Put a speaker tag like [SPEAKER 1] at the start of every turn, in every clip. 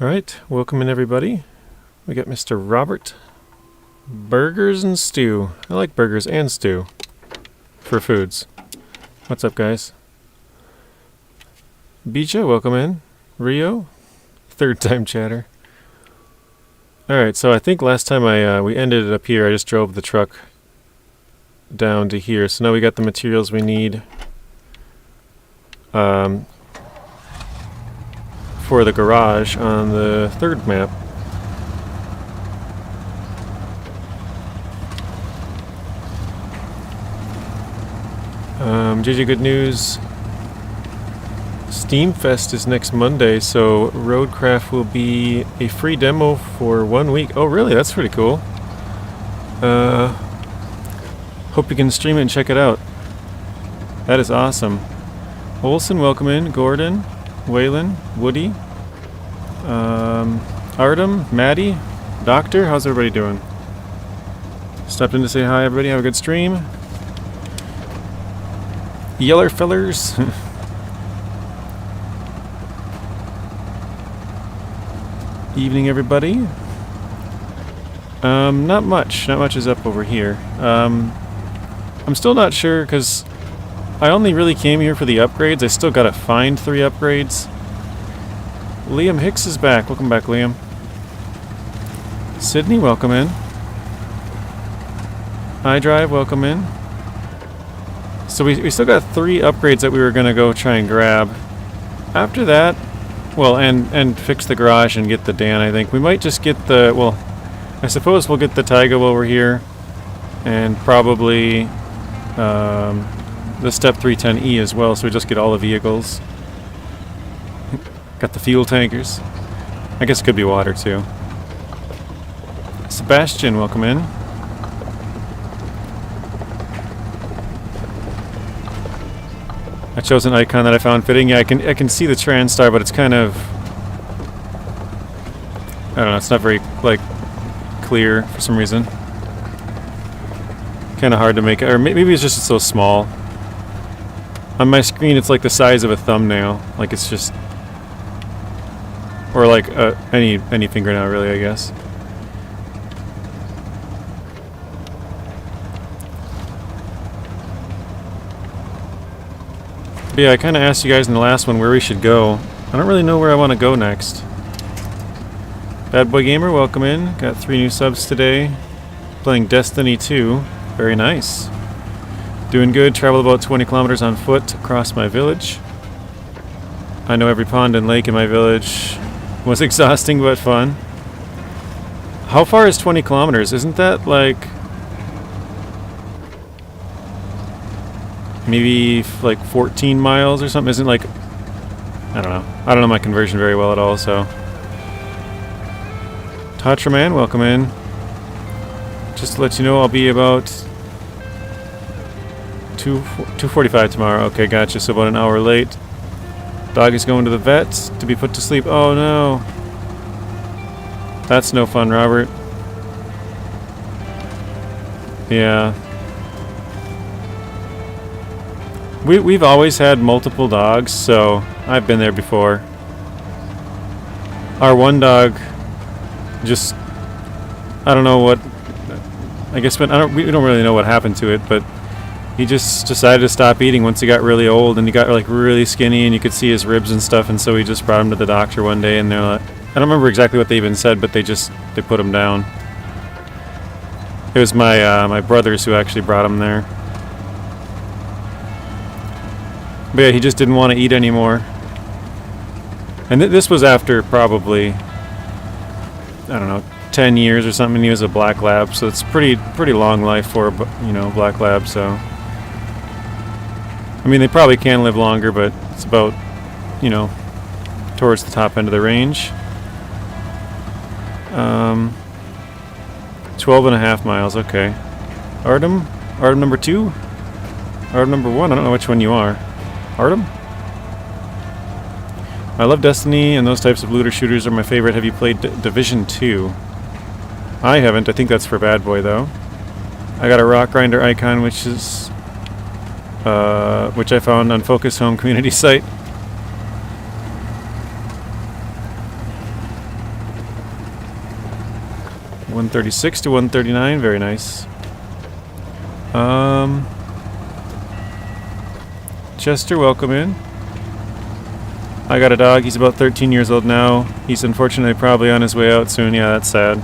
[SPEAKER 1] Alright, welcome in everybody. We got Mr. Robert. Burgers and stew. I like burgers and stew for foods. What's up, guys? Bija, welcome in. Rio, third time chatter. Alright, so I think last time we ended it up here, I just drove the truck down to here. So now we got the materials we need for the garage on the third map. JJ, good news. Steamfest is next Monday, so Roadcraft will be a free demo for 1 week. Oh, really? That's pretty cool. Hope you can stream it and check it out. That is awesome. Olson, welcome in. Gordon, Waylon, Woody, Artem, Maddie, Doctor. How's everybody doing? Stopped in to say hi, everybody. Have a good stream. Yeller fellers. Evening, everybody. Not much. Not much is up over here. I'm still not sure because I only really came here for the upgrades. I still gotta find 3 upgrades. Liam Hicks is back. Welcome back, Liam. Sydney, welcome in. iDrive, welcome in. So we still got 3 upgrades that we were gonna go try and grab. After that, well, and fix the garage and get the Dan, I think. We might just get the, well, I suppose we'll get the Taiga while we're here. And probably the Step 310E as well, so we just get all the vehicles. Got the fuel tankers. I guess it could be water too. Sebastian, welcome in. I chose an icon that I found fitting. Yeah, I can see the TranStar, but it's kind of, I don't know, it's not very like clear for some reason. Kind of hard to make it, or maybe it's just so small. On my screen, it's like the size of a thumbnail. Like it's just, or like any fingernail, really, I guess. But yeah, I kind of asked you guys in the last one where we should go. I don't really know where I want to go next. Bad Boy Gamer, welcome in. Got 3 new subs today. Playing Destiny 2. Very nice. Doing good. Travel about 20 kilometers on foot across my village. I know every pond and lake in my village. Was exhausting but fun. How far is 20 kilometers? Isn't that like maybe like 14 miles or something? Isn't like, I don't know. I don't know my conversion very well at all, so. Tatraman, welcome in. Just to let you know, I'll be about 2:45 tomorrow. Okay, gotcha. So about an hour late. Dog is going to the vet to be put to sleep. Oh no. That's no fun, Robert. Yeah. We've always had multiple dogs, so I've been there before. Our one dog just, I don't know what, I guess we don't really know what happened to it, but he just decided to stop eating once he got really old, and he got like really skinny, and you could see his ribs and stuff, and so we just brought him to the doctor one day, and they're like, I don't remember exactly what they even said, but they put him down. It was my brothers who actually brought him there. But yeah, he just didn't want to eat anymore. And this was after probably, I don't know, 10 years or something. He was a black lab, so it's pretty long life for a black lab. So I mean, they probably can live longer, but it's about, towards the top end of the range. 12.5 miles. Okay. Artem number 2, Artem number 1. I don't know which one you are. Artem? I love Destiny, and those types of looter shooters are my favorite. Have you played Division 2? I haven't. I think that's for Bad Boy, though. I got a rock grinder icon, which I found on Focus Home community site. 136 to 139, very nice. Chester, welcome in. I got a dog, he's about 13 years old now. He's unfortunately probably on his way out soon, yeah, that's sad.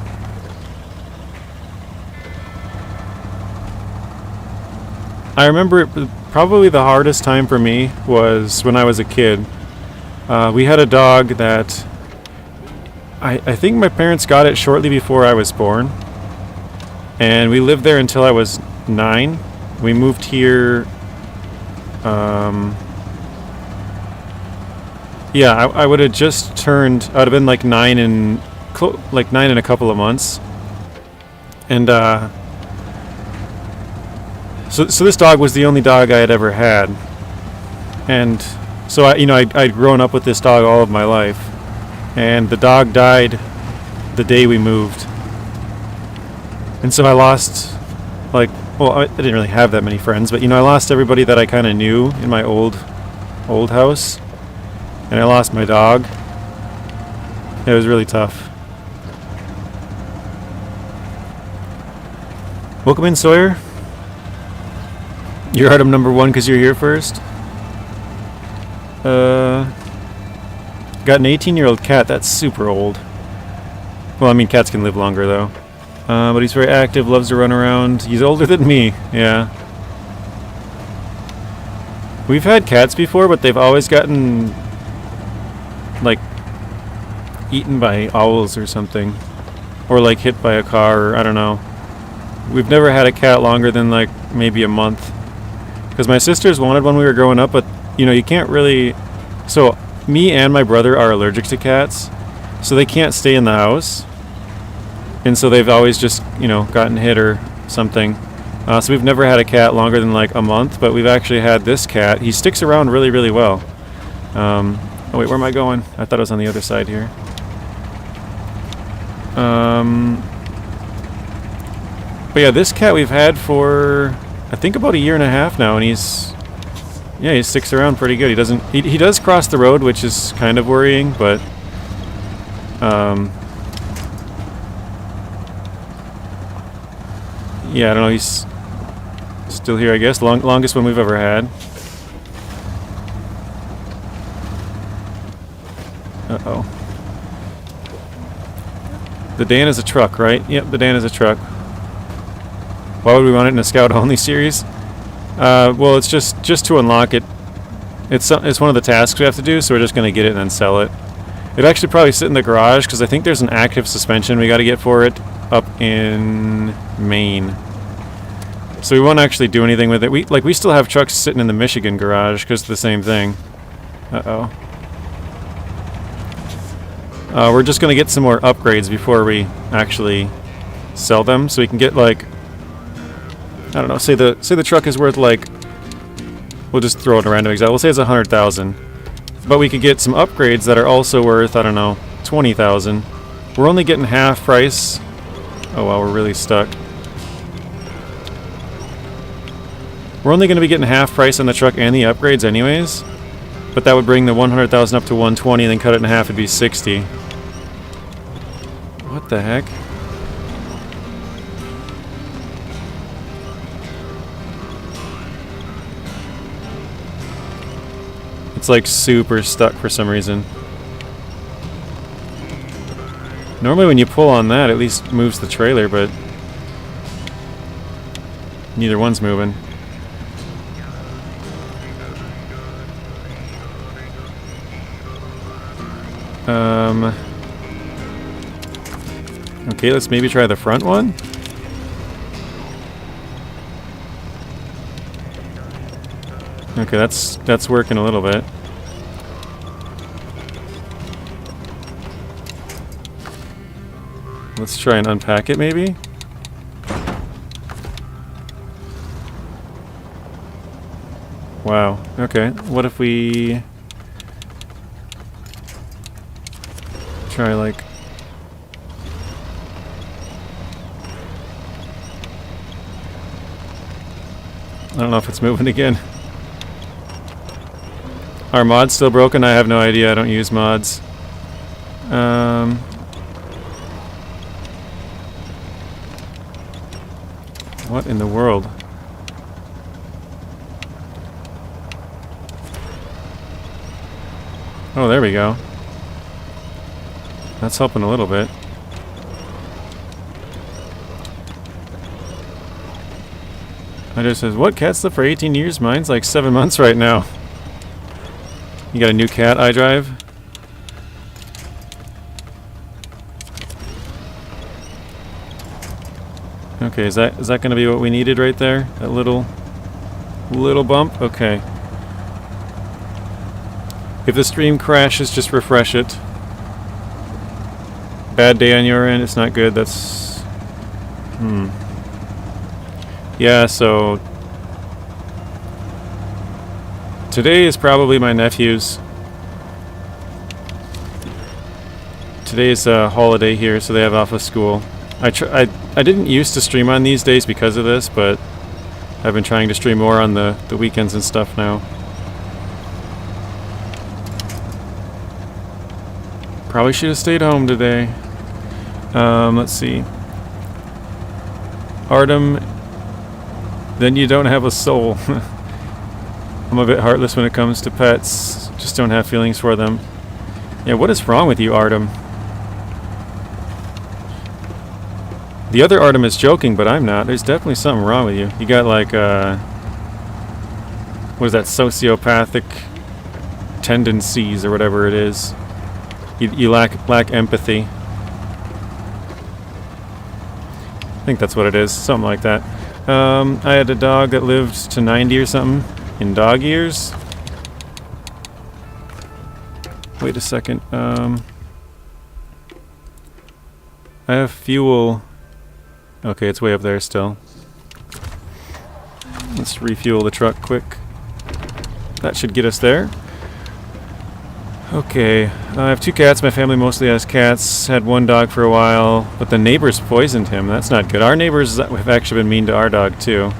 [SPEAKER 1] I remember probably the hardest time for me was when I was a kid. We had a dog that I think my parents got it shortly before I was born. And we lived there until I was 9. We moved here. Yeah, I would have just turned. I would have been like 9 in a couple of months. And so this dog was the only dog I had ever had. And so I'd grown up with this dog all of my life. And the dog died the day we moved. And so I lost, I didn't really have that many friends, but I lost everybody that I kind of knew in my old house. And I lost my dog. It was really tough. Welcome in, Sawyer. You're item number 1 because you're here first. Got an 18-year-old cat. That's super old. Well, I mean, cats can live longer, though. But he's very active, loves to run around. He's older than me, yeah. We've had cats before, but they've always gotten, eaten by owls or something. Or, hit by a car, or I don't know. We've never had a cat longer than, maybe a month. Because my sisters wanted one when we were growing up, but, you can't really... So, me and my brother are allergic to cats, so they can't stay in the house. And so they've always just, gotten hit or something. So we've never had a cat longer than, a month, but we've actually had this cat. He sticks around really, really well. Oh, wait, where am I going? I thought it was on the other side here. But yeah, this cat we've had for... I think about 1.5 years now, and he sticks around pretty good. He does cross the road, which is kind of worrying, but yeah, I don't know, he's still here, I guess. Longest one we've ever had. Uh-oh. The Dan is a truck, right? Yep, the Dan is a truck. Why would we want it in a scout-only series? Well, it's just to unlock it. It's one of the tasks we have to do, so we're just going to get it and then sell it. It'd actually probably sit in the garage, because I think there's an active suspension we got to get for it up in Maine. So we won't actually do anything with it. We still have trucks sitting in the Michigan garage, because it's the same thing. Uh-oh. We're just going to get some more upgrades before we actually sell them, so we can get, I don't know, say the truck is worth we'll just throw it a random example. We'll say it's 100,000. But we could get some upgrades that are also worth, I don't know, 20,000. We're only getting half price. Oh wow, we're really stuck. We're only going to be getting half price on the truck and the upgrades anyways. But that would bring the 100,000 up to 120 and then cut it in half, it'd be 60. What the heck? It's super stuck for some reason. Normally when you pull on that, at least moves the trailer, but neither one's moving. Okay, let's maybe try the front one. Okay, that's working a little bit. Let's try and unpack it, maybe? Wow, okay. What if we try I don't know if it's moving again. Are mods still broken? I have no idea. I don't use mods. What in the world? Oh, there we go. That's helping a little bit. I just says, what? Cat slept for 18 years? Mine's like 7 months right now. You got a new cat, iDrive? Okay, is that going to be what we needed right there? That little bump? Okay. If the stream crashes, just refresh it. Bad day on your end, it's not good, that's... Yeah, so... Today is probably my nephew's. Today's a holiday here, so they have off of school. I didn't used to stream on these days because of this, but I've been trying to stream more on the weekends and stuff now. Probably should have stayed home today. Let's see. Artem, then you don't have a soul. I'm a bit heartless when it comes to pets. Just don't have feelings for them. Yeah, what is wrong with you, Artem? The other Artem is joking, but I'm not. There's definitely something wrong with you. You got like, what is that, sociopathic tendencies or whatever it is. You lack empathy. I think that's what it is, something like that. I had a dog that lived to 90 or something in dog years. Wait a second. I have fuel. Okay, it's way up there still. Let's refuel the truck quick. That should get us there. Okay, I have 2 cats. My family mostly has cats. Had 1 dog for a while, but the neighbors poisoned him. That's not good. Our neighbors have actually been mean to our dog, too.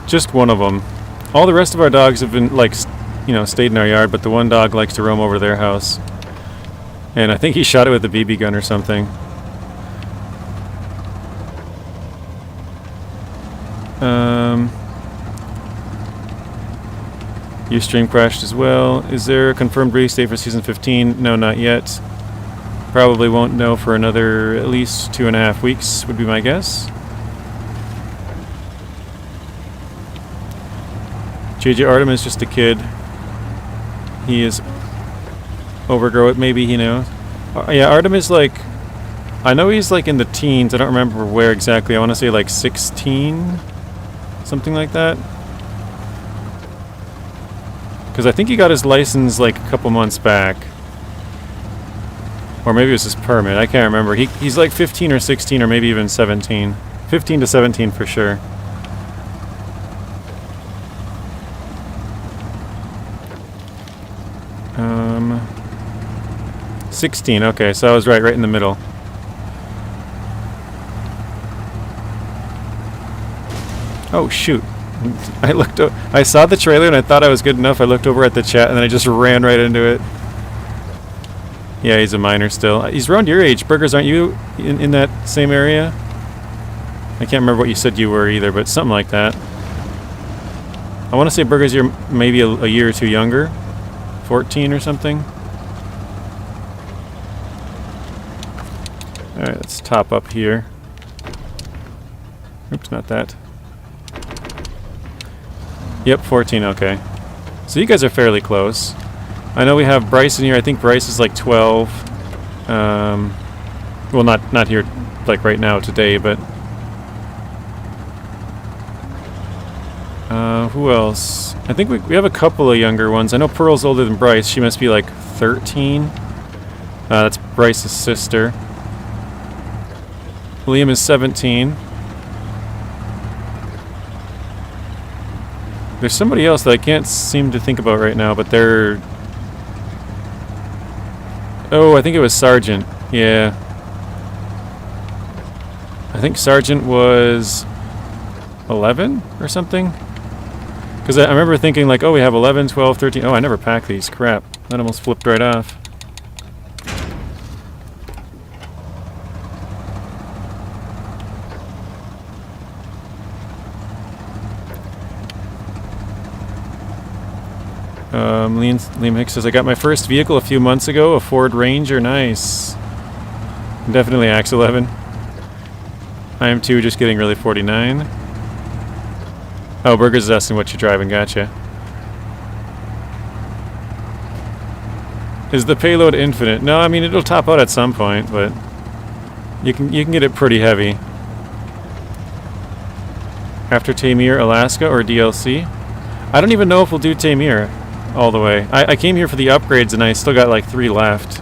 [SPEAKER 1] Just one of them. All the rest of our dogs have been, like, you know, stayed in our yard, but the one dog likes to roam over their house. And I think he shot it with a BB gun or something. Your stream crashed as well. Is there a confirmed release date for season 15? No, not yet. Probably won't know for another at least 2.5 weeks, would be my guess. JJ Artem is just a kid. He is overgrow it, maybe, you know. Yeah, Artem is like, I know he's like in the teens. I don't remember where exactly. I want to say like 16, something like that. Because I think he got his license like a couple months back. Or maybe it was his permit. I can't remember. He's like 15 or 16 or maybe even 17. 15 to 17 for sure. Um, 16. Okay, so I was right in the middle. Oh shoot. I saw the trailer and I thought I was good enough. I looked over at the chat and then I just ran right into it. Yeah, he's a minor still. He's around your age. Burgers, aren't you in that same area? I can't remember what you said you were either, but something like that. I want to say Burgers, you're maybe a year or 2 younger. 14 or something. Alright, let's top up here. Oops, not that. Yep, 14, okay. So you guys are fairly close. I know we have Bryce in here. I think Bryce is like 12. Well, not here like right now today, but... who else? I think we have a couple of younger ones. I know Pearl's older than Bryce. She must be like 13. That's Bryce's sister. Liam is 17. There's somebody else that I can't seem to think about right now, but they're... Oh, I think it was Sergeant. Yeah. I think Sergeant was 11 or something? Because I remember thinking like, oh, we have 11, 12, 13... Oh, I never packed these. Crap. That almost flipped right off. Liam Hicks says, I got my first vehicle a few months ago, a Ford Ranger. Nice. Definitely Axe 11. I am too, just getting really 49. Oh, Burgers is asking what you're driving. Gotcha. Is the payload infinite? No, I mean it'll top out at some point, but you can get it pretty heavy. After Taymyr, Alaska, or DLC? I don't even know if we'll do Taymyr all the way. I came here for the upgrades and I still got like 3 left.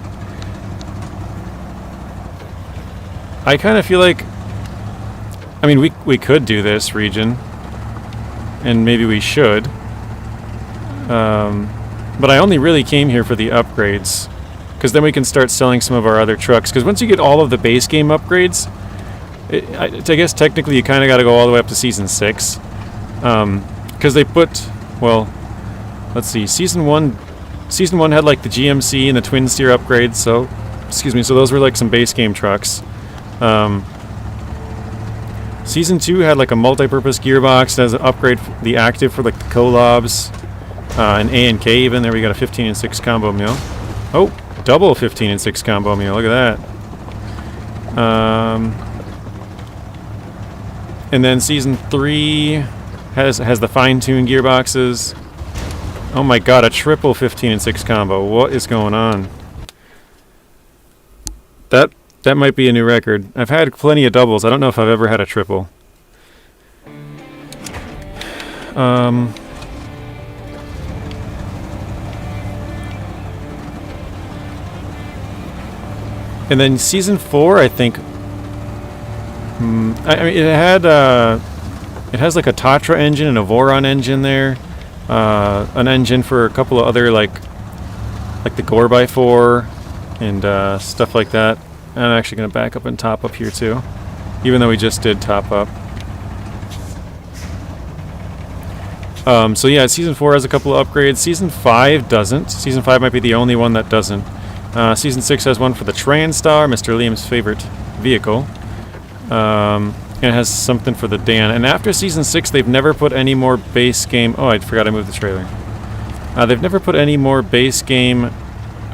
[SPEAKER 1] I kind of feel like, I mean, we could do this region, and maybe we should. But I only really came here for the upgrades, because then we can start selling some of our other trucks. Because once you get all of the base game upgrades, I guess technically you kind of got to go all the way up to Season 6. Because they put, well, let's see, Season 1 had like the GMC and the twin steer upgrades, so, excuse me, so those were like some base game trucks. Season 2 had like a multi-purpose gearbox that has an upgrade, the active for like the collabs, an A and K even. There we got a 15 and 6 combo meal. Oh, double 15 and 6 combo meal, look at that. And then Season 3 has the fine-tuned gearboxes. Oh my god, a triple 15 and 6 combo. What is going on? That might be a new record. I've had plenty of doubles. I don't know if I've ever had a triple. And then Season 4, I think... I mean, it has like a Tatra engine and a Voron engine there. An engine for a couple of other, like the Gore by 4 and stuff like that. I'm actually going to back up and top up here too, even though we just did top up. So yeah, Season 4 has a couple of upgrades. Season 5 doesn't. Season 5 might be the only one that doesn't. Season 6 has one for the Transtar, Mr. Liam's favorite vehicle. And it has something for the Dan. And after Season 6, they've never put any more base game... Oh, I forgot I moved the trailer. They've never put any more base game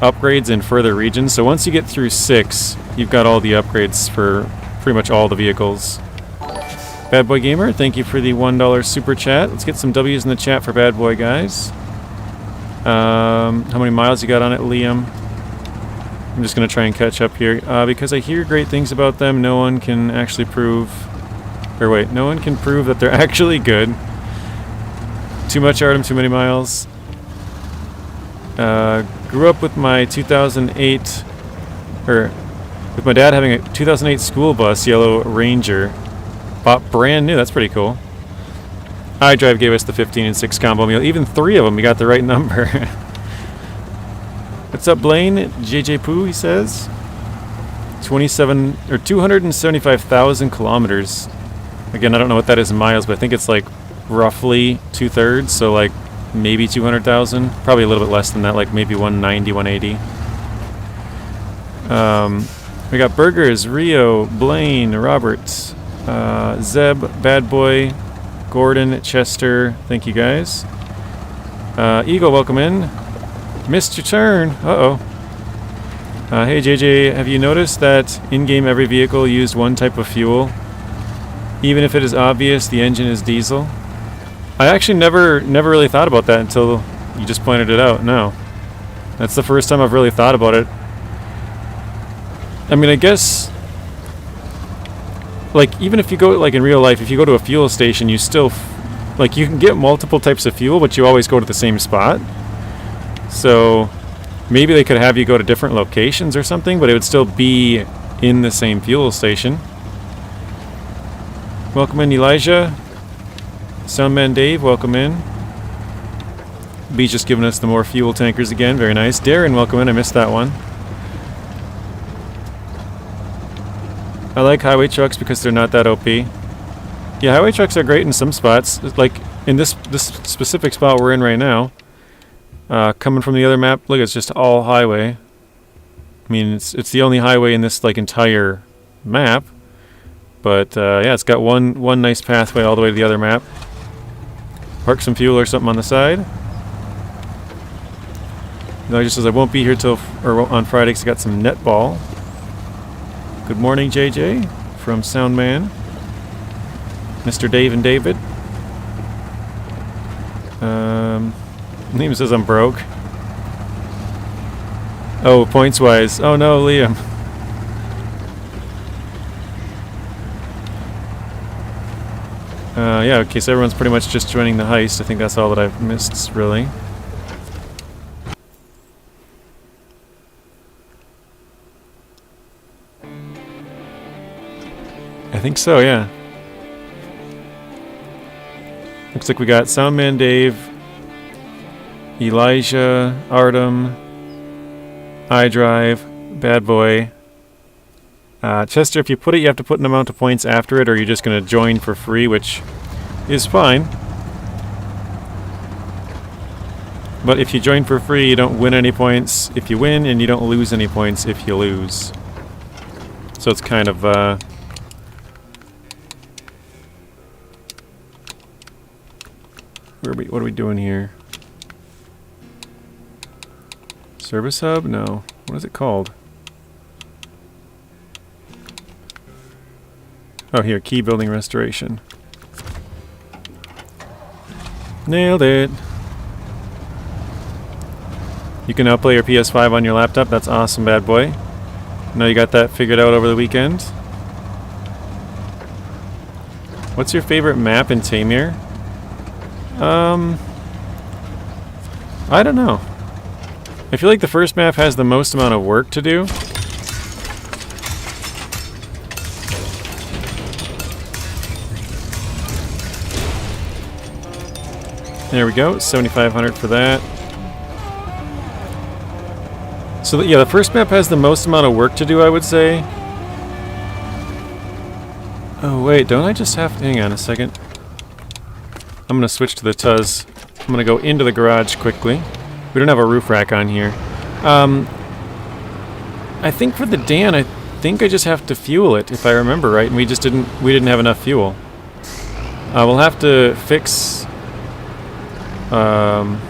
[SPEAKER 1] upgrades in further regions. So once you get through 6, you've got all the upgrades for pretty much all the vehicles. Bad Boy Gamer, thank you for the $1 super chat. Let's get some W's in the chat for Bad Boy, guys. How many miles you got on it, Liam? I'm just going to try and catch up here. Because I hear great things about them, no one can actually prove... Or wait, no one can prove that they're actually good. Too much Artem, too many miles. Grew up with my 2008... Or... With my dad having a 2008 school bus, yellow Ranger. Bought brand new, that's pretty cool. iDrive gave us the 15 and 6 combo meal. Even 3 of them, we got the right number. What's up, Blaine? JJ Poo, he says. 275,000 kilometers. Again, I don't know what that is in miles, but I think it's like roughly 2/3, so like maybe 200,000. Probably a little bit less than that, like maybe 190, 180. We got Burgers, Rio, Blaine, Robert, Zeb, Bad Boy, Gordon, Chester. Thank you guys. Eagle, welcome in. Missed your turn. Uh-oh. Hey, JJ, have you noticed that in-game every vehicle used one type of fuel? Even if it is obvious the engine is diesel? I actually never really thought about that until you just pointed it out. No. That's the first time I've really thought about it. I mean, I guess... Like, even if you go, like, in real life, if you go to a fuel station, you still... Like, you can get multiple types of fuel, but you always go to the same spot. So, maybe they could have you go to different locations or something, but it would still be in the same fuel station. Welcome in, Elijah. Soundman Dave, welcome in. B's just giving us the more fuel tankers again. Very nice. Darren, welcome in. I missed that one. I like highway trucks because they're not that OP. Yeah, highway trucks are great in some spots. Like in this specific spot we're in right now. Coming from the other map, look, it's just all highway. I mean, it's the only highway in this like entire map. But yeah, it's got one nice pathway all the way to the other map. Park some fuel or something on the side. No, just says I won't be here till on Friday because I got some netball. Good morning, JJ from Soundman. Mr. Dave and David. Liam says I'm broke. Oh, points wise. Oh no, Liam. Yeah, okay, so everyone's pretty much just joining the heist. I think that's all that I've missed, really. I think so, yeah. Looks like we got Soundman Dave, Elijah, Artem, iDrive, Bad Boy. Chester, if you put it, you have to put an amount of points after it, or you're just going to join for free, which is fine. But if you join for free, you don't win any points if you win, and you don't lose any points if you lose. So it's kind of... what are we doing here? Service hub? No. What is it called? Oh, here, key building restoration. Nailed it. You can now play your PS5 on your laptop. That's awesome, Bad Boy. Know you got that figured out over the weekend. What's your favorite map in Taymyr? I don't know. I feel like the first map has the most amount of work to do. There we go, 7,500 for that. So yeah, the first map has the most amount of work to do, I would say. Oh wait, don't I just have to... Hang on a second. I'm gonna switch to the Tuz. I'm gonna go into the garage quickly. We don't have a roof rack on here. I think for the Dan, I think I just have to fuel it, if I remember right, and we didn't have enough fuel. We'll have to fix... oh,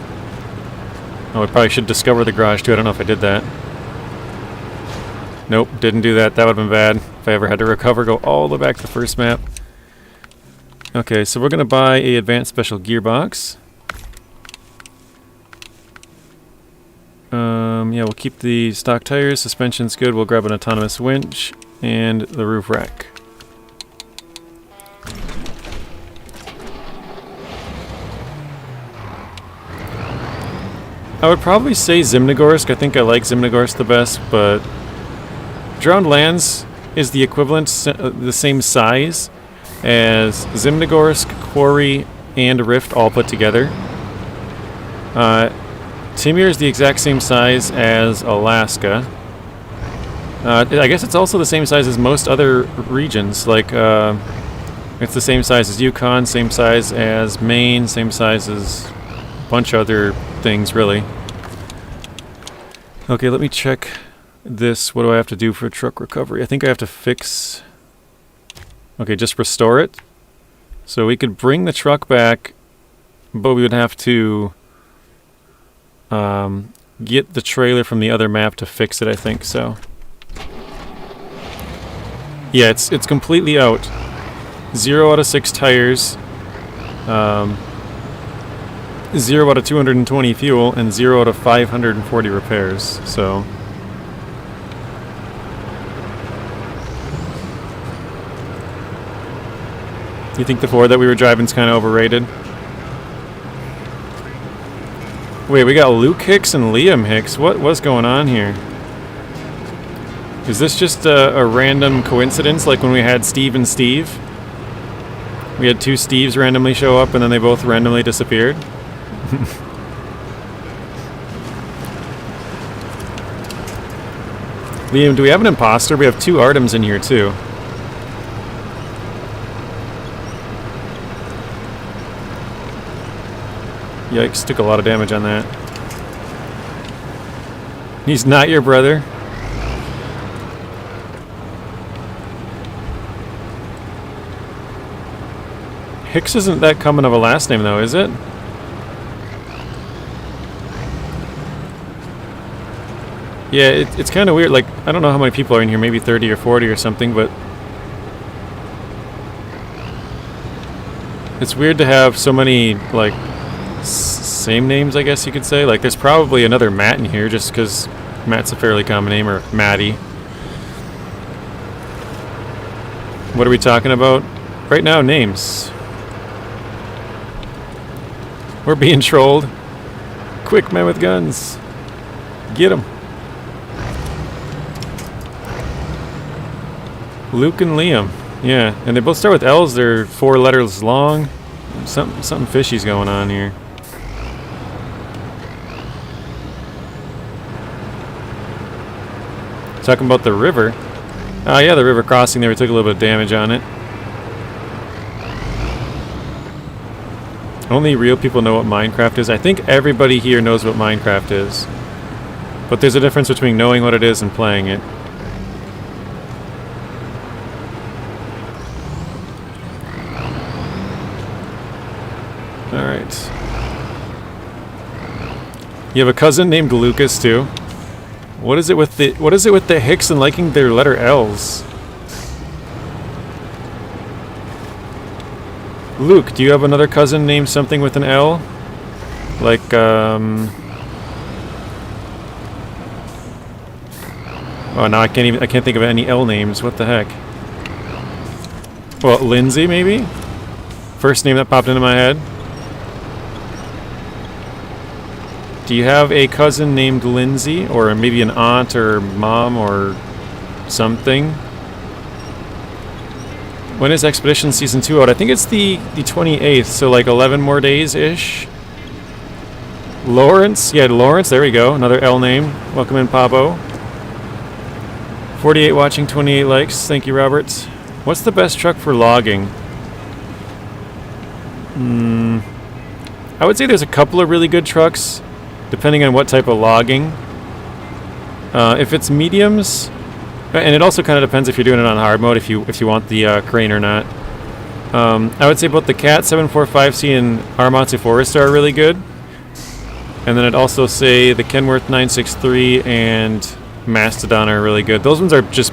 [SPEAKER 1] I probably should discover the garage too. I don't know if I did that. Nope, didn't do that. That would have been bad if I ever had to recover, go all the way back to the first map. Okay, so we're going to buy a advanced special gearbox. Yeah, we'll keep the stock tires, suspension's good, we'll grab an autonomous winch, and the roof rack. I would probably say Zimnogorsk. I think I like Zimnogorsk the best, but Drowned Lands is the equivalent, the same size as Zimnogorsk, Quarry, and Rift all put together. Taymyr is the exact same size as Alaska. I guess it's also the same size as most other regions. Like, it's the same size as Yukon, same size as Maine, same size as a bunch of other things, really. Okay, let me check this. What do I have to do for truck recovery? I think I have to fix... Okay, just restore it. So we could bring the truck back, but we would have to get the trailer from the other map to fix it, I think, so. Yeah, it's completely out. 0 out of 6 tires, 0 out of 220 fuel, and 0 out of 540 repairs, so. You think the Ford that we were driving is kind of overrated? Wait, we got Luke Hicks and Liam Hicks. What's going on here? Is this just a random coincidence, like when we had Steve and Steve? We had 2 Steves randomly show up and then they both randomly disappeared? Liam, do we have an imposter? We have 2 Artems in here too. Yikes, took a lot of damage on that. He's not your brother. Hicks isn't that common of a last name, though, is it? Yeah, it's kind of weird. Like, I don't know how many people are in here, maybe 30 or 40 or something, but it's weird to have so many, like, same names, I guess you could say. Like, there's probably another Matt in here, just because Matt's a fairly common name, or Matty. What are we talking about? Right now, names. We're being trolled. Quick, men with guns. Get them. Luke and Liam. Yeah, and they both start with L's. They're 4 letters long. Something fishy's going on here. Talking about the river. Oh yeah, the river crossing there. We took a little bit of damage on it. Only real people know what Minecraft is. I think everybody here knows what Minecraft is. But there's a difference between knowing what it is and playing it. Alright. You have a cousin named Lucas too. What is it with the Hicks and liking their letter L's? Luke, do you have another cousin named something with an L? Like, oh, no, I can't think of any L names. What the heck? Well, Lindsay, maybe? First name that popped into my head. Do you have a cousin named Lindsay? Or maybe an aunt or mom or something? When is Expedition Season 2 out? I think it's the 28th, so like 11 more days-ish. Lawrence? Yeah, Lawrence, there we go. Another L name. Welcome in, Pabo. 48 watching, 28 likes. Thank you, Robert. What's the best truck for logging? I would say there's a couple of really good trucks, depending on what type of logging. If it's mediums, and it also kind of depends if you're doing it on hard mode, if you want the crane or not. I would say both the Cat 745C and Aramatsu Forester are really good. And then I'd also say the Kenworth 963 and Mastodon are really good. Those ones are just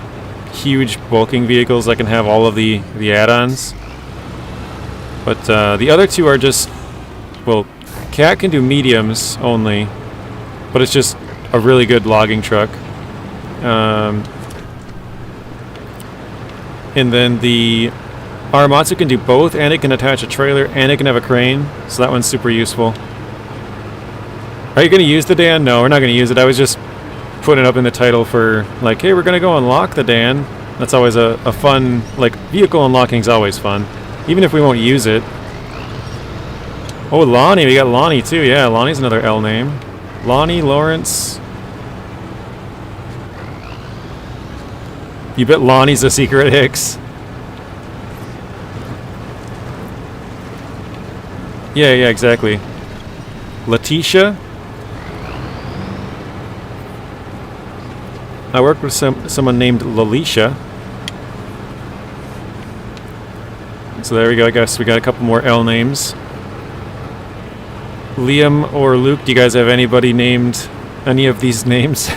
[SPEAKER 1] huge bulking vehicles that can have all of the add-ons. But the other two are just, well, Cat can do mediums only, but it's just a really good logging truck. And then the Aramatsu can do both, and it can attach a trailer, and it can have a crane, so that one's super useful. Are you going to use the Dan? No, we're not going to use it. I was just putting it up in the title for, like, hey, we're going to go unlock the Dan. That's always a fun, like, vehicle unlocking's always fun, even if we won't use it. Oh, Lonnie, we got Lonnie too. Yeah, Lonnie's another L name. Lonnie, Lawrence. You bet Lonnie's a secret Hicks. Yeah, exactly. Letitia. I worked with someone named Lalisha. So there we go. I guess we got a couple more L names. Liam or Luke, do you guys have anybody named any of these names?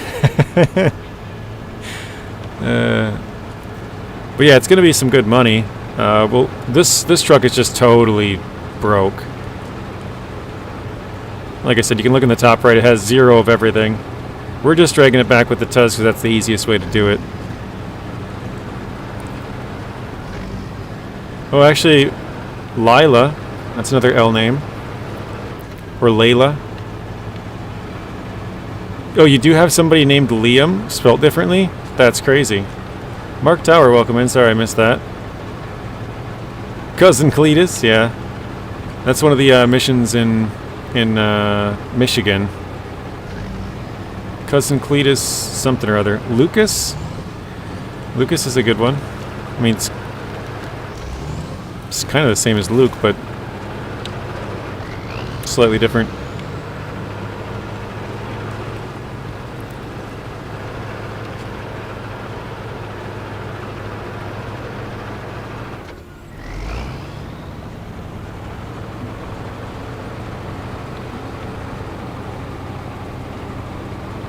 [SPEAKER 1] But yeah, it's going to be some good money. Well, this truck is just totally broke. Like I said, you can look in the top right. It has 0 of everything. We're just dragging it back with the Tuz because that's the easiest way to do it. Oh, actually, Lila. That's another L name. Or Layla. Oh, you do have somebody named Liam, spelled differently? That's crazy. Mark Tower, welcome in. Sorry, I missed that. Cousin Cletus, yeah. That's one of the missions in Michigan. Cousin Cletus something or other. Lucas? Lucas is a good one. I mean, it's kind of the same as Luke, but slightly different.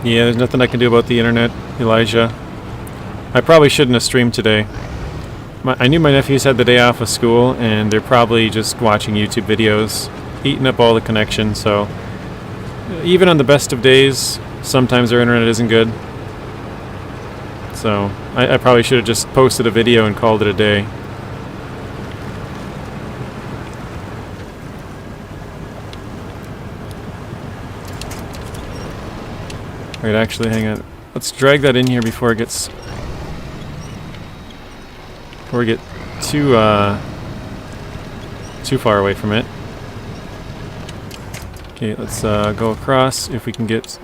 [SPEAKER 1] Yeah, there's nothing I can do about the internet, Elijah. I probably shouldn't have streamed today. I knew my nephews had the day off of school, and they're probably just watching YouTube videos, eating up all the connection, so... Even on the best of days, sometimes our internet isn't good. So, I probably should have just posted a video and called it a day. Alright, actually, hang on. Let's drag that in here before it gets... Before we get too far away from it. Okay, let's go across. If we can get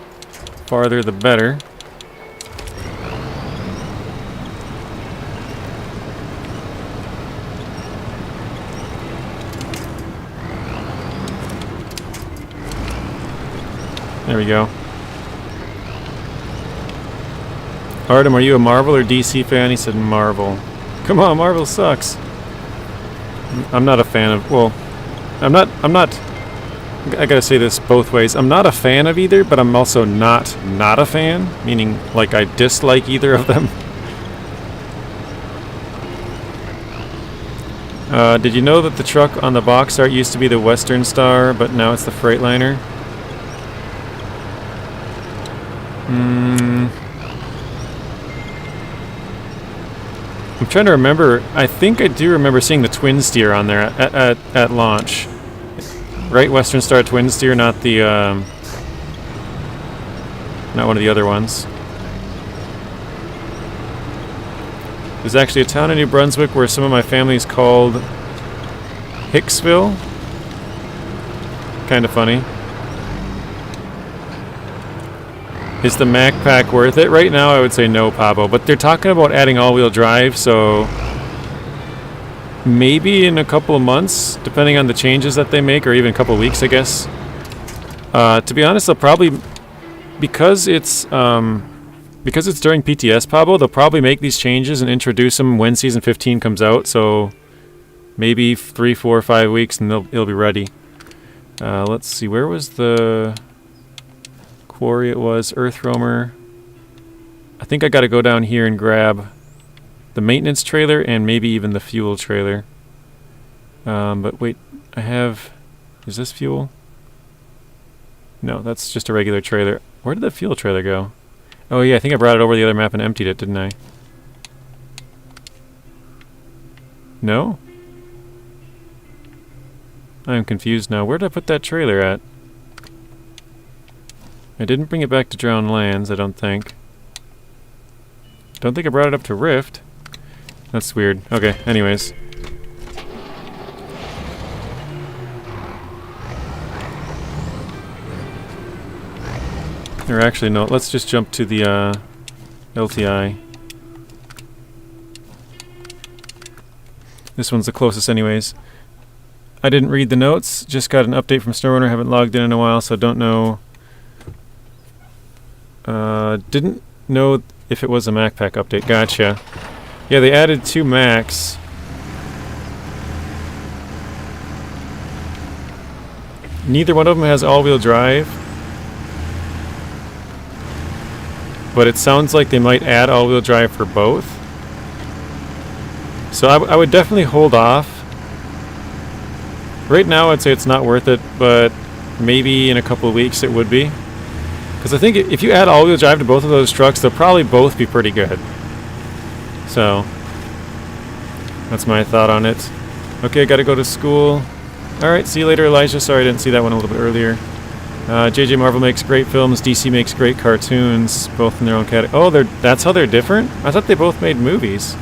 [SPEAKER 1] farther, the better. There we go. Artem, are you a Marvel or DC fan? He said Marvel. Come on, Marvel sucks. I'm not a fan of... Well, I'm not... I gotta say this both ways. I'm not a fan of either, but I'm also not a fan. Meaning, like, I dislike either of them. Did you know that the truck on the box art used to be the Western Star, but now it's the Freightliner? I'm trying to remember. I think I do remember seeing the twin steer on there at launch. Right, Western Star twin steer, not the not one of the other ones. There's actually a town in New Brunswick where some of my family is called Hicksville. Kind of funny. Is the Mac Pack worth it? Right now I would say no, Pablo, but they're talking about adding all-wheel drive, so maybe in a couple of months, depending on the changes that they make, or even a couple of weeks, I guess. To be honest, they'll probably, because it's during PTS, Pablo, they'll probably make these changes and introduce them when Season 15 comes out, so maybe 3, 4, 5 weeks and it'll be ready. Let's see, where was the... quarry it was, Earth Roamer. I think I gotta go down here and grab the maintenance trailer and maybe even the fuel trailer. But wait, I have... Is this fuel? No, that's just a regular trailer. Where did the fuel trailer go? Oh yeah, I think I brought it over the other map and emptied it, didn't I? No? I'm confused now. Where did I put that trailer at? I didn't bring it back to Drowned Lands, I don't think. Don't think I brought it up to Rift. That's weird. Okay, anyways. Or actually, no, let's just jump to the LTI. This one's the closest anyways. I didn't read the notes, just got an update from SnowRunner, haven't logged in a while, so don't know... didn't know if it was a Mac Pack update. Gotcha. Yeah, they added 2 Macs. Neither one of them has all-wheel drive. But it sounds like they might add all-wheel drive for both. So I would definitely hold off. Right now I'd say it's not worth it, but maybe in a couple of weeks it would be. Because I think if you add all-wheel drive to both of those trucks, they'll probably both be pretty good. So, that's my thought on it. Okay, gotta go to school. Alright, see you later, Elijah. Sorry I didn't see that one a little bit earlier. JJ Marvel makes great films, DC makes great cartoons, both in their own category. Oh, that's how they're different? I thought they both made movies.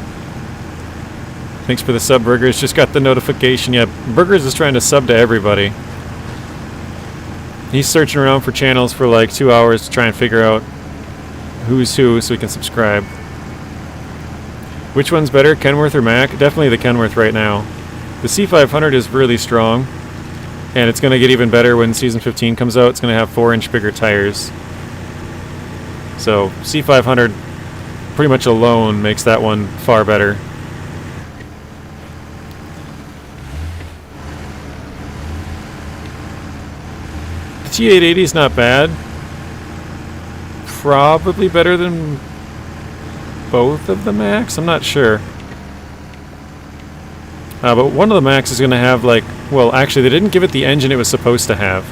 [SPEAKER 1] Thanks for the sub, Burgers. Just got the notification. Yeah, Burgers is trying to sub to everybody. He's searching around for channels for like 2 hours to try and figure out who's who so he can subscribe. Which one's better, Kenworth or Mac? Definitely the Kenworth right now. The C500 is really strong, and it's going to get even better when Season 15 comes out. It's going to have 4-inch bigger tires. So C500 pretty much alone makes that one far better. The T880 is not bad. probably better than both of the Macs. I'm not sure. But one of the Macs is going to have like, well, actually they didn't give it the engine it was supposed to have.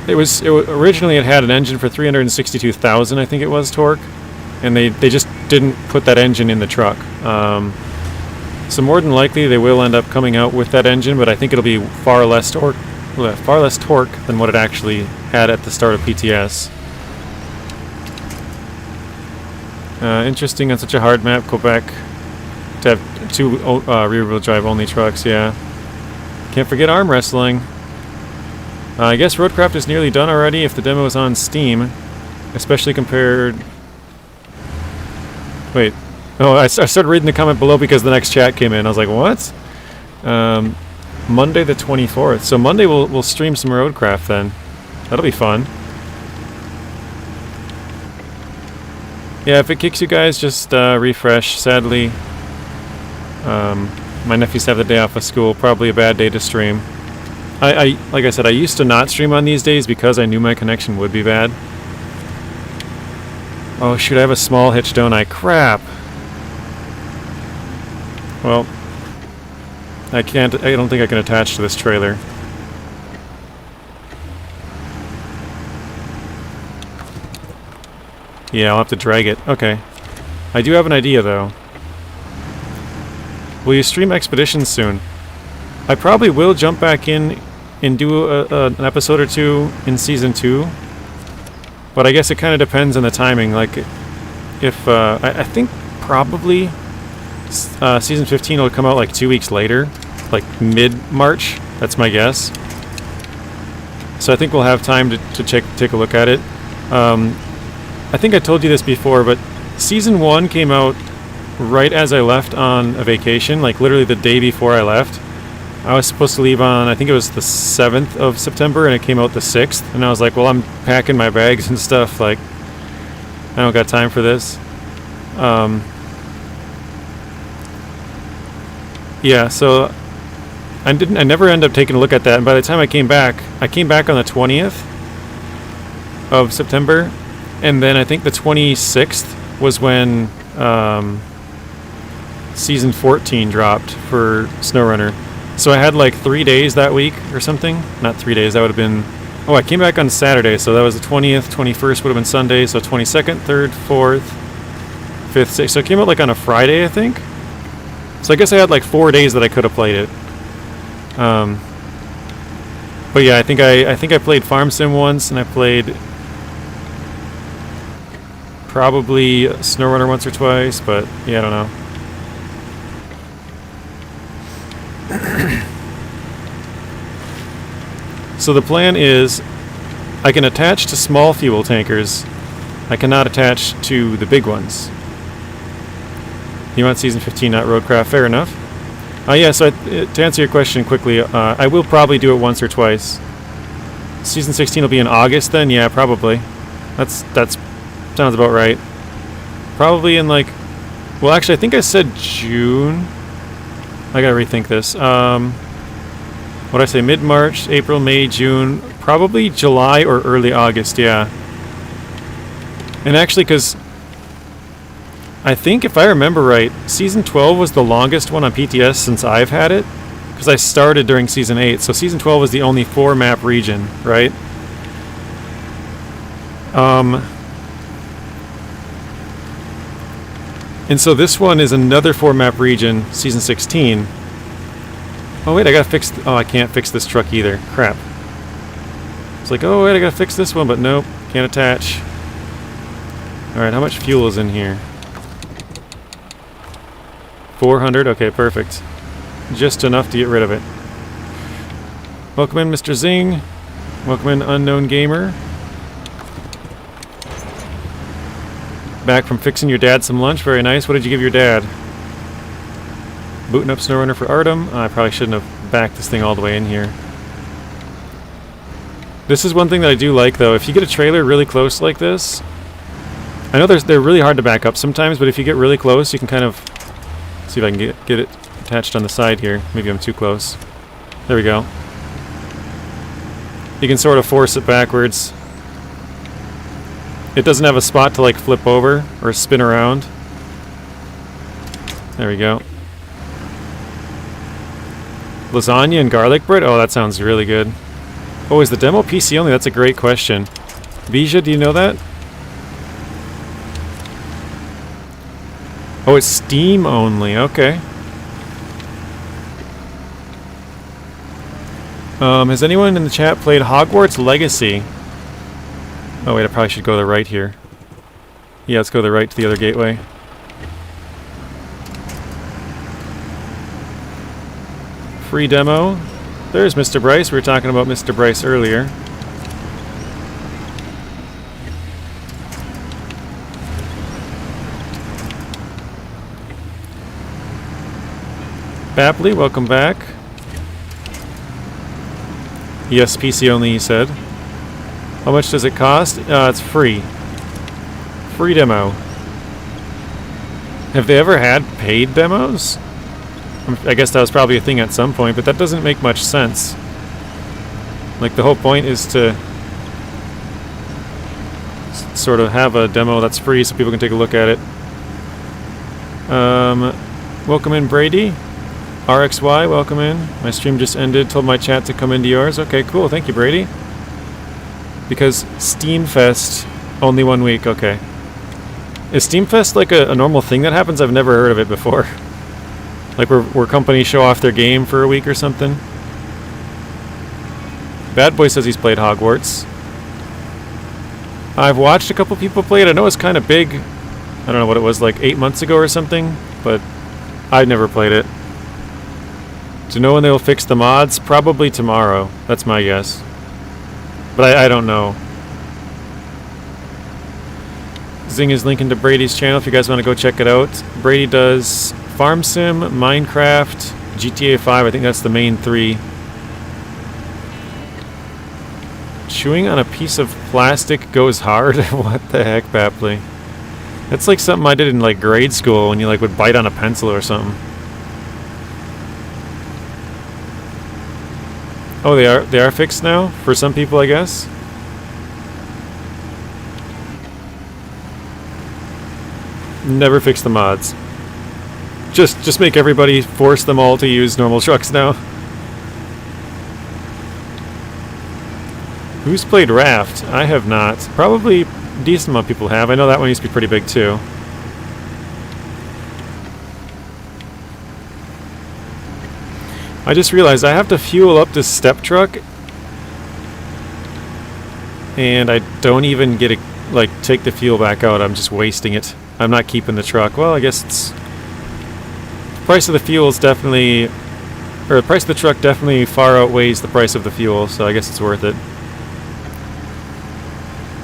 [SPEAKER 1] Originally it had an engine for 362,000, I think it was, torque, and they just didn't put that engine in the truck. So more than likely they will end up coming out with that engine, but I think it'll be far less torque than what it actually had at the start of PTS. Interesting on such a hard map, Quebec, to have two rear-wheel drive only trucks. Yeah, can't forget arm wrestling. I guess Roadcraft is nearly done already if the demo is on Steam, especially compared... Wait. Oh, I started reading the comment below because the next chat came in. I was like, what? Monday the 24th. So Monday we'll stream some Roadcraft then. That'll be fun. Yeah, if it kicks you guys, just refresh. Sadly, my nephews have the day off of school. Probably a bad day to stream. Like I said, I used to not stream on these days because I knew my connection would be bad. Oh shoot, I have a small hitch, don't I? Crap. Well, I don't think I can attach to this trailer. Yeah, I'll have to drag it. Okay. I do have an idea though. Will you stream Expeditions soon? I probably will jump back in and do an episode or two in Season 2. But I guess it kind of depends on the timing. Like, if, I think probably Season 15 will come out like 2 weeks later. Like mid-March. That's my guess. So I think we'll have time to take a look at it. I think I told you this before, but Season 1 came out right as I left on a vacation. Like, literally the day before I left. I was supposed to leave on, I think it was the 7th of September, and it came out the 6th. And I was like, well, I'm packing my bags and stuff. Like, I don't got time for this. Yeah, so I never ended up taking a look at that. And by the time I came back on the 20th of September. And then I think the 26th was when Season 14 dropped for SnowRunner. So I had like 3 days that week or something. Not 3 days, that would have been... Oh, I came back on Saturday, so that was the 20th, 21st would have been Sunday, so 22nd, 3rd, 4th, 5th, 6th. So it came out like on a Friday, I think. So I guess I had like 4 days that I could have played it. But yeah, I think I played Farm Sim once, and I played probably SnowRunner once or twice, but yeah, I don't know. So the plan is I can attach to small fuel tankers. I cannot attach to the big ones. You want Season 15, not Roadcraft? Fair enough. Yeah, so to answer your question quickly, I will probably do it once or twice. Season 16 will be in August then? Yeah, probably. That's sounds about right. Probably in like... Well, actually, I think I said June. I gotta rethink this. What did I say? Mid-March, April, May, June. Probably July or early August, yeah. And actually, because I think if I remember right, Season 12 was the longest one on PTS since I've had it. Because I started during Season 8, so Season 12 was the only 4-map region, right? And so this one is another 4-map region, Season 16. Oh wait, I gotta fix... Oh, I can't fix this truck either. Crap. It's like, oh wait, I gotta fix this one, but nope, can't attach. Alright, how much fuel is in here? 400? Okay, perfect. Just enough to get rid of it. Welcome in, Mr. Zing. Welcome in, Unknown Gamer. Back from fixing your dad some lunch. Very nice. What did you give your dad? Booting up SnowRunner for Artem. I probably shouldn't have backed this thing all the way in here. This is one thing that I do like, though. If you get a trailer really close like this, I know they're really hard to back up sometimes, but if you get really close, you can kind of... See if I can get it attached on the side here. Maybe I'm too close. There we go. You can sort of force it backwards. It doesn't have a spot to like flip over or spin around. There we go. Lasagna and garlic bread? Oh, that sounds really good. Oh, is the demo PC only? That's a great question. Bija, do you know that? Oh, it's Steam only. Okay. Has anyone in the chat played Hogwarts Legacy? Oh wait, I probably should go to the right here. Yeah, let's go to the right to the other gateway. Free demo. There's Mr. Bryce. We were talking about Mr. Bryce earlier. Bapley, welcome back. Yes, PC only, he said. How much does it cost? It's free. Free demo. Have they ever had paid demos? I guess that was probably a thing at some point, but that doesn't make much sense. Like, the whole point is to sort of have a demo that's free so people can take a look at it. Welcome in, Brady. RXY, welcome in. My stream just ended. Told my chat to come into yours. Okay, cool. Thank you, Brady. Because Steamfest, only 1 week. Okay. Is Steamfest like a normal thing that happens? I've never heard of it before. Like where companies show off their game for a week or something? Bad Boy says he's played Hogwarts. I've watched a couple people play it. I know it's kind of big. I don't know what it was, like 8 months ago or something, but I've never played it. Do you know when they'll fix the mods? Probably tomorrow. That's my guess. But I don't know. Zing is linking to Brady's channel if you guys want to go check it out. Brady does Farm Sim, Minecraft, GTA 5. I think that's the main three. Chewing on a piece of plastic goes hard? What the heck, Bapley? That's like something I did in like grade school when you like would bite on a pencil or something. Oh, they are fixed now? For some people, I guess? Never fix the mods. Just make everybody force them all to use normal trucks now. Who's played Raft? I have not. Probably a decent amount of people have. I know that one used to be pretty big too. I just realized I have to fuel up this step truck, and I don't even get to like take the fuel back out. I'm just wasting it. I'm not keeping the truck. Well, I guess it's the price of the fuel is definitely, or the price of the truck definitely far outweighs the price of the fuel, so I guess it's worth it.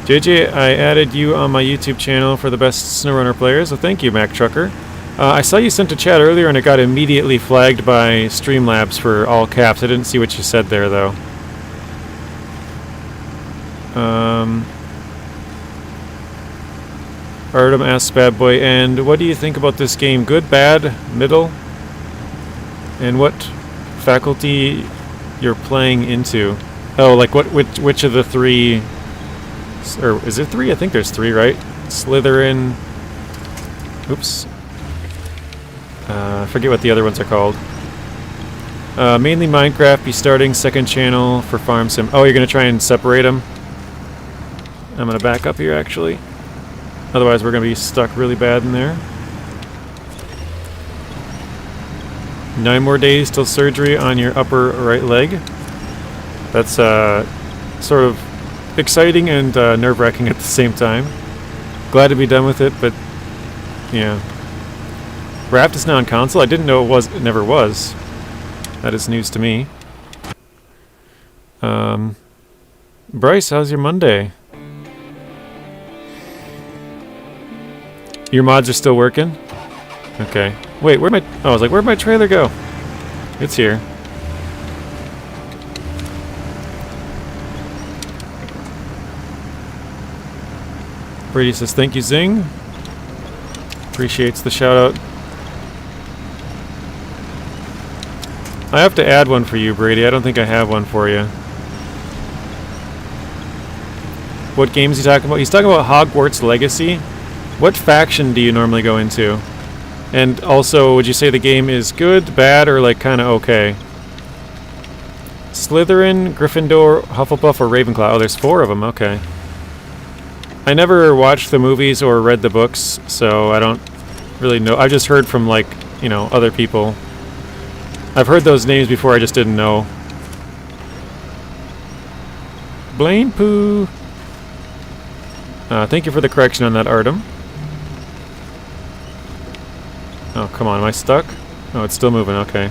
[SPEAKER 1] JJ, I added you on my YouTube channel for the best SnowRunner players, so thank you, Mac Trucker. I saw you sent a chat earlier and it got immediately flagged by Streamlabs for all caps. I didn't see what you said there, though. Artem asks Bad Boy, and what do you think about this game? Good, bad, middle? And what faculty you're playing into? Oh, like which of the three... Or is it three? I think there's three, right? Slytherin... Oops. I forget what the other ones are called. Mainly Minecraft, be starting second channel for Farm Sim. Oh, you're going to try and separate them? I'm going to back up here, actually. Otherwise, we're going to be stuck really bad in there. 9 more days till surgery on your upper right leg. That's sort of exciting and nerve-wracking at the same time. Glad to be done with it, but yeah. Raft is now on console. I didn't know it never was. That is news to me. Bryce, how's your Monday? Your mods are still working? Okay. Wait, where'd my... Oh, I was like, where'd my trailer go? It's here. Brady says, thank you, Zing. Appreciates the shout-out. I have to add one for you, Brady. I don't think I have one for you. What game is he talking about? He's talking about Hogwarts Legacy. What faction do you normally go into? And also, would you say the game is good, bad, or like kind of okay? Slytherin, Gryffindor, Hufflepuff, or Ravenclaw? Oh, there's 4 of them. Okay. I never watched the movies or read the books, so I don't really know. I just heard from, like, you know, other people. I've heard those names before, I just didn't know. Blaine Poo. Thank you for the correction on that, Artem. Oh, come on, am I stuck? Oh, it's still moving, okay.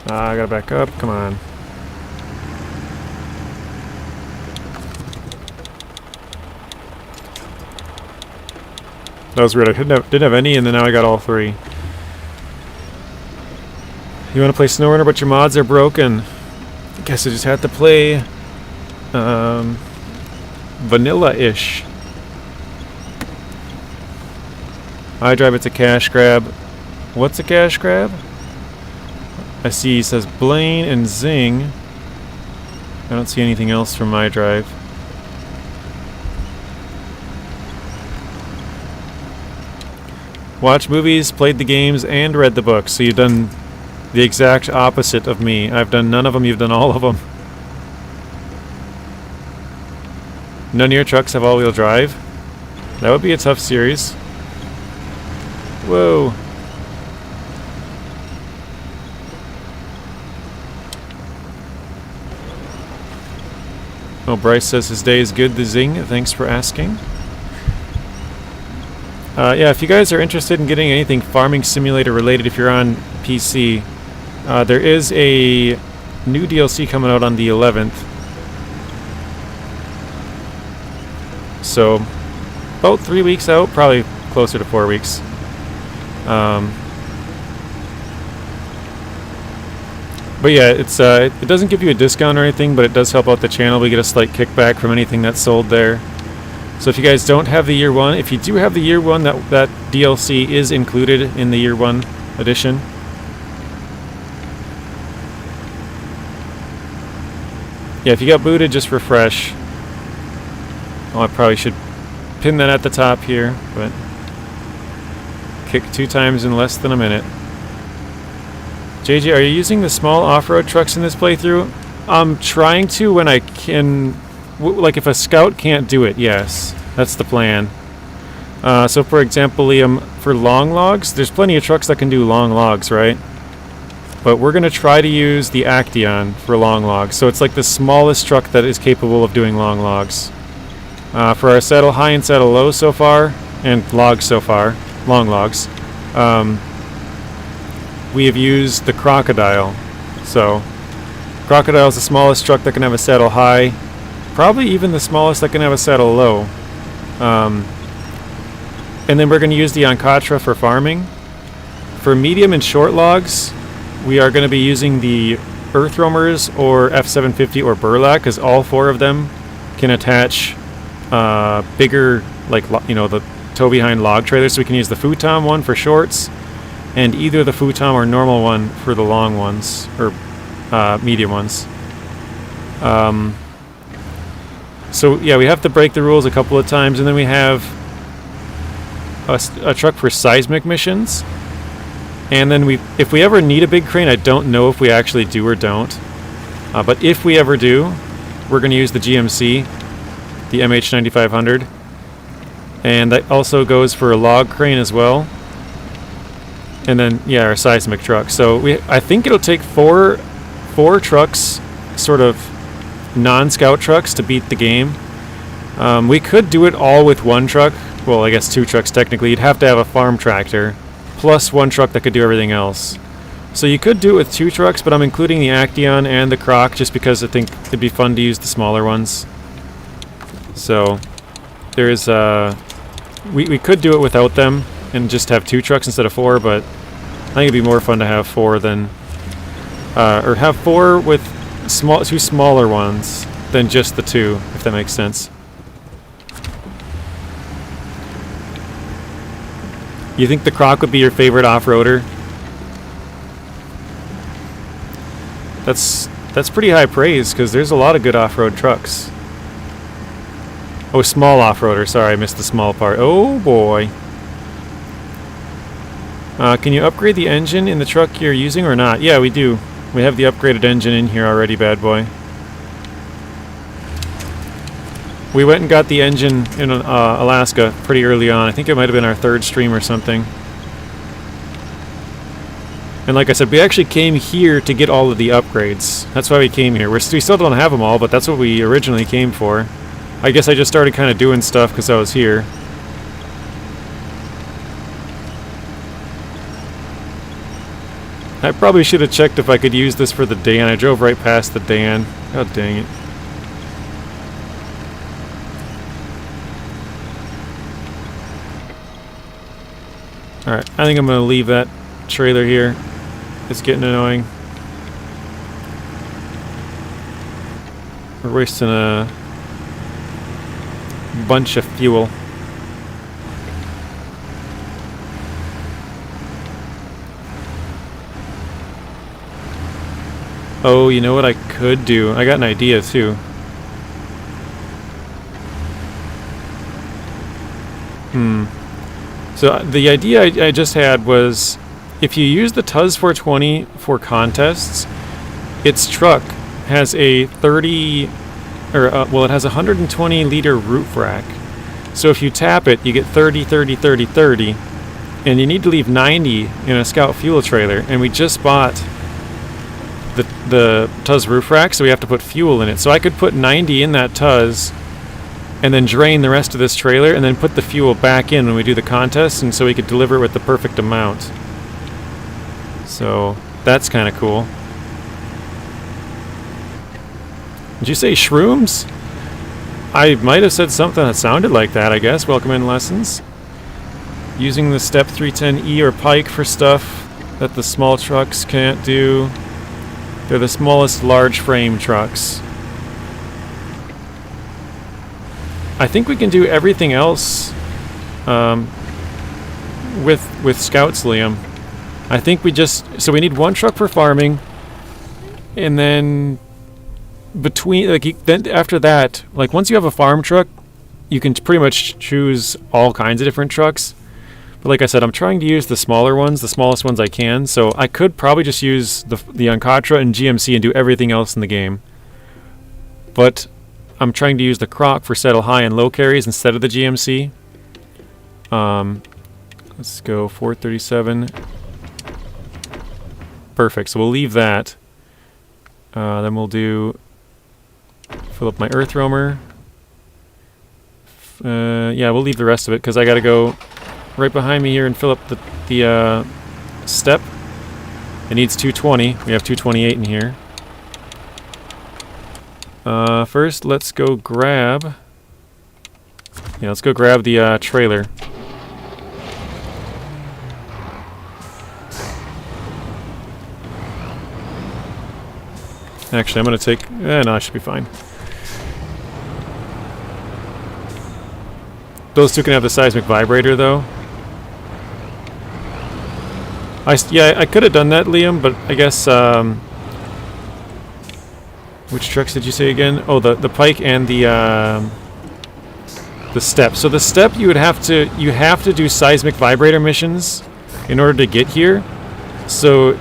[SPEAKER 1] I gotta back up, come on. That was weird, I didn't have any, and then now I got all 3. You want to play SnowRunner, but your mods are broken? Guess I just have to play vanilla-ish. I drive, it's a cash grab. What's a cash grab? I see, it says Blaine and Zing. I don't see anything else from my drive. Watched movies, played the games, and read the books. So you've done the exact opposite of me. I've done none of them, you've done all of them. None of your trucks have all-wheel drive? That would be a tough series. Whoa. Oh, Bryce says his day is good, the Zing. Thanks for asking. Yeah, if you guys are interested in getting anything Farming Simulator related, if you're on PC, there is a new DLC coming out on the 11th. So, about 3 weeks out, probably closer to 4 weeks. But yeah, it's it doesn't give you a discount or anything, but it does help out the channel. We get a slight kickback from anything that's sold there. So if you guys don't have the year 1, if you do have the year 1, that DLC is included in the year 1 edition. Yeah, if you got booted, just refresh. Oh, I probably should pin that at the top here, but kick 2 times in less than a minute. JJ, are you using the small off-road trucks in this playthrough? I'm trying to when I can. Like if a scout can't do it, yes. That's the plan. So for example, Liam, for long logs, there's plenty of trucks that can do long logs, right? But we're going to try to use the Actaeon for long logs. So it's like the smallest truck that is capable of doing long logs. For our saddle high and saddle low so far, and logs so far, long logs, we have used the crocodile. So crocodile is the smallest truck that can have a saddle high. Probably even the smallest that can have a saddle low. And then we're going to use the Oncatra for farming. For medium and short logs, we are going to be using the Earth Roamers or F750 or burlak, because all 4 of them can attach bigger, like, you know, the tow behind log trailers. So we can use the futom one for shorts, and either the futom or normal one for the long ones, or medium ones. So yeah, we have to break the rules a couple of times, and then we have a truck for seismic missions. And then if we ever need a big crane, I don't know if we actually do or don't. But if we ever do, we're going to use the GMC, the MH9500. And that also goes for a log crane as well. And then, yeah, our seismic truck. So I think it'll take four trucks, sort of non-scout trucks, to beat the game. We could do it all with 1 truck. Well, I guess 2 trucks technically. You'd have to have a farm tractor plus 1 truck that could do everything else. So you could do it with 2 trucks, but I'm including the Actaeon and the Croc just because I think it'd be fun to use the smaller ones. So there's we could do it without them and just have 2 trucks instead of 4, but I think it'd be more fun to have 4 than or have 4 with 2 smaller ones than just the 2, if that makes sense. You think the Croc would be your favorite off-roader? That's pretty high praise, because there's a lot of good off-road trucks. Oh, small off-roader. Sorry, I missed the small part. Oh, boy. Can you upgrade the engine in the truck you're using or not? Yeah, we do. We have the upgraded engine in here already, bad boy. We went and got the engine in Alaska pretty early on. I think it might have been our 3rd stream or something. And like I said, we actually came here to get all of the upgrades. That's why we came here. We still don't have them all, but that's what we originally came for. I guess I just started kind of doing stuff because I was here. I probably should have checked if I could use this for the Dan. I drove right past the Dan. God dang it. Alright, I think I'm going to leave that trailer here. It's getting annoying. We're wasting a bunch of fuel. Oh, you know what I could do? I got an idea too. So the idea I just had was, if you use the TUZ 420 for contests, its truck has a 30, or well, it has a 120 liter roof rack. So if you tap it, you get 30, 30, 30, 30, and you need to leave 90 in a Scout fuel trailer. And we just bought the TUZ roof rack, so we have to put fuel in it. So I could put 90 in that TUZ, and then drain the rest of this trailer, and then put the fuel back in when we do the contest, and so we could deliver it with the perfect amount. So that's kind of cool. Did you say shrooms? I might have said something that sounded like that, I guess. Welcome in lessons. Using the Step 310E or Pike for stuff that the small trucks can't do. They're the smallest large frame trucks. I think we can do everything else with Scouts, Liam. I think we so we need one truck for farming, and then then after that, like once you have a farm truck, you can pretty much choose all kinds of different trucks. But like I said, I'm trying to use the smaller ones, the smallest ones I can. So I could probably just use the Ancatra and GMC and do everything else in the game. But I'm trying to use the Croc for settle high and low carries instead of the GMC. Let's go 437. Perfect. So we'll leave that. Then we'll fill up my earth roamer. Yeah, we'll leave the rest of it because I got to go right behind me here and fill up the step. It needs 220. We have 228 in here. First, let's go grab... Yeah, let's go grab the trailer. Actually, I'm going to take... no, I should be fine. Those two can have the seismic vibrator, though. Yeah, I could have done that, Liam, but I guess... which trucks did you say again? Oh, the Pike and the Step. So the Step, you have to do seismic vibrator missions in order to get here. So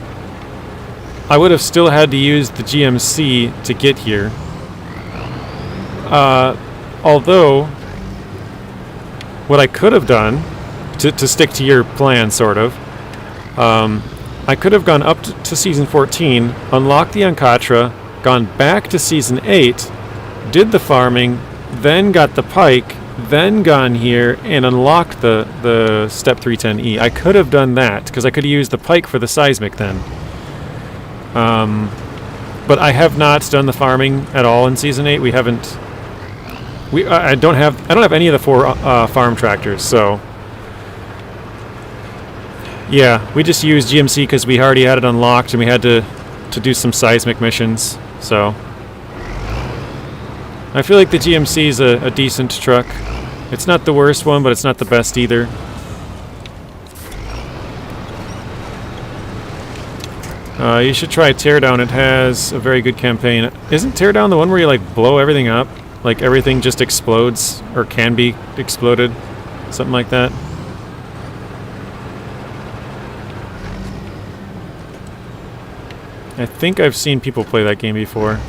[SPEAKER 1] I would have still had to use the GMC to get here. Although what I could have done to stick to your plan, sort of, I could have gone up to Season 14, unlocked the Ancatra, gone back to Season 8, did the farming, then got the Pike, then gone here and unlocked the Step 310E. I could have done that, because I could have used the Pike for the seismic then. But I have not done the farming at all in Season 8. We haven't... I don't have any of the 4 farm tractors, so... Yeah, we just used GMC because we already had it unlocked and we had to do some seismic missions, so... I feel like the GMC is a decent truck. It's not the worst one, but it's not the best either. You should try Teardown. It has a very good campaign. Isn't Teardown the one where you like blow everything up? Like everything just explodes or can be exploded? Something like that. I think I've seen people play that game before.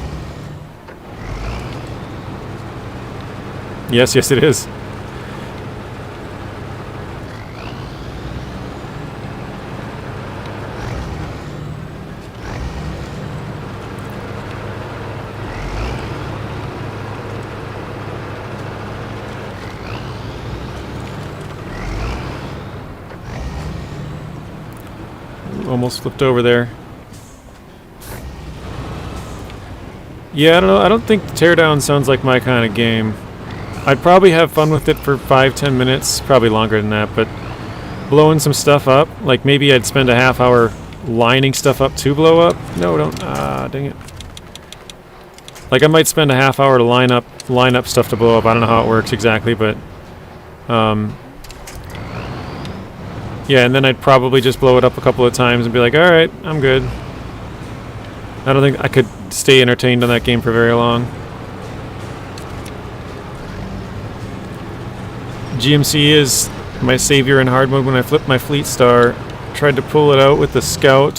[SPEAKER 1] Yes, yes it is. Almost flipped over there. Yeah, I don't know. I don't think Teardown sounds like my kind of game. I'd probably have fun with it for 5-10 minutes, probably longer than that, but blowing some stuff up, like maybe I'd spend a half hour lining stuff up to blow up. No, don't. Ah, dang it. Like I might spend a half hour to line up stuff to blow up. I don't know how it works exactly, but yeah, and then I'd probably just blow it up a couple of times and be like, all right, I'm good. I don't think I could stay entertained on that game for very long. GMC is my savior in hard mode. When I flipped my Fleet Star, tried to pull it out with the Scout.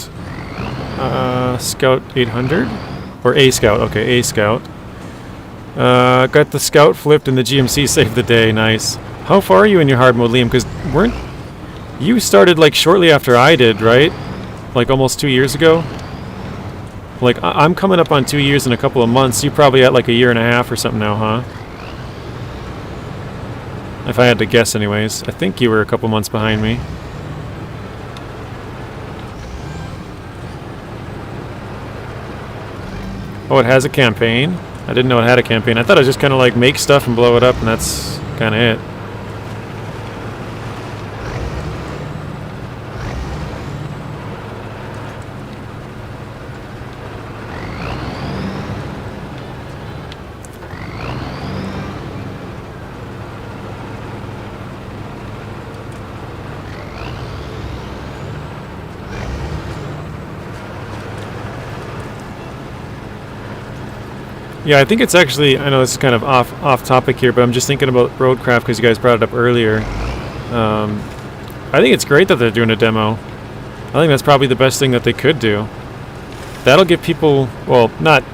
[SPEAKER 1] Scout 800? Or A Scout, okay, A Scout. Got the Scout flipped and the GMC saved the day, nice. How far are you in your hard mode, Liam? Because you started like shortly after I did, right? Like almost 2 years ago? Like, I'm coming up on 2 years in a couple of months. You probably at like a year and a half or something now, huh? If I had to guess anyways. I think you were a couple months behind me. Oh, it has a campaign? I didn't know it had a campaign. I thought I was just kind of like make stuff and blow it up and that's kind of it. Yeah, I think it's actually, I know this is kind of off topic here, but I'm just thinking about Roadcraft because you guys brought it up earlier. I think it's great that they're doing a demo. I think that's probably the best thing that they could do. That'll give people, well, not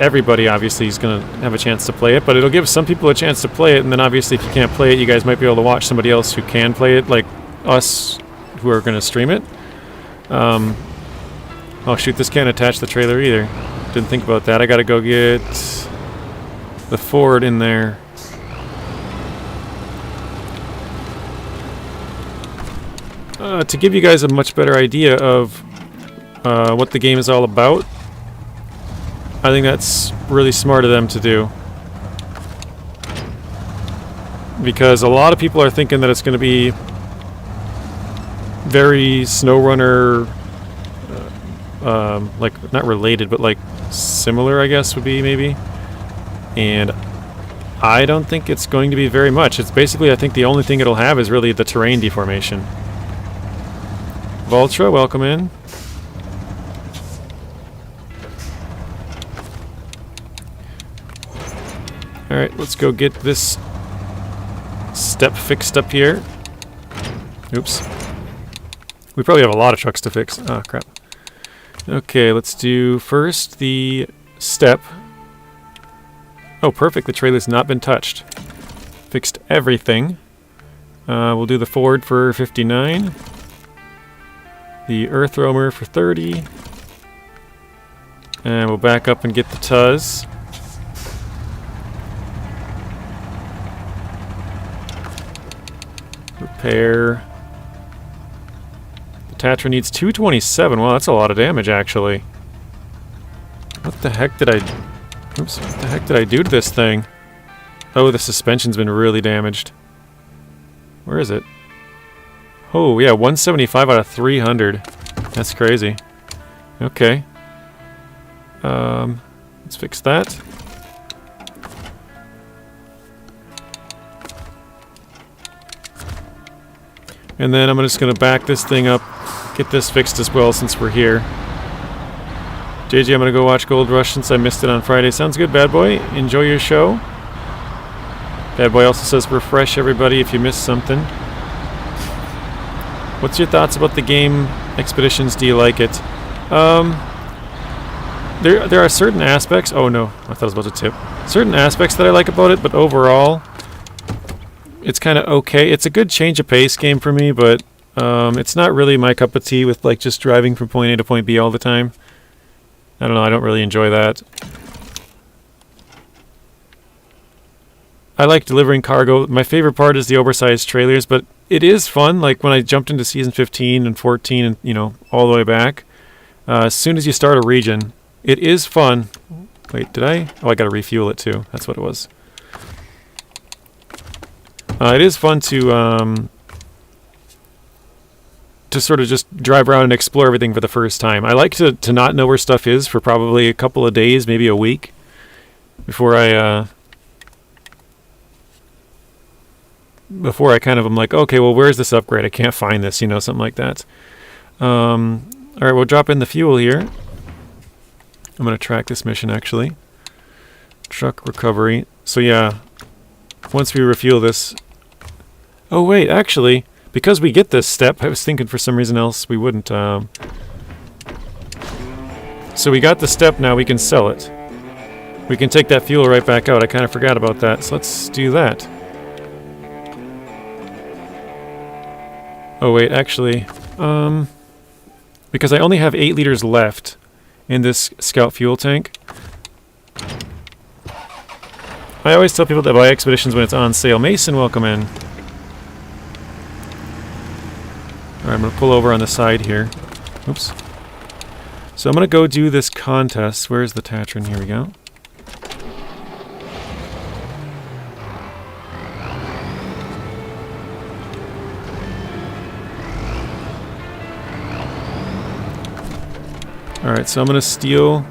[SPEAKER 1] everybody obviously is going to have a chance to play it, but it'll give some people a chance to play it, and then obviously if you can't play it, you guys might be able to watch somebody else who can play it, like us who are going to stream it. Oh shoot, this can't attach the trailer either. Didn't think about that. I gotta go get the Ford in there. To give you guys a much better idea of what the game is all about, I think that's really smart of them to do. Because a lot of people are thinking that it's going to be very SnowRunner, like, not related, but like similar, I guess, would be maybe. And I don't think it's going to be very much. It's basically, I think the only thing it'll have is really the terrain deformation. Vultra, welcome in. Alright, let's go get this step fixed up here. Oops. We probably have a lot of trucks to fix. Oh, crap. Okay, let's do first the step. Oh, perfect. The trailer's not been touched. Fixed everything. We'll do the Ford for 59. The Earth Roamer for 30. And we'll back up and get the Tuz. Repair. The Tatra needs 227. Wow, that's a lot of damage, actually. What the heck did I... Oops, what the heck did I do to this thing? Oh, the suspension's been really damaged. Where is it? Oh, yeah, 175 out of 300. That's crazy. Okay. Let's fix that. And then I'm just going to back this thing up get this fixed as well since we're here. JJ, I'm going to go watch Gold Rush since I missed it on Friday. Sounds good, Bad Boy. Enjoy your show. Bad Boy also says refresh everybody if you missed something. What's your thoughts about the game Expeditions? Do you like it? There are certain aspects... Oh no, I thought I was about to tip. Certain aspects that I like about it, but overall, it's kind of okay. It's a good change of pace game for me, but it's not really my cup of tea with like just driving from point A to point B all the time. I don't know, I don't really enjoy that. I like delivering cargo. My favorite part is the oversized trailers, but it is fun. Like when I jumped into season 15 and 14 and, you know, all the way back, as soon as you start a region, it is fun. Wait, did I? Oh, I gotta refuel it too. That's what it was. It is fun to sort of just drive around and explore everything for the first time. I like to not know where stuff is for probably a couple of days, maybe a week, before I kind of am like, okay, well, where's this upgrade? I can't find this, you know, something like that. All right, we'll drop in the fuel here. I'm going to track this mission, actually. Truck recovery. So, yeah, once we refuel this... Oh, wait, actually, because we get this step, I was thinking for some reason else we wouldn't. So we got the step, now we can sell it. We can take that fuel right back out. I kind of forgot about that, so let's do that. Oh, wait, actually, because I only have 8 liters left in this scout fuel tank. I always tell people to buy Expeditions when it's on sale. Mason, welcome in. Alright, I'm going to pull over on the side here. Oops. So I'm going to go do this contest. Where's the Tatron? Here we go. Alright, so I'm going to steal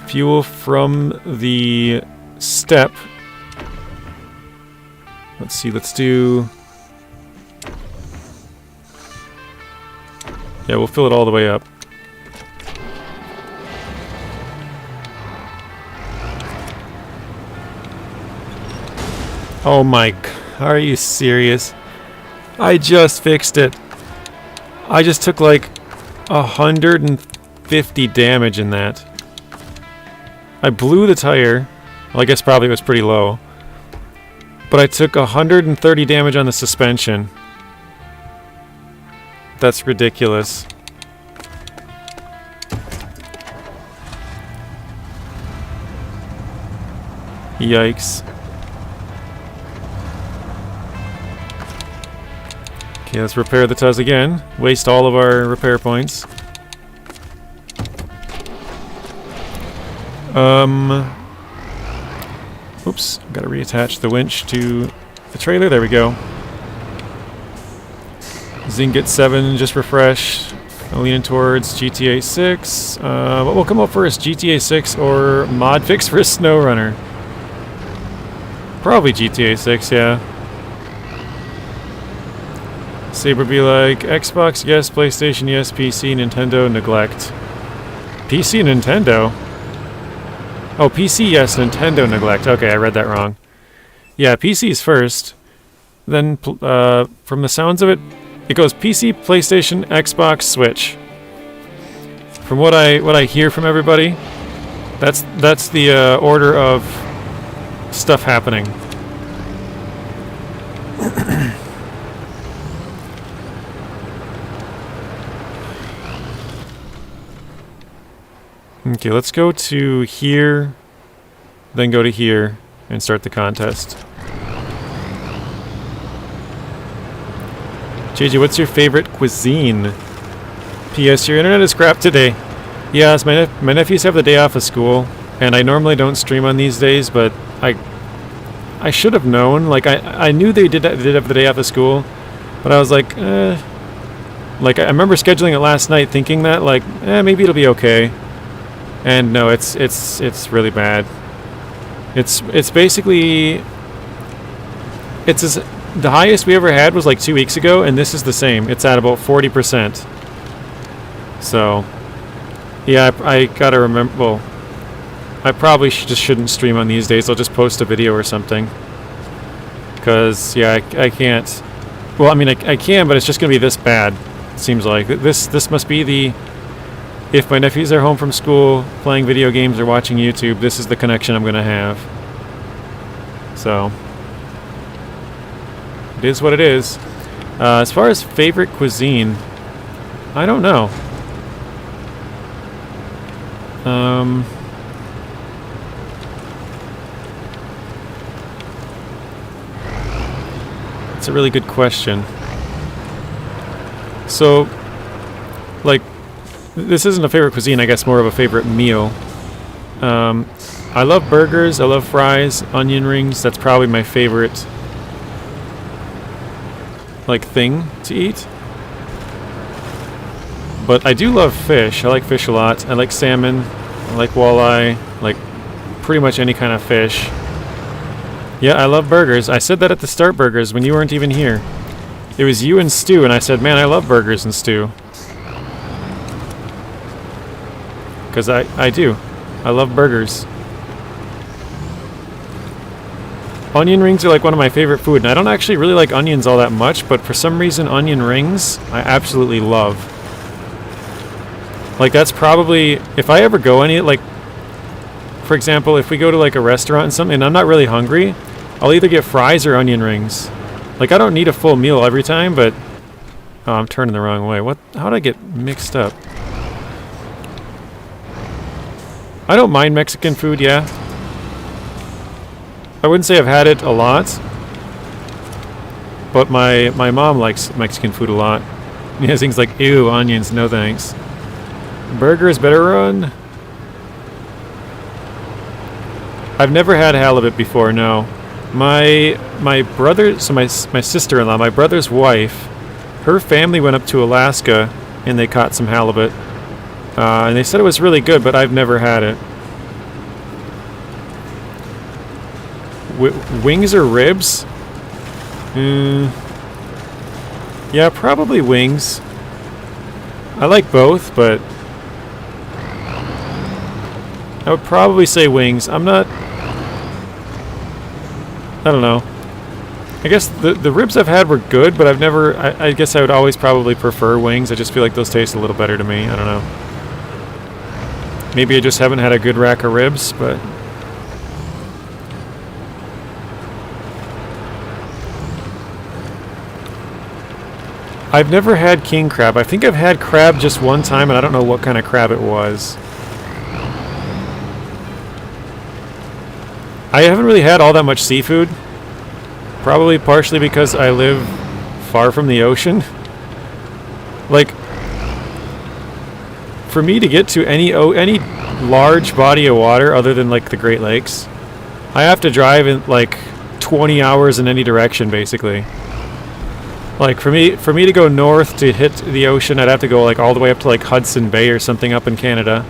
[SPEAKER 1] fuel from the step. Let's see, let's do... Yeah, we'll fill it all the way up. Oh my... Are you serious? I just fixed it. I just took like 150 damage in that. I blew the tire. Well, I guess probably it was pretty low. But I took 130 damage on the suspension. That's ridiculous. Yikes. Okay, let's repair the Tuz again. Waste all of our repair points. Oops, I've got to reattach the winch to the trailer. There we go. Zinget 7, just refresh. Leaning towards GTA 6. What will come up first, GTA 6 or mod fix for SnowRunner? Probably GTA 6, yeah. Saber be like, Xbox, yes, PlayStation, yes, PC, Nintendo, neglect. PC, Nintendo? Oh, PC, yes, Nintendo, neglect. Okay, I read that wrong. Yeah, PC's first. Then, from the sounds of it, it goes PC, PlayStation, Xbox, Switch. From what I hear from everybody, that's the order of stuff happening. Okay, let's go to here, then go to here, and start the contest. JJ, what's your favorite cuisine? P.S. Your internet is crap today. Yes, my nephews have the day off of school, and I normally don't stream on these days, but I should have known. Like, I knew they did have the day off of school, but I was like, Like, I remember scheduling it last night thinking that, like, maybe it'll be okay. And no, it's really bad. It's basically... the highest we ever had was like 2 weeks ago, and this is the same. It's at about 40%. So, yeah, I gotta remember. Well, I probably just shouldn't stream on these days. I'll just post a video or something. Because, yeah, I can't. Well, I mean, I can, but it's just gonna be this bad. It seems like this must be the. If my nephews are home from school playing video games or watching YouTube, this is the connection I'm gonna have. So, it is what it is. As far as favorite cuisine, I don't know. It's a really good question. So, like, this isn't a favorite cuisine, I guess more of a favorite meal. I love burgers, I love fries, onion rings. That's probably my favorite, like, thing to eat. But I do love fish. I like fish a lot. I like salmon. I like walleye. Like pretty much any kind of fish. Yeah, I love burgers. I said that at the start burgers when you weren't even here. It was you and Stu, and I said, man, I love burgers and stew. Because I do. I love burgers. Onion rings are like one of my favorite food, and I don't actually really like onions all that much, but for some reason onion rings I absolutely love. Like that's probably, if I ever go any, like, for example, if we go to like a restaurant and something and I'm not really hungry, I'll either get fries or onion rings. Like I don't need a full meal every time, but... Oh, I'm turning the wrong way. What? How did I get mixed up? I don't mind Mexican food, yeah. I wouldn't say I've had it a lot, but my mom likes Mexican food a lot. Yeah, things like, ew, onions, no thanks. Burgers better run. I've never had halibut before, no. My brother, so my sister-in-law, my brother's wife, her family went up to Alaska and they caught some halibut. And they said it was really good, but I've never had it. Wings or ribs? Yeah, probably wings. I like both, but I would probably say wings. I'm not... I don't know. I guess the ribs I've had were good, but I've never... I guess I would always probably prefer wings. I just feel like those taste a little better to me. I don't know. Maybe I just haven't had a good rack of ribs, but... I've never had king crab. I think I've had crab just one time, and I don't know what kind of crab it was. I haven't really had all that much seafood. Probably partially because I live far from the ocean. Like, for me to get to any large body of water other than like the Great Lakes, I have to drive in like 20 hours in any direction, basically. Like for me to go north to hit the ocean, I'd have to go like all the way up to like Hudson Bay or something up in Canada.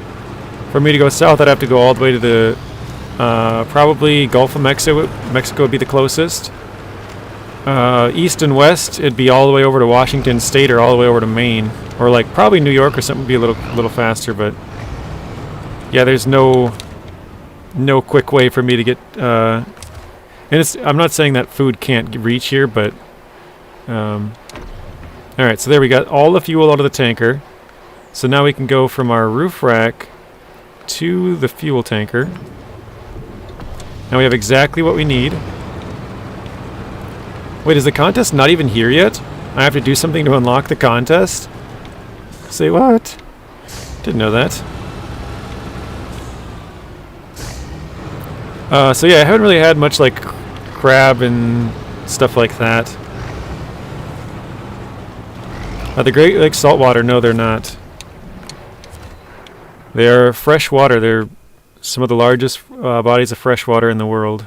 [SPEAKER 1] For me to go south, I'd have to go all the way to the probably Gulf of Mexico. Mexico would be the closest. East and west, it'd be all the way over to Washington State or all the way over to Maine, or like probably New York or something would be a little faster. But yeah, there's no quick way for me to get. And I'm not saying that food can't reach here, but all right. So there we got all the fuel out of the tanker. So now we can go from our roof rack to the fuel tanker. Now we have exactly what we need. Wait, is the contest not even here yet? I have to do something to unlock the contest? Say what? Didn't know that. So yeah, I haven't really had much like crab and stuff like that. The Great Lakes saltwater, no they're not. They are fresh water. They're some of the largest bodies of fresh water in the world.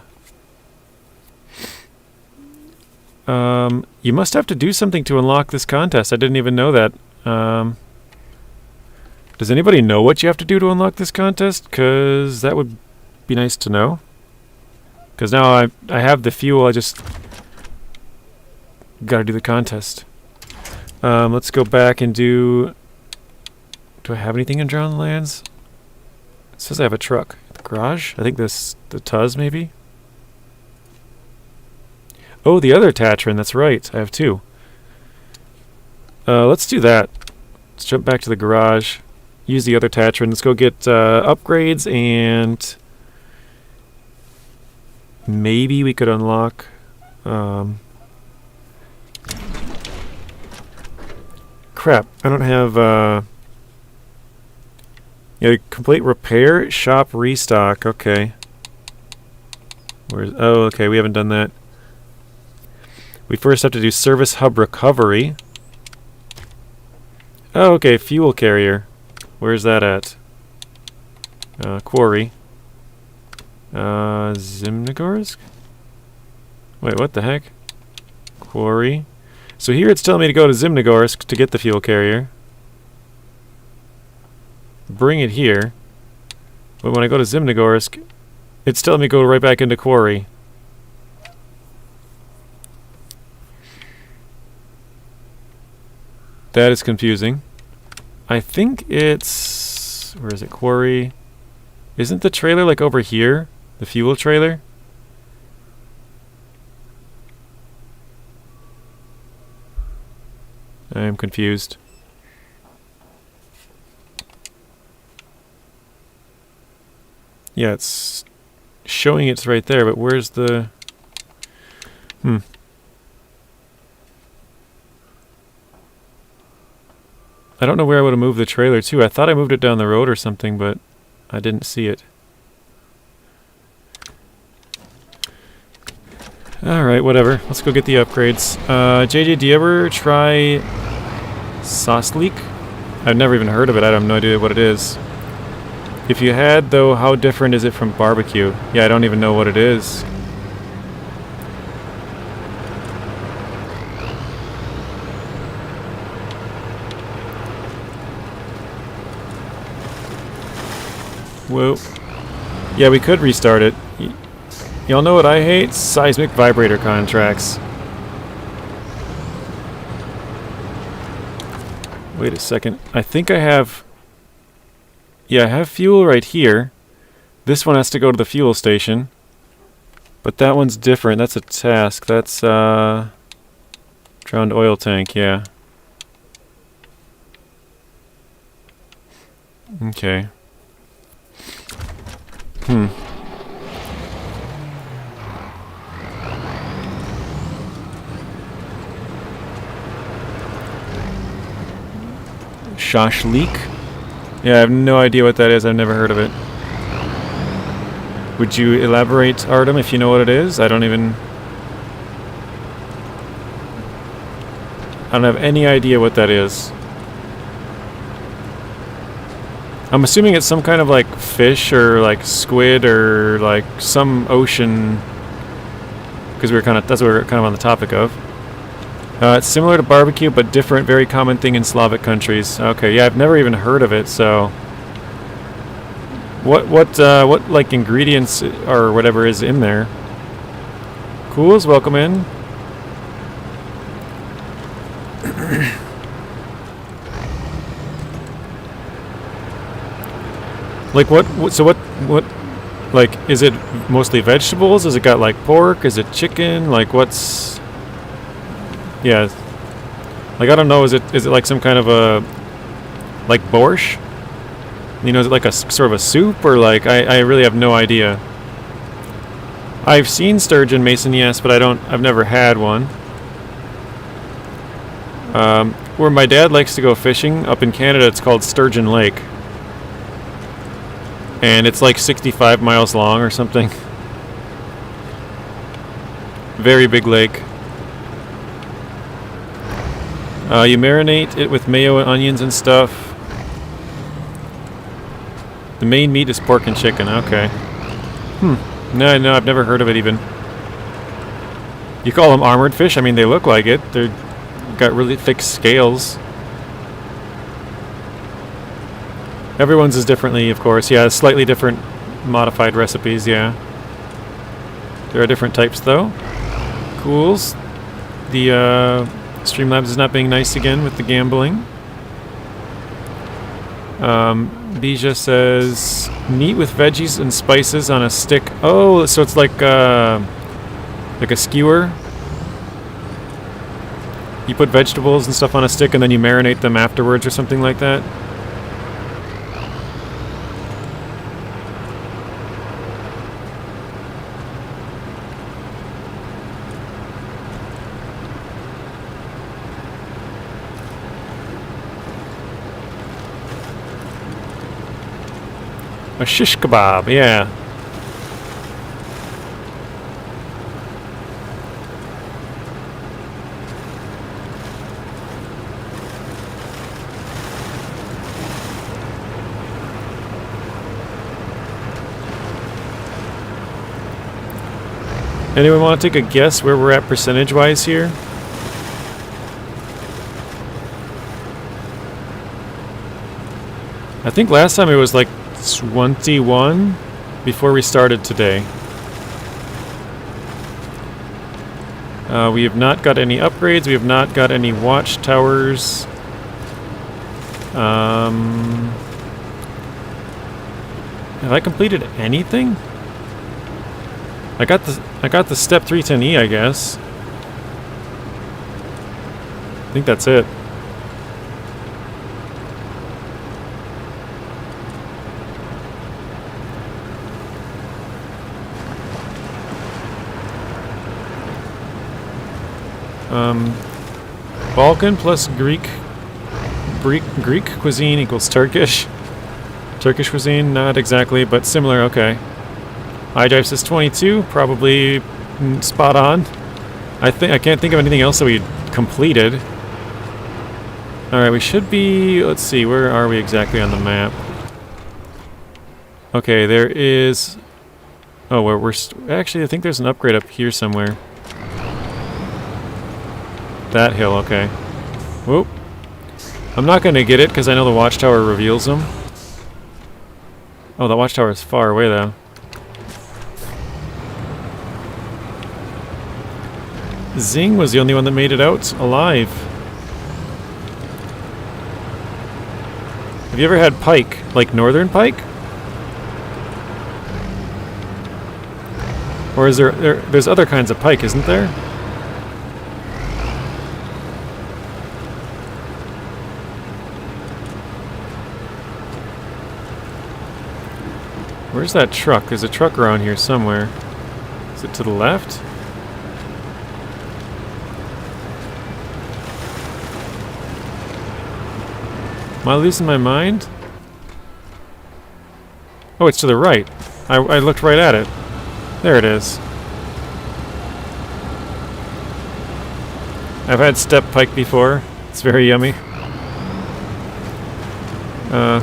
[SPEAKER 1] You must have to do something to unlock this contest. I didn't even know that. Does anybody know what you have to do to unlock this contest? Because that would be nice to know. Because now I have the fuel, I just gotta do the contest. Let's go back and do Do I have anything in Drowned Lands? It says I have a truck. The garage? I think this, the Tuz maybe? Oh, the other Tatran, that's right. I have 2. Let's do that. Let's jump back to the garage. Use the other Tatran. Let's go get upgrades, and maybe we could unlock crap, I don't have yeah, complete repair, shop, restock. Okay. Where's, oh, okay, we haven't done that. We first have to do service hub recovery. Oh, okay, fuel carrier. Where's that at? Quarry. Zimnogorsk? Wait, what the heck? Quarry. So here it's telling me to go to Zimnogorsk to get the fuel carrier. Bring it here. But when I go to Zimnogorsk, it's telling me to go right back into Quarry. That is confusing. I think it's... where is it? Quarry. Isn't the trailer like over here? The fuel trailer? I am confused. Yeah, it's showing it's right there, but where's the... I don't know where I would have moved the trailer to. I thought I moved it down the road or something, but I didn't see it. Alright, whatever. Let's go get the upgrades. JJ, do you ever try sauce leak? I've never even heard of it. I have no idea what it is. If you had, though, how different is it from barbecue? Yeah, I don't even know what it is. Whoa. Yeah, we could restart it. Y'all know what I hate? Seismic vibrator contracts. Wait a second. I think I have... yeah, I have fuel right here. This one has to go to the fuel station. But that one's different. That's a task. That's, drowned oil tank, yeah. Okay. Shashlik? Yeah, I have no idea what that is. I've never heard of it. Would you elaborate, Artem, if you know what it is? I don't have any idea what that is. I'm assuming it's some kind of like fish or like squid or like some ocean, because that's what we're kind of on the topic of. It's similar to barbecue, but different, very common thing in Slavic countries. Okay, yeah, I've never even heard of it. So, what like ingredients or whatever is in there? Cools, welcome in. Like what, like, is it mostly vegetables? Has it got like pork? Is it chicken? Like what's, yeah, like I don't know, is it like some kind of a, like borscht? You know, is it like a sort of a soup, or like, I really have no idea. I've seen sturgeon, Mason, yes, but I've never had one. Where my dad likes to go fishing, up in Canada, it's called Sturgeon Lake. And it's like 65 miles long or something. Very big lake. You marinate it with mayo and onions and stuff. The main meat is pork and chicken. Okay. No, I've never heard of it even. You call them armored fish? I mean, they look like it. They've got really thick scales. Everyone's is differently, of course. Yeah, slightly different modified recipes, yeah. There are different types, though. Cools. The Streamlabs is not being nice again with the gambling. Bija says meat with veggies and spices on a stick. Oh, so it's like a skewer. You put vegetables and stuff on a stick and then you marinate them afterwards or something like that. A shish kebab, yeah. Anyone want to take a guess where we're at percentage-wise here? I think last time it was like 21 before we started today. We have not got any upgrades. We have not got any watchtowers. Have I completed anything? I got the step 310E, I guess. I think that's it. Balkan plus Greek cuisine equals Turkish. Turkish cuisine, not exactly, but similar, okay. iDrive says 22, probably spot on. I can't think of anything else that we completed. Alright, we should be, let's see, where are we exactly on the map? Okay, there is, oh, we're actually, I think there's an upgrade up here somewhere. That hill, okay. Whoop. I'm not going to get it because I know the watchtower reveals them. Oh, the watchtower is far away though. Zing was the only one that made it out alive. Have you ever had pike? Like northern pike? Or is there's other kinds of pike, isn't there? Where's that truck? There's a truck around here somewhere. Is it to the left? Am I losing my mind? Oh, it's to the right. I looked right at it. There it is. I've had steppe pike before. It's very yummy.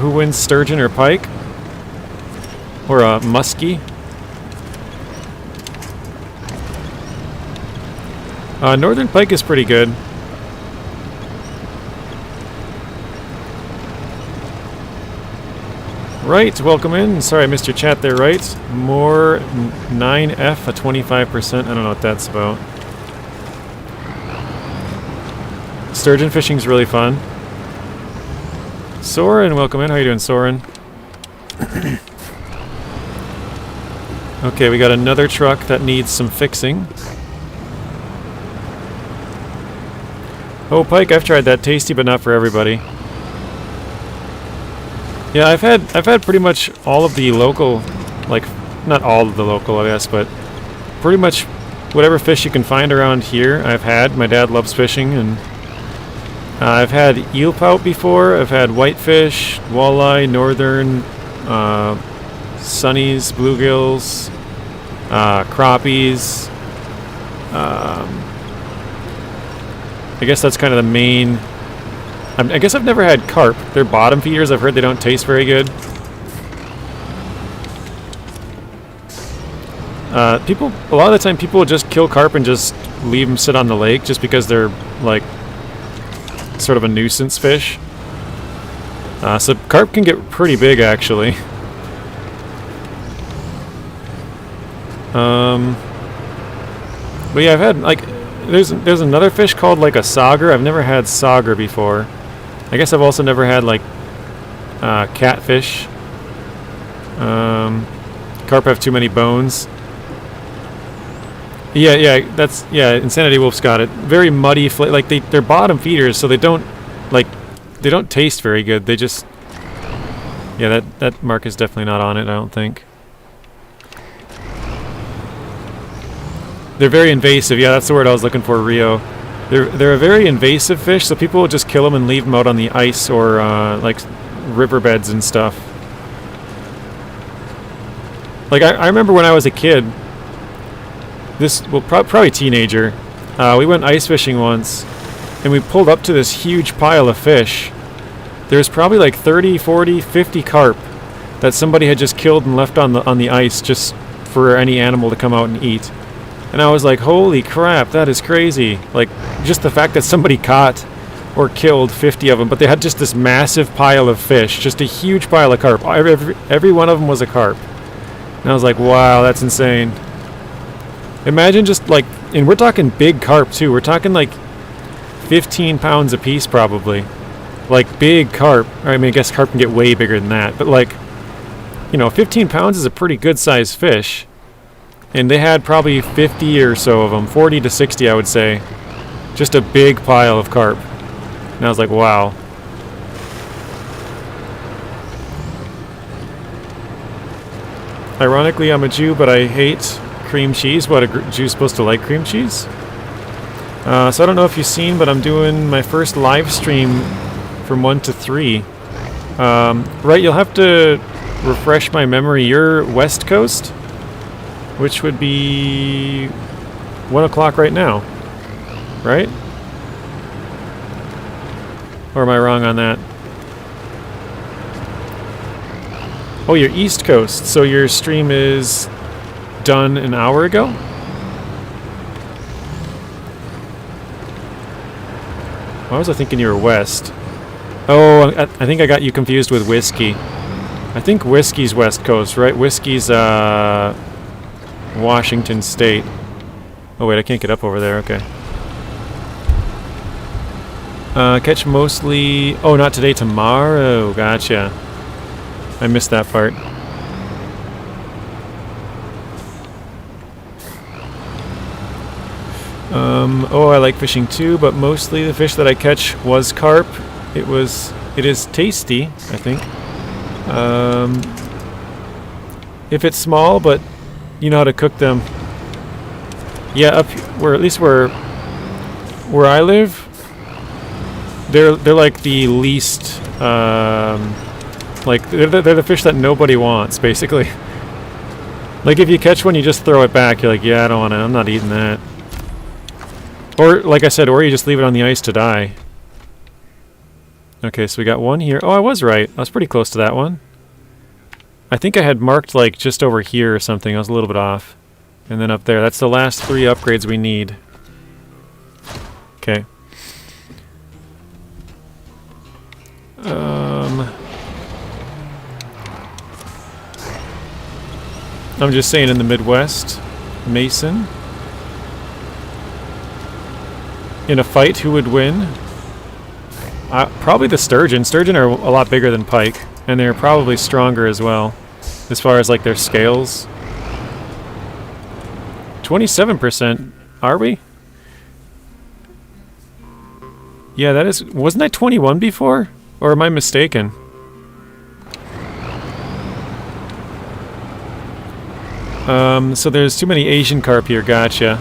[SPEAKER 1] Who wins, sturgeon or pike? Or a muskie? Northern pike is pretty good. Right, welcome in. Sorry I missed your chat there, right? More 9F, a 25%. I don't know what that's about. Sturgeon fishing's really fun. Soren, welcome in. How you doing, Soren? Okay, we got another truck that needs some fixing. Oh, pike, I've tried that. Tasty, but not for everybody. Yeah, I've had pretty much all of the local, like, not all of the local, I guess, but pretty much whatever fish you can find around here, I've had. My dad loves fishing, and I've had eel pout before. I've had whitefish, walleye, northern, sunnies, bluegills, crappies. I guess that's kind of the main. I guess I've never had carp. They're bottom feeders. I've heard they don't taste very good. A lot of the time people will just kill carp and just leave them sit on the lake just because they're like sort of a nuisance fish. So carp can get pretty big actually. But yeah, I've had like there's another fish called like a sauger. I've never had sauger before. I guess I've also never had like catfish. Carp have too many bones. Yeah, Insanity Wolf's got it. Very muddy, like they're bottom feeders, so they don't taste very good. They just, yeah, that mark is definitely not on it, I don't think. They're very invasive. Yeah, that's the word I was looking for, Rio. They're a very invasive fish, so people will just kill them and leave them out on the ice or like riverbeds and stuff. Like I remember when I was a kid. Probably teenager. We went ice fishing once, and we pulled up to this huge pile of fish. There's probably like 30, 40, 50 carp that somebody had just killed and left on the ice just for any animal to come out and eat. And I was like, holy crap, that is crazy. Like, just the fact that somebody caught or killed 50 of them, but they had just this massive pile of fish, just a huge pile of carp. Every one of them was a carp. And I was like, wow, that's insane. Imagine just like, and we're talking big carp too. We're talking like 15 pounds a piece probably. Like big carp. I mean, I guess carp can get way bigger than that. But like, 15 pounds is a pretty good sized fish. And they had probably 50 or so of them. 40 to 60, I would say. Just a big pile of carp. And I was like, wow. Ironically, I'm a Jew, but I hate cream cheese. What, a Jew's supposed to like cream cheese? So I don't know if you've seen, but I'm doing my first live stream from 1 to 3. Right, you'll have to refresh my memory. You're West Coast, which would be 1 o'clock right now, right? Or am I wrong on that? Oh, you're East Coast, so your stream is done an hour ago? Why was I thinking you were West? Oh, I think I got you confused with Whiskey. I think Whiskey's West Coast, right? Whiskey's Washington State. Oh wait, I can't get up over there, okay. Catch mostly... Oh, not today, tomorrow. Gotcha. I missed that part. Oh, I like fishing too, but mostly the fish that I catch was carp. It is tasty, I think. If it's small, but you know how to cook them. Yeah, up where at least where I live, they're like the least like they're the fish that nobody wants, basically. Like if you catch one, you just throw it back. You're like, yeah, I don't want it. I'm not eating that. Or like I said, or you just leave it on the ice to die. Okay, so we got one here. Oh, I was right. I was pretty close to that one. I think I had marked like just over here or something. I was a little bit off. And then up there. That's the last 3 upgrades we need. Okay. I'm just saying in the Midwest. Mason. In a fight, who would win? Probably the sturgeon. Sturgeon are a lot bigger than pike. And they're probably stronger as well. As far as like their scales. 27%. Are we? Yeah, that is... Wasn't I 21 before? Or am I mistaken? So there's too many Asian carp here. Gotcha.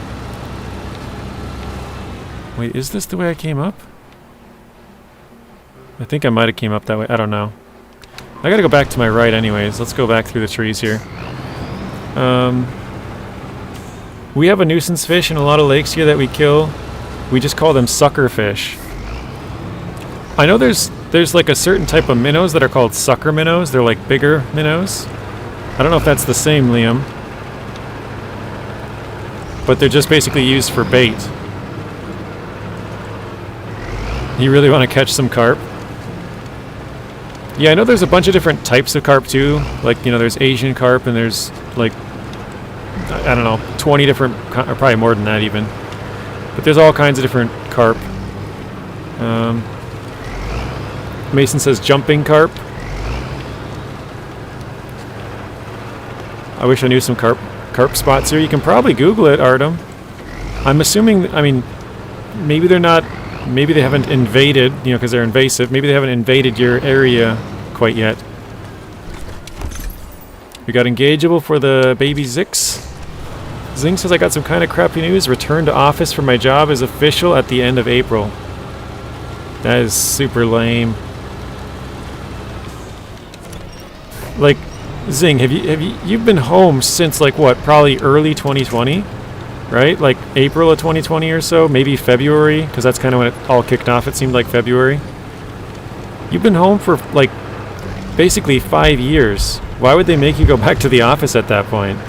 [SPEAKER 1] Wait, is this the way I came up? I think I might have came up that way. I don't know. I gotta go back to my right anyways. Let's go back through the trees here. We have a nuisance fish in a lot of lakes here that we kill. We just call them sucker fish. I know there's like a certain type of minnows that are called sucker minnows. They're like bigger minnows. I don't know if that's the same, Liam. But they're just basically used for bait. You really want to catch some carp? Yeah, I know there's a bunch of different types of carp too. Like, there's Asian carp and there's like, I don't know, 20 different, or probably more than that even. But there's all kinds of different carp. Mason says jumping carp. I wish I knew some carp spots here. You can probably Google it, Artem. I'm assuming, I mean, maybe they're not, maybe they haven't invaded, you know, because they're invasive. Maybe they haven't invaded your area quite yet. We got engageable for the baby Zix. Zing says, I got some kind of crappy news. Return to office for my job is official at the end of April. That is super lame. Like, Zing, you've been home since like what? Probably early 2020, right? Like April of 2020 or so, maybe February, because that's kind of when it all kicked off. It seemed like February. You've been home for like basically 5 years. Why would they make you go back to the office at that point?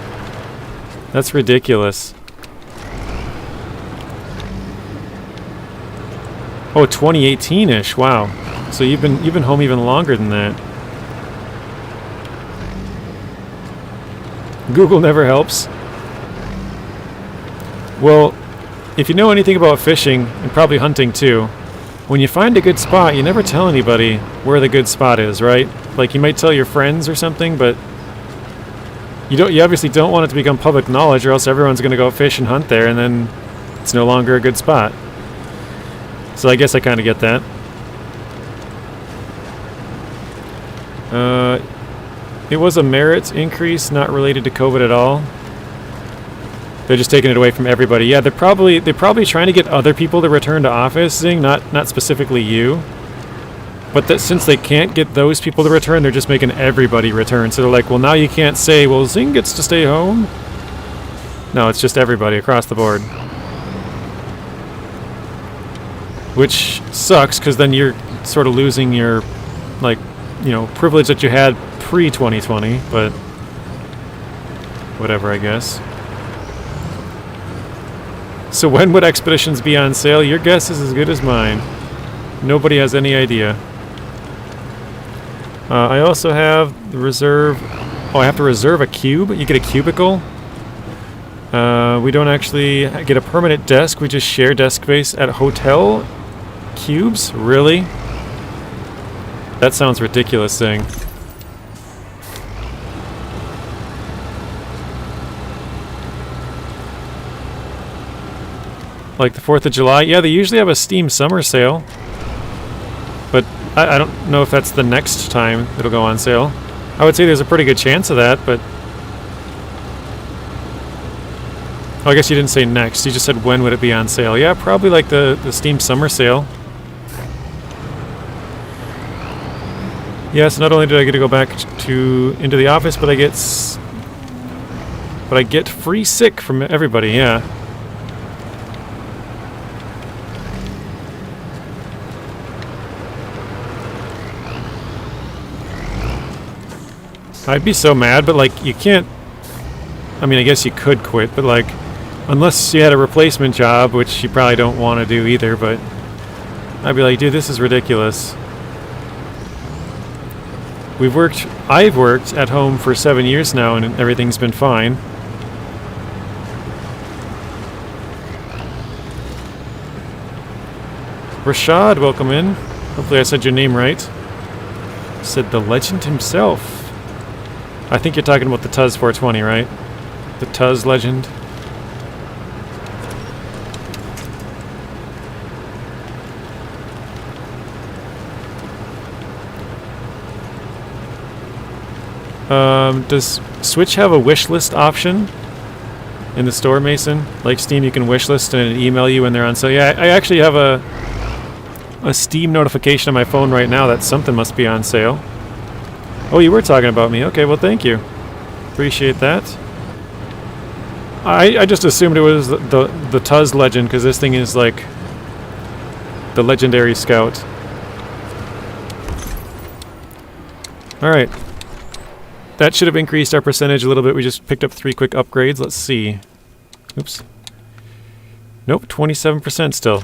[SPEAKER 1] That's ridiculous. Oh, 2018-ish. Wow. So you've been home even longer than that. Google never helps. Well, if you know anything about fishing, and probably hunting too, when you find a good spot, you never tell anybody where the good spot is, right? Like, you might tell your friends or something, but you obviously don't want it to become public knowledge, or else everyone's going to go fish and hunt there, and then it's no longer a good spot. So I guess I kind of get that. It was a merit increase, not related to COVID at all. They're just taking it away from everybody. Yeah, they're probably trying to get other people to return to office, Zing, not specifically you. But that since they can't get those people to return, they're just making everybody return. So they're like, well, now you can't say, well, Zing gets to stay home. No, it's just everybody across the board. Which sucks, because then you're sort of losing your, like, you know, privilege that you had pre-2020, but whatever, I guess. So when would expeditions be on sale? Your guess is as good as mine. Nobody has any idea. I also have the reserve... Oh, I have to reserve a cube? You get a cubicle? We don't actually get a permanent desk. We just share desk space at hotel cubes? Really? That sounds ridiculous, thing. Like the 4th of July? Yeah, they usually have a Steam summer sale. But I don't know if that's the next time it'll go on sale. I would say there's a pretty good chance of that, but... Oh, I guess you didn't say next. You just said when would it be on sale. Yeah, probably like the Steam summer sale. Yes, not only did I get to go back into the office, but I get free sick from everybody, yeah. I'd be so mad, but like, you can't... I mean, I guess you could quit, but like, unless you had a replacement job, which you probably don't want to do either, but I'd be like, dude, this is ridiculous. I've worked at home for 7 years now, and everything's been fine. Rashad, welcome in. Hopefully I said your name right. Said the legend himself. I think you're talking about the Tuz 420, right? The Tuz legend. Does Switch have a wish list option in the store, Mason? Like Steam, you can wish list and email you when they're on sale. Yeah, I actually have a Steam notification on my phone right now that something must be on sale. Oh, you were talking about me. Okay, well, thank you. Appreciate that. I just assumed it was the Tuz legend, because this thing is like the legendary scout. Alright. That should have increased our percentage a little bit. We just picked up 3 quick upgrades. Let's see. Oops. Nope, 27% still.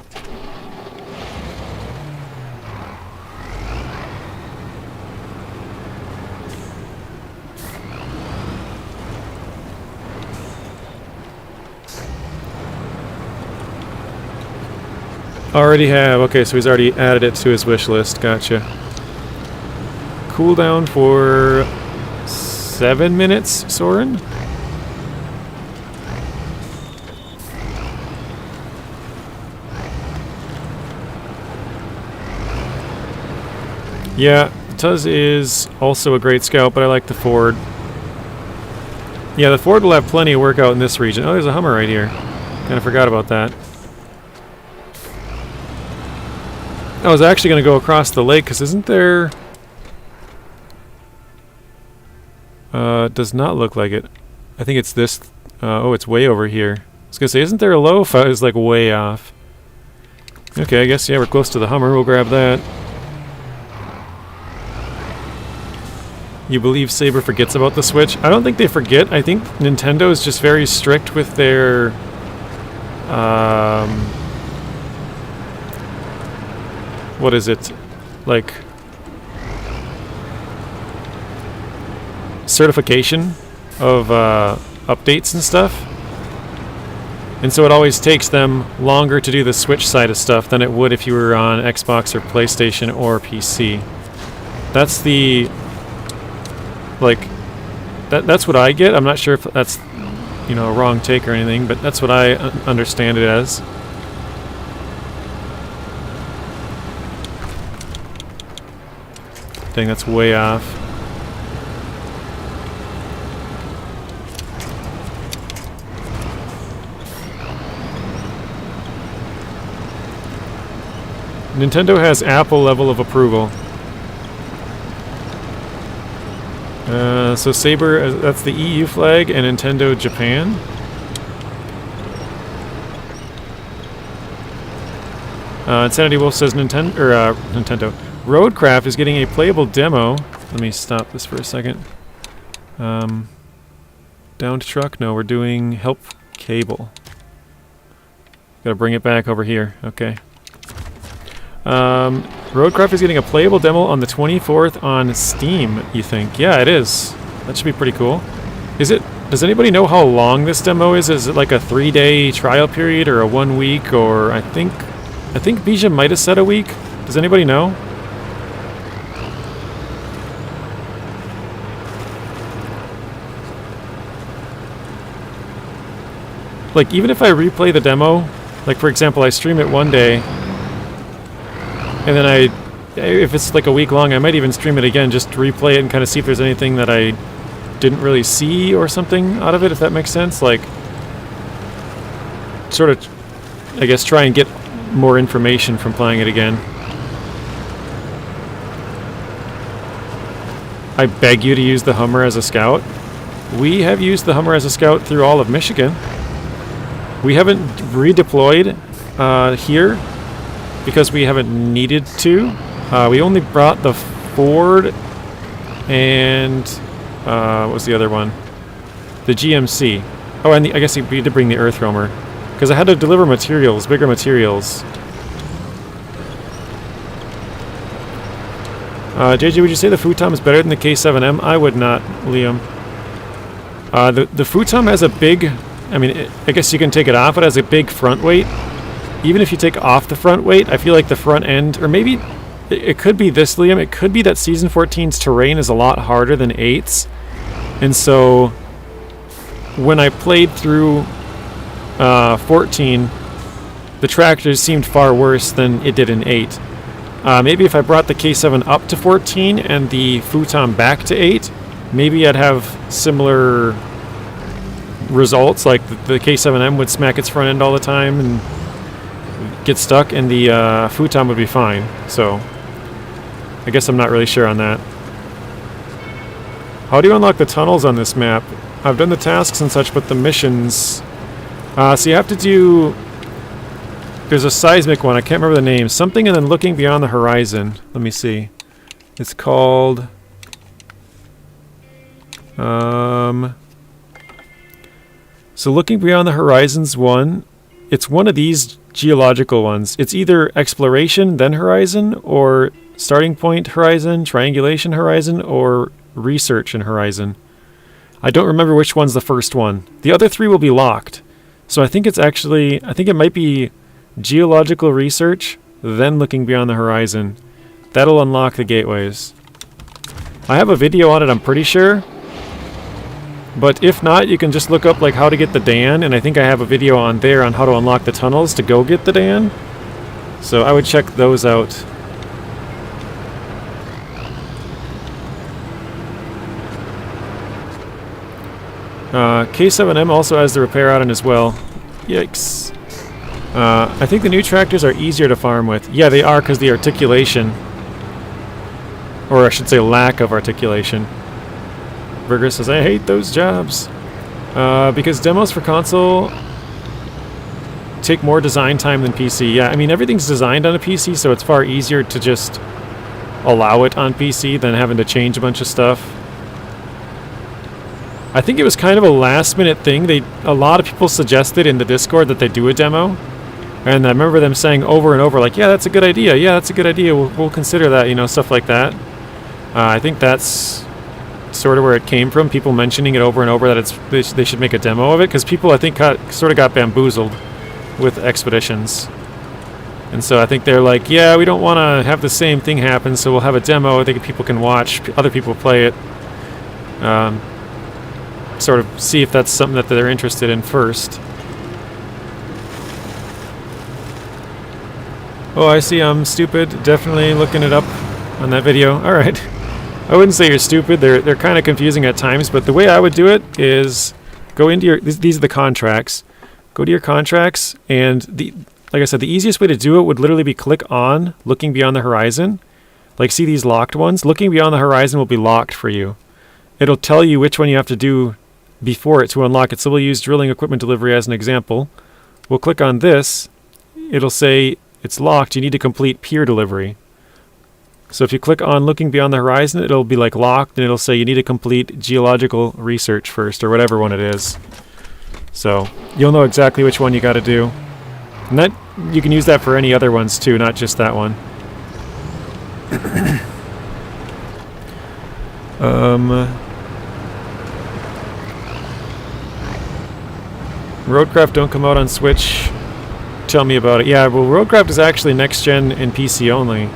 [SPEAKER 1] Already have. Okay, so he's already added it to his wish list. Gotcha. Cooldown for 7 minutes, Soren? Yeah, Tuz is also a great scout, but I like the Ford. Yeah, the Ford will have plenty of work out in this region. Oh, there's a Hummer right here. Kind of forgot about that. I was actually going to go across the lake, because isn't there... does not look like it. I think it's this... oh, it's way over here. I was going to say, isn't there a low if I was, like, way off? Okay, I guess, yeah, we're close to the Hummer. We'll grab that. You believe Saber forgets about the Switch? I don't think they forget. I think Nintendo is just very strict with their... what is it? Like... certification of updates and stuff. And so it always takes them longer to do the Switch side of stuff than it would if you were on Xbox or PlayStation or PC. That's the... like... that's what I get. I'm not sure if that's, you know, a wrong take or anything, but that's what I understand it as. Dang, that's way off. Nintendo has Apple level of approval. So Saber, that's the EU flag, and Nintendo Japan. Insanity Wolf says Nintendo. Roadcraft is getting a playable demo. Let me stop this for a second. Down to truck? No, we're doing help cable. Gotta bring it back over here. Okay. Roadcraft is getting a playable demo on the 24th on Steam, you think? Yeah, it is. That should be pretty cool. Is it? Does anybody know how long this demo is? Is it like a 3-day trial period or a 1 week, or I think Bija might have said a week. Does anybody know? Like, even if I replay the demo, like for example, I stream it one day, and then if it's like a week long, I might even stream it again, just to replay it and kind of see if there's anything that I didn't really see or something out of it, if that makes sense. Like, sort of, I guess, try and get more information from playing it again. I beg you to use the Hummer as a scout. We have used the Hummer as a scout through all of Michigan. We haven't redeployed here because we haven't needed to. We only brought the Ford and what was the other one? The GMC. Oh, and I guess we did bring the Earth Roamer because I had to deliver materials, bigger materials. JJ, would you say the futom is better than the K7M? I would not, Liam. The futom has a big... I mean, I guess you can take it off. It has a big front weight. Even if you take off the front weight, I feel like the front end... Or maybe it could be this, Liam. It could be that Season 14's terrain is a lot harder than 8's. And so... when I played through 14, the tractors seemed far worse than it did in 8. Maybe if I brought the K7 up to 14 and the futon back to 8, maybe I'd have similar results. Like the K7M would smack its front end all the time and get stuck, and the futon would be fine. So I guess I'm not really sure on that. How do you unlock the tunnels on this map? I've done the tasks and such, but the missions... so you have to do... There's a seismic one, I can't remember the name. Something and then looking beyond the horizon. Let me see. It's called... So looking beyond the horizon's one. It's one of these geological ones. It's either exploration, then horizon, or starting point horizon, triangulation horizon, or research and horizon. I don't remember which one's the first one. The other three will be locked. So I think it's actually... I think it might be... geological research, then looking beyond the horizon. That'll unlock the gateways. I have a video on it, I'm pretty sure. But if not, you can just look up like how to get the Dan, and I think I have a video on there on how to unlock the tunnels to go get the Dan. So I would check those out. K7M also has the repair add-on as well. Yikes. I think the new tractors are easier to farm with. Yeah, they are because the articulation, or I should say lack of articulation. Burger says, I hate those jobs. Because demos for console take more design time than PC. Yeah, I mean, everything's designed on a PC, so it's far easier to just allow it on PC than having to change a bunch of stuff. I think it was kind of a last-minute thing. A lot of people suggested in the Discord that they do a demo, and I remember them saying over and over, like, yeah, that's a good idea, yeah, that's a good idea, we'll consider that, you know, stuff like that. I think that's sort of where it came from, people mentioning it over and over that they should make a demo of it, because people, I think, sort of got bamboozled with Expeditions. And so I think they're like, yeah, we don't want to have the same thing happen, so we'll have a demo. I think people can watch other people play it. Sort of see if that's something that they're interested in first. Oh, I see I'm stupid. Definitely looking it up on that video. Alright. I wouldn't say you're stupid. They're kind of confusing at times, but the way I would do it is go into your... These are the contracts. Go to your contracts, and like I said, the easiest way to do it would literally be click on Looking Beyond the Horizon. Like, see these locked ones? Looking Beyond the Horizon will be locked for you. It'll tell you which one you have to do before it to unlock it. So we'll use drilling equipment delivery as an example. We'll click on this. It'll say it's locked. You need to complete pier delivery. So if you click on Looking Beyond the Horizon, it'll be like locked, and it'll say you need to complete geological research first, or whatever one it is. So you'll know exactly which one you got to do. And that you can use that for any other ones too, not just that one. Roadcraft don't come out on Switch. Tell me about it. Yeah, well, Roadcraft is actually next gen and PC only.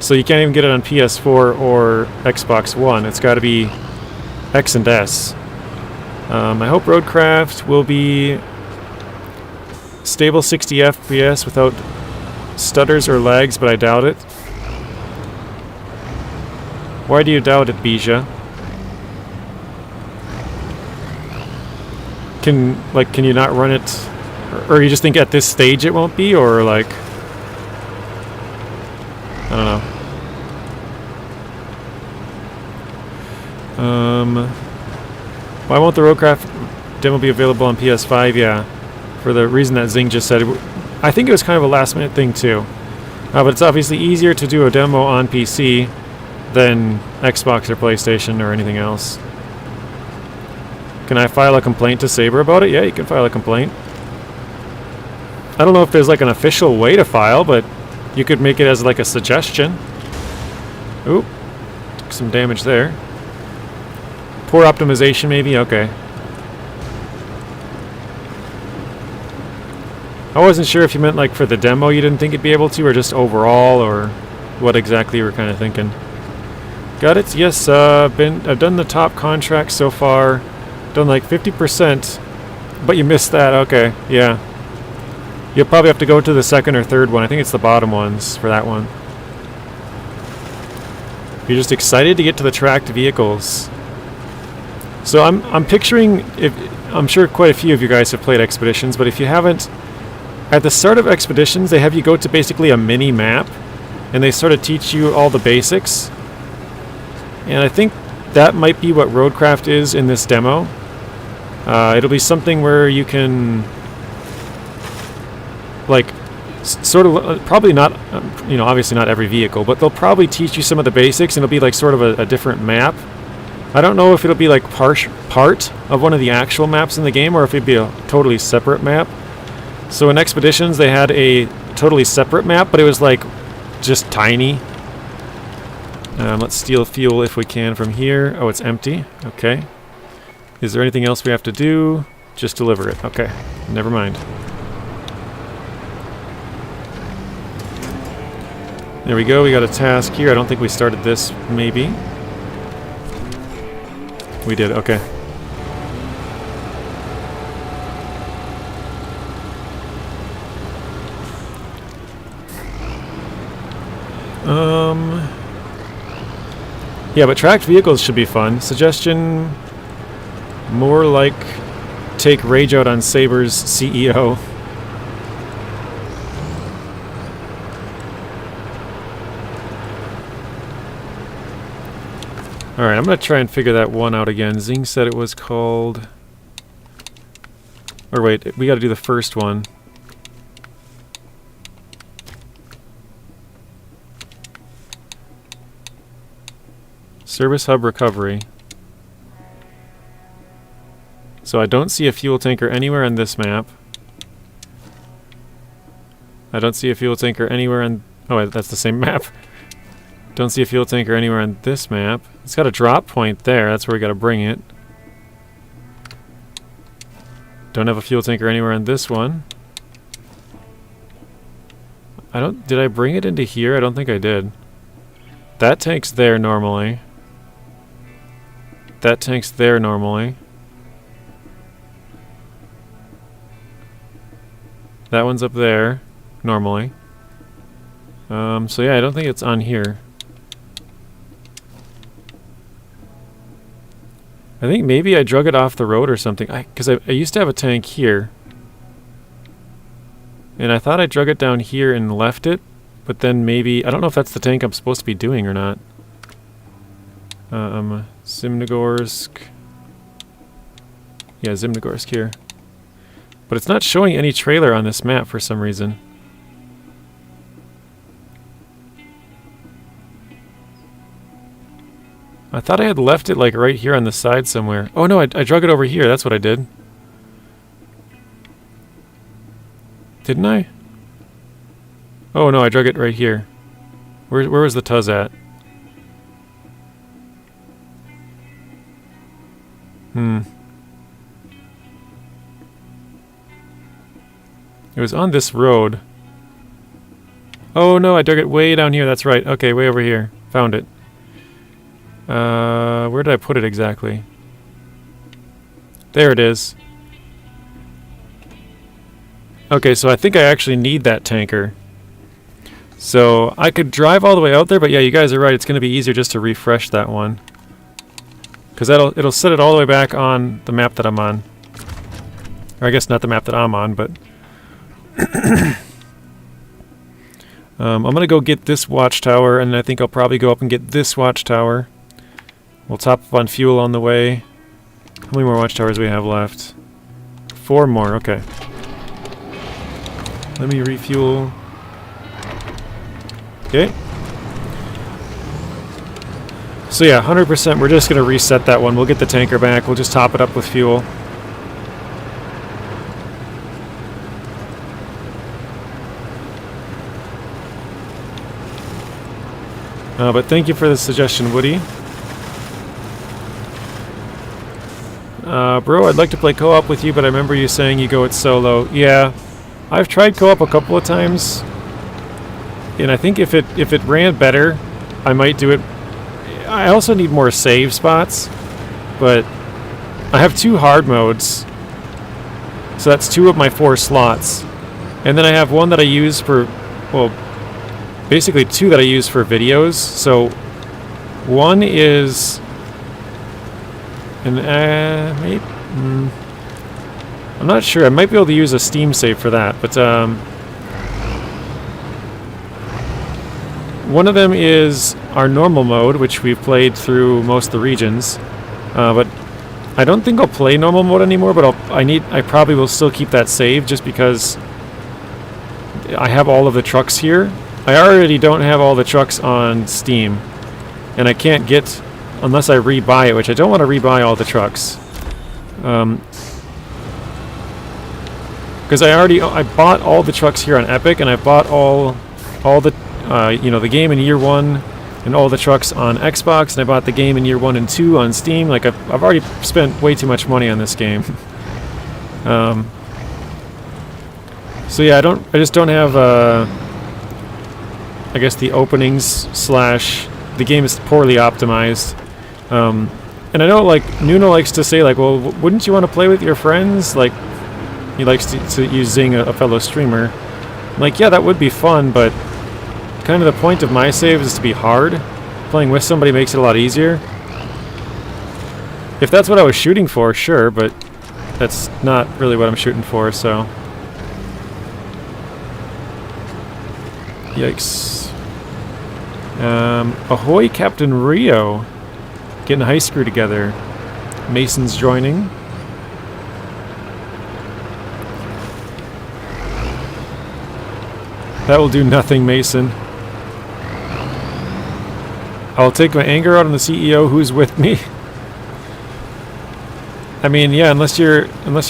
[SPEAKER 1] So you can't even get it on PS4 or Xbox One. It's got to be X and S. I hope Roadcraft will be stable 60 FPS without stutters or lags, but I doubt it. Why do you doubt it, Bija? Can you not run it, or you just think at this stage it won't be, or like, I don't know. Why won't the Roadcraft demo be available on PS5? Yeah, for the reason that Zing just said. I think it was kind of a last minute thing too. But it's obviously easier to do a demo on PC than Xbox or PlayStation or anything else. Can I file a complaint to Saber about it? Yeah, you can file a complaint. I don't know if there's like an official way to file, but you could make it as like a suggestion. Oop, took some damage there. Poor optimization maybe? Okay. I wasn't sure if you meant like for the demo you didn't think it'd be able to, or just overall, or what exactly you were kind of thinking. Got it? Yes, I've done the top contract so far. Done like 50%, but you missed that. Okay, yeah. You'll probably have to go to the second or third one. I think it's the bottom ones for that one. You're just excited to get to the tracked vehicles. So I'm picturing, I'm sure quite a few of you guys have played Expeditions, but if you haven't, at the start of Expeditions, they have you go to basically a mini map, and they sort of teach you all the basics. And I think that might be what Roadcraft is in this demo. It'll be something where you can, like, sort of, probably not, you know, obviously not every vehicle, but they'll probably teach you some of the basics, and it'll be like sort of a different map. I don't know if it'll be like part of one of the actual maps in the game, or if it'd be a totally separate map. So in Expeditions, they had a totally separate map, but it was like just tiny. Let's steal fuel if we can from here. Oh, it's empty. Okay. Is there anything else we have to do? Just deliver it. Okay. Never mind. There we go. We got a task here. I don't think we started this, maybe. We did. Okay. Yeah, but tracked vehicles should be fun. Suggestion: More like take rage out on Saber's CEO. Alright, I'm going to try and figure that one out again. Zing said it was called... Or wait, we got to do the first one. Service Hub Recovery. So I don't see a fuel tanker anywhere on this map. I don't see a fuel tanker anywhere on... Oh, wait, that's the same map. Don't see a fuel tanker anywhere on this map. It's got a drop point there. That's where we got to bring it. Don't have a fuel tanker anywhere on this one. I don't... Did I bring it into here? I don't think I did. That tank's there normally. That tank's there normally. That one's up there normally. So yeah, I don't think it's on here. I think maybe I drug it off the road or something. Because I used to have a tank here. And I thought I drug it down here and left it. But then maybe... I don't know if that's the tank I'm supposed to be doing or not. Zimnogorsk. Yeah, Zimnogorsk here. But it's not showing any trailer on this map for some reason. I thought I had left it like right here on the side somewhere. Oh no, I drug it over here. That's what I did. Didn't I? Oh no, I drug it right here. Where was the Tuz at? It was on this road. Oh no, I dug it way down here. That's right. Okay, way over here. Found it. Where did I put it exactly? There it is. Okay, so I think I actually need that tanker. So I could drive all the way out there, but yeah, you guys are right. It's going to be easier just to refresh that one. Because it'll set it all the way back on the map that I'm on. Or I guess not the map that I'm on, but... I'm going to go get this watchtower, and I think I'll probably go up and get this watchtower. We'll top up on fuel on the way. How many more watchtowers do we have left? 4 more, okay. Let me refuel. Okay. So yeah, 100%, we're just going to reset that one. We'll get the tanker back. We'll just top it up with fuel. But thank you for the suggestion, Woody. Bro, I'd like to play co-op with you, but I remember you saying you go it solo. Yeah, I've tried co-op a couple of times, and I think if it ran better, I might do it. I also need more save spots, but I have 2 hard modes, so that's 2 of my 4 slots, and then I have one that I use for, well, basically 2 that I use for videos. So one is an maybe, I'm not sure. I might be able to use a Steam save for that, but one of them is our normal mode, which we've played through most of the regions. But I don't think I'll play normal mode anymore. But I probably will still keep that save just because I have all of the trucks here. I already don't have all the trucks on Steam, and I can't get, unless I rebuy it, which I don't want to rebuy all the trucks. Because I bought all the trucks here on Epic, and I bought all the, the game in year 1, and all the trucks on Xbox, and I bought the game in year 1 and 2 on Steam. Like, I've already spent way too much money on this game. So yeah, I just don't have, I guess the openings / the game is poorly optimized. And I know, like, Nuno likes to say, like, well, wouldn't you want to play with your friends? Like, he likes to use Zing, a fellow streamer. I'm like, yeah, that would be fun, but kind of the point of my save is to be hard. Playing with somebody makes it a lot easier. If that's what I was shooting for, sure, but that's not really what I'm shooting for, so... Yikes. Ahoy, Captain Rio. Getting a high screw together. Mason's joining. That will do nothing, Mason. I'll take my anger out on the CEO who's with me. I mean, yeah, unless you're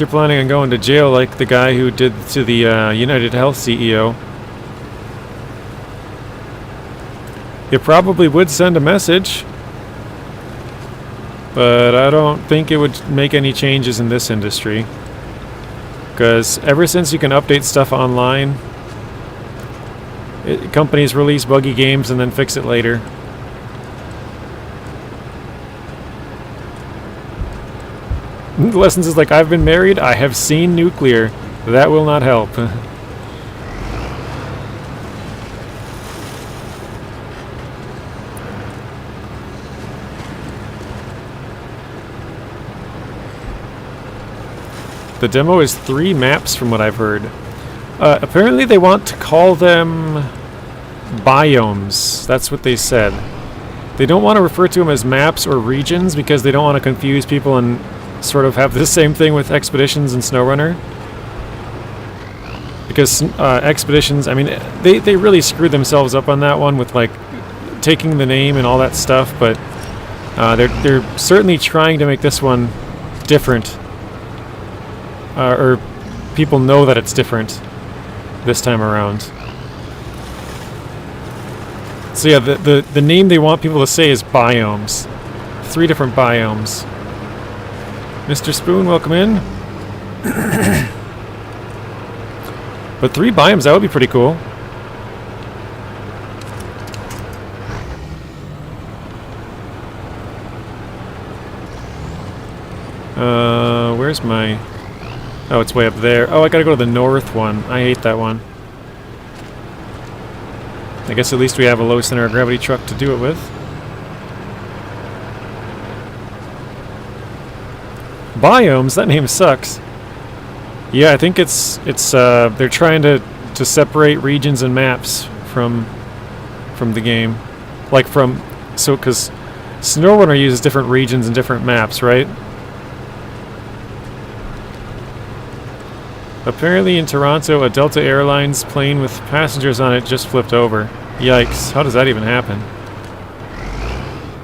[SPEAKER 1] planning on going to jail like the guy who did to the United Health CEO. You probably would send a message, but I don't think it would make any changes in this industry. Because ever since you can update stuff online, companies release buggy games and then fix it later. The lessons is like, I've been married, I have seen nuclear. That will not help. The demo is 3 maps from what I've heard. Apparently they want to call them biomes. That's what they said. They don't want to refer to them as maps or regions because they don't want to confuse people and sort of have the same thing with Expeditions and SnowRunner. Because Expeditions, I mean, they really screwed themselves up on that one with like taking the name and all that stuff, but they're certainly trying to make this one different. Or people know that it's different this time around. So yeah, the name they want people to say is biomes. 3 different biomes. Mr. Spoon, welcome in. But 3 biomes, that would be pretty cool. Where's my... Oh, it's way up there. Oh, I gotta go to the north one. I hate that one. I guess at least we have a low center of gravity truck to do it with. Biomes? That name sucks. Yeah, I think it's they're trying to separate regions and maps from the game. Like because SnowRunner uses different regions and different maps, right? Apparently in Toronto, a Delta Airlines plane with passengers on it just flipped over. Yikes, how does that even happen?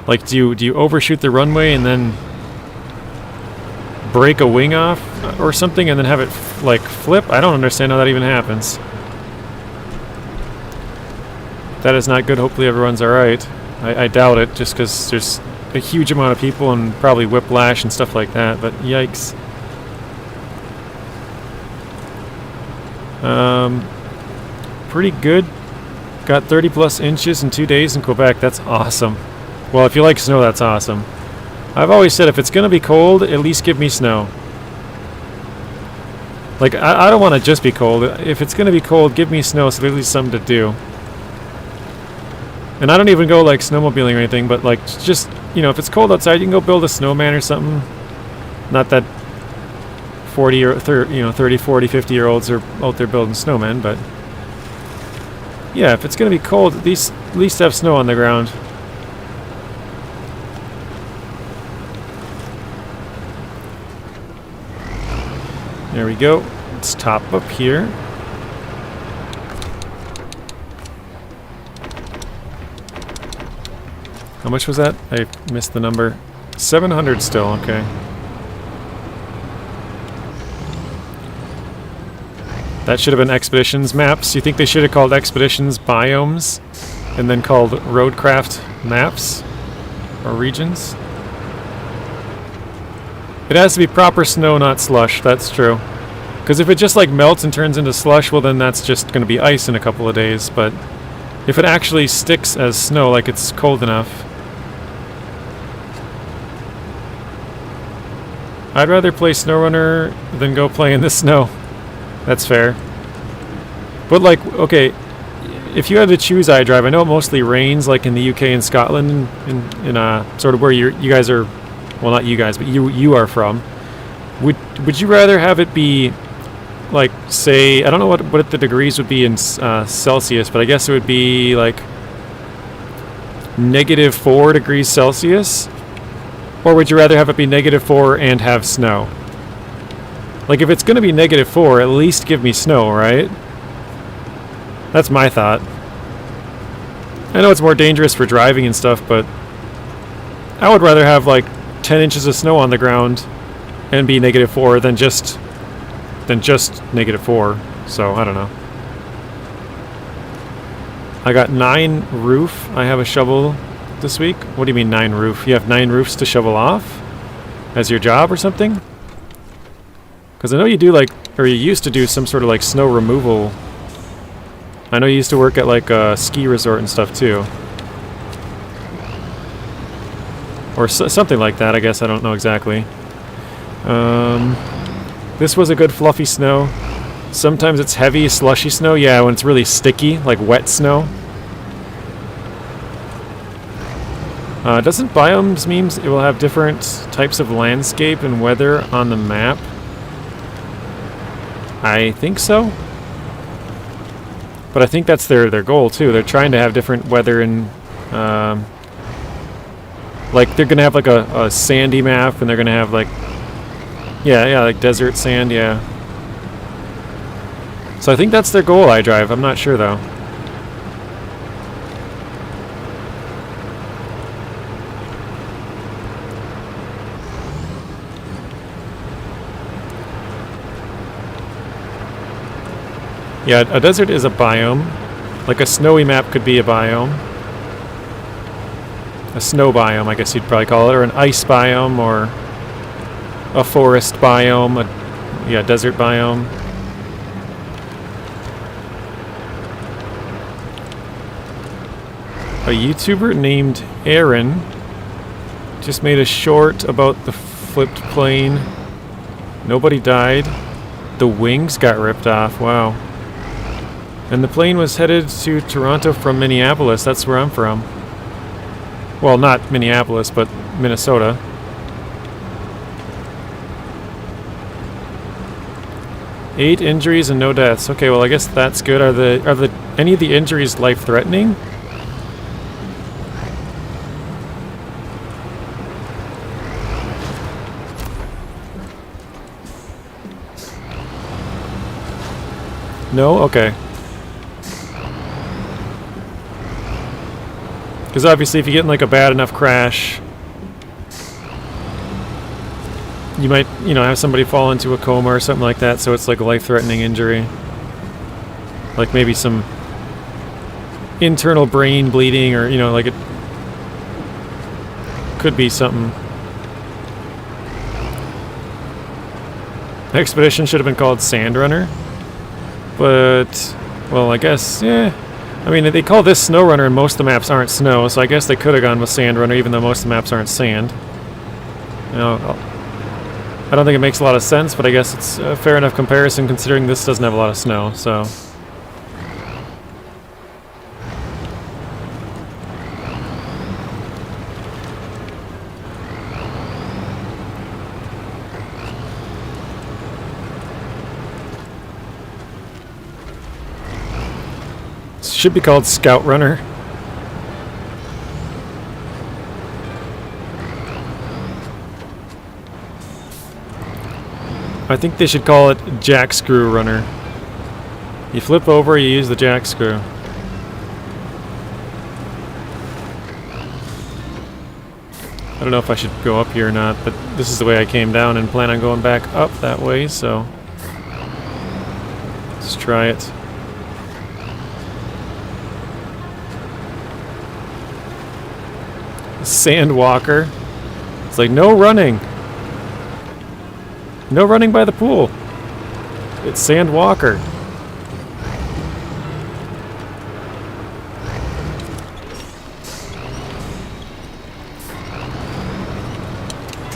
[SPEAKER 1] Like, do you overshoot the runway and then break a wing off or something and then have it like flip? I don't understand how that even happens. That is not good. Hopefully everyone's alright. I doubt it, just because there's a huge amount of people and probably whiplash and stuff like that, but yikes. Pretty good. Got 30 plus inches in 2 days in Quebec. That's awesome. Well, if you like snow, that's awesome. I've always said if it's going to be cold, at least give me snow. Like, I don't want to just be cold. If it's going to be cold, give me snow so there's at least something to do. And I don't even go, like, snowmobiling or anything, but, like, just, you know, if it's cold outside, you can go build a snowman or something. Not that 40 or 30, 40, 50-year-olds are out there building snowmen, but... Yeah, if it's going to be cold, at least have snow on the ground. There we go. Let's top up here. How much was that? I missed the number. 700 still, okay. That should have been Expeditions maps. You think they should have called Expeditions biomes and then called Roadcraft maps or regions? It has to be proper snow, not slush. That's true. Because if it just like melts and turns into slush, well then that's just going to be ice in a couple of days. But if it actually sticks as snow, like it's cold enough, I'd rather play SnowRunner than go play in the snow. That's fair. But like, okay, if you had to choose iDrive, I know it mostly rains like in the UK and Scotland, in sort of where you guys are well, not you guys, but you are from. Would you rather have it be like, say, I don't know what the degrees would be in Celsius, but I guess it would be like -4 degrees Celsius? Or would you rather have it be -4 and have snow? Like, if it's going to be -4, at least give me snow, right? That's my thought. I know it's more dangerous for driving and stuff, but I would rather have like 10 inches of snow on the ground and be -4 than just -4. So, I don't know. I got 9 roof. I have a shovel this week. What do you mean 9 roof? You have 9 roofs to shovel off? As your job or something? Because I know you do like, or you used to do some sort of like snow removal. I know you used to work at like a ski resort and stuff too. Or something like that, I guess. I don't know exactly. This was a good fluffy snow. Sometimes it's heavy, slushy snow. Yeah, when it's really sticky, like wet snow. Doesn't biomes mean it will have different types of landscape and weather on the map? I think so. But I think that's their goal too. They're trying to have different weather and like they're gonna have like a sandy map, and they're gonna have like like desert sand, yeah. So I think that's their goal, iDrive. I'm not sure though. Yeah, a desert is a biome. Like a snowy map could be a biome. A snow biome, I guess you'd probably call it, or an ice biome, or a forest biome, a desert biome. A YouTuber named Aaron just made a short about the flipped plane. Nobody died. The wings got ripped off. Wow. And the plane was headed to Toronto from Minneapolis. That's where I'm from. Well, not Minneapolis, but Minnesota. Eight injuries and no deaths. Okay, well, I guess that's good. Are any of the injuries life-threatening? No? Okay. Because obviously if you get in like a bad enough crash, you might, have somebody fall into a coma or something like that, so it's like a life-threatening injury. Like maybe some internal brain bleeding, or, like it could be something. The expedition should have been called SnowRunner. But, well, I guess, yeah. I mean, they call this SnowRunner and most of the maps aren't snow, so I guess they could have gone with SnowRunner even though most of the maps aren't sand. I don't think it makes a lot of sense, but I guess it's a fair enough comparison considering this doesn't have a lot of snow, so. Should be called Scout Runner. I think they should call it Jack Screw Runner. You flip over, you use the jack screw. I don't know if I should go up here or not, but this is the way I came down and plan on going back up that way, so let's try it. Sandwalker. It's like no running. No running by the pool. It's Sandwalker.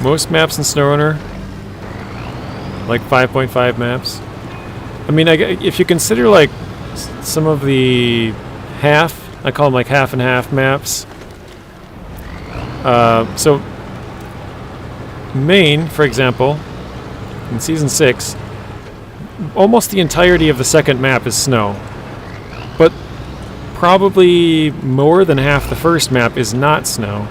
[SPEAKER 1] Most maps in SnowRunner, like 5.5 maps. I mean, if you consider like some of the half, I call them like half and half maps. So Maine, for example, in Season 6, almost the entirety of the second map is snow. But probably more than half the first map is not snow.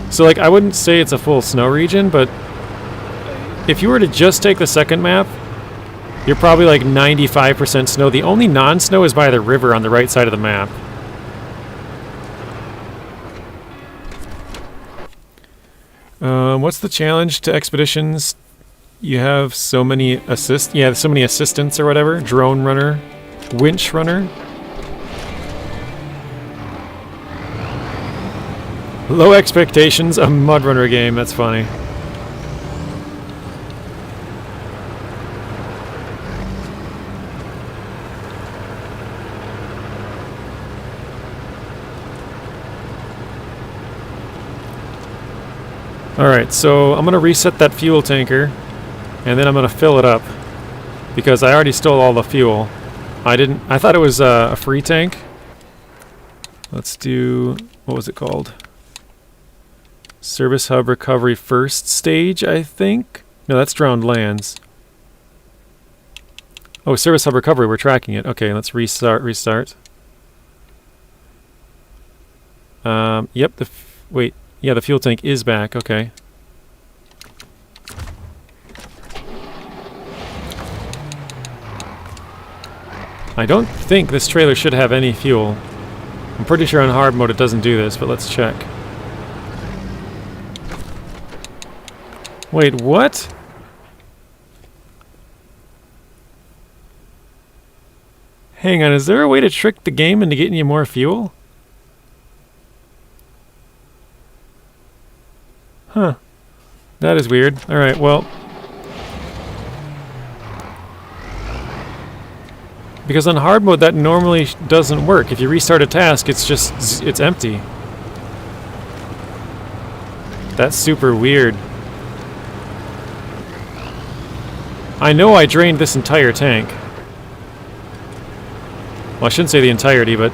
[SPEAKER 1] So, like, I wouldn't say it's a full snow region, but if you were to just take the second map, you're probably like 95% snow. The only non-snow is by the river on the right side of the map. What's the challenge to expeditions? You have so many so many assistants or whatever. Drone runner, winch runner. Low expectations, a mud runner game. That's funny. Alright, so I'm going to reset that fuel tanker, and then I'm going to fill it up, because I already stole all the fuel. I thought it was a free tank. Let's do, what was it called? Service Hub Recovery First Stage, I think? No, that's Drowned Lands. Oh, Service Hub Recovery, we're tracking it. Okay, let's restart. Yep, wait. Yeah, the fuel tank is back, okay. I don't think this trailer should have any fuel. I'm pretty sure on hard mode it doesn't do this, but let's check. Wait, what? Hang on, is there a way to trick the game into getting you more fuel? Huh. That is weird. Alright, well. Because on hard mode that normally doesn't work. If you restart a task, it's empty. That's super weird. I know I drained this entire tank. Well, I shouldn't say the entirety, but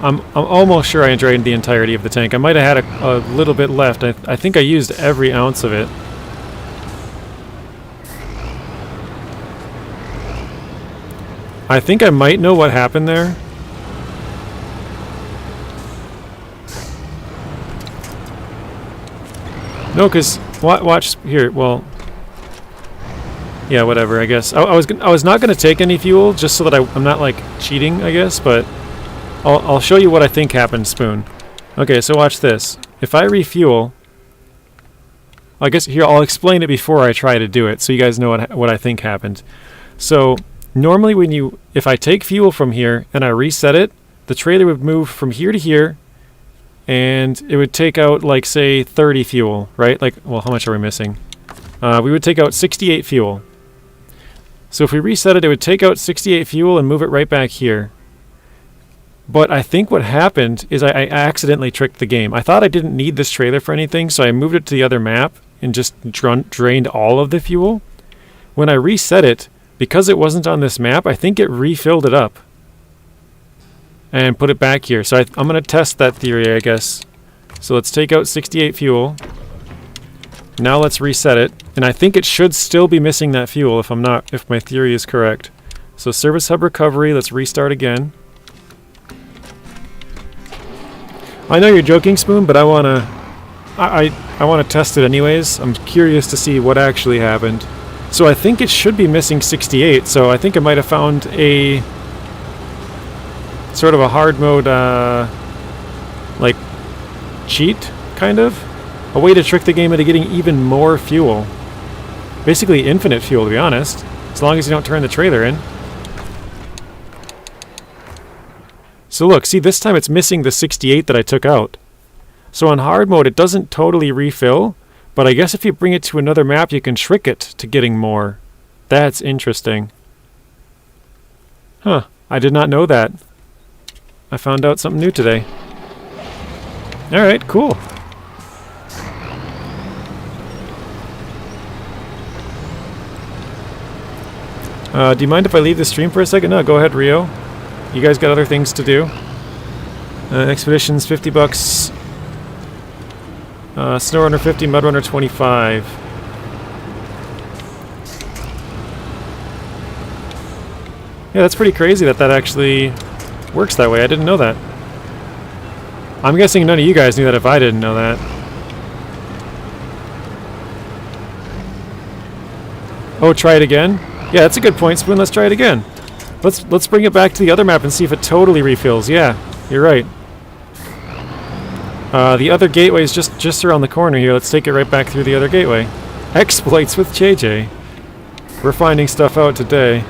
[SPEAKER 1] I'm almost sure I drained the entirety of the tank. I might have had a little bit left. I think I used every ounce of it. I think I might know what happened there. No, because watch here. Well, yeah, whatever. I guess I was not gonna take any fuel just so that I'm not like cheating, I guess, but. I'll show you what I think happened, Spoon. Okay, so watch this. If I refuel, I guess here I'll explain it before I try to do it, so you guys know what I think happened. So normally if I take fuel from here and I reset it, the trailer would move from here to here, and it would take out like say 30 fuel, right? Like, well, how much are we missing? We would take out 68 fuel. So if we reset it, it would take out 68 fuel and move it right back here. But I think what happened is I accidentally tricked the game. I thought I didn't need this trailer for anything, so I moved it to the other map and just drained all of the fuel. When I reset it, because it wasn't on this map, I think it refilled it up and put it back here. So I'm going to test that theory, I guess. So let's take out 68 fuel. Now let's reset it. And I think it should still be missing that fuel if my theory is correct. So Service Hub Recovery, let's restart again. I know you're joking, Spoon, but I wanna test it anyways. I'm curious to see what actually happened. So I think it should be missing 68. So I think I might have found a sort of a hard mode, like cheat, kind of a way to trick the game into getting even more fuel. Basically infinite fuel, to be honest, as long as you don't turn the trailer in. So look, see, this time it's missing the 68 that I took out. So on hard mode, it doesn't totally refill, but I guess if you bring it to another map, you can trick it to getting more. That's interesting. Huh, I did not know that. I found out something new today. Alright, cool. Do you mind if I leave the stream for a second? No, go ahead, Rio. You guys got other things to do. Expeditions, $50. SnowRunner 50, MudRunner 25. Yeah, that's pretty crazy that that actually works that way. I didn't know that. I'm guessing none of you guys knew that if I didn't know that. Oh, try it again? Yeah, that's a good point, Spoon. Let's try it again. Let's bring it back to the other map and see if it totally refills. Yeah, you're right. The other gateway is just around the corner here. Let's take it right back through the other gateway. Exploits with JJ. We're finding stuff out today.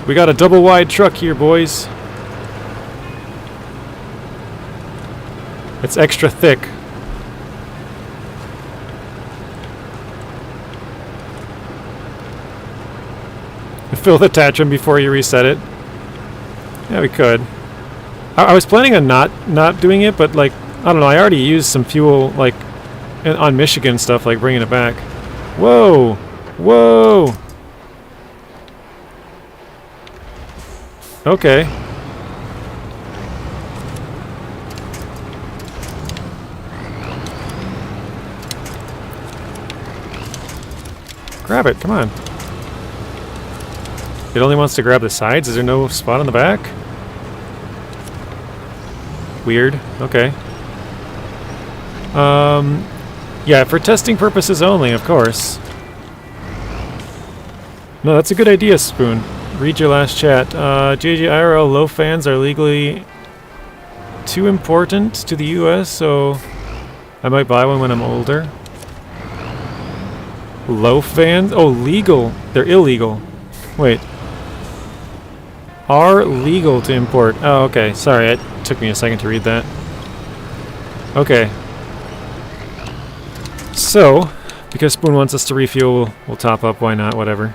[SPEAKER 1] We got a double wide truck here, boys. It's extra thick. Fill the attachment before you reset it. Yeah, we could. I was planning on not doing it, but like, I don't know, I already used some fuel like on Michigan stuff, like bringing it back. Whoa! Whoa! Okay. Grab it, come on. It only wants to grab the sides? Is there no spot on the back? Weird. Okay. Yeah, for testing purposes only, of course. No, that's a good idea, Spoon. Read your last chat. JJ IRL low fans are legally too important to the US, so I might buy one when I'm older. Low fans? Oh, legal. They're illegal. Wait. Are legal to import. Oh, okay. Sorry, it took me a second to read that. Okay. So, because Spoon wants us to refuel, we'll top up. Why not? Whatever.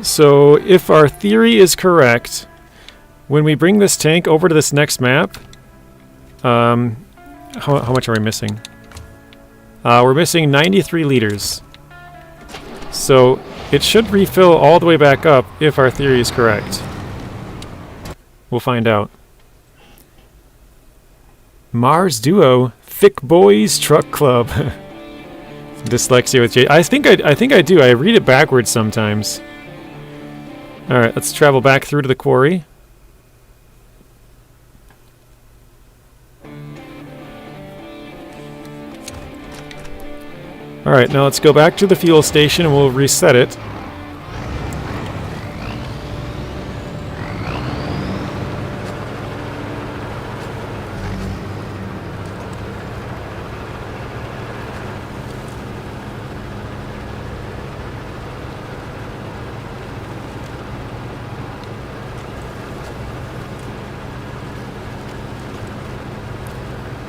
[SPEAKER 1] So, if our theory is correct, when we bring this tank over to this next map, how much are we missing? We're missing 93 liters. So, it should refill all the way back up if our theory is correct. We'll find out. Mars Duo, Thick Boys Truck Club. Dyslexia with J. I think I do. I read it backwards sometimes. Alright, let's travel back through to the quarry. Alright, now let's go back to the fuel station and we'll reset it.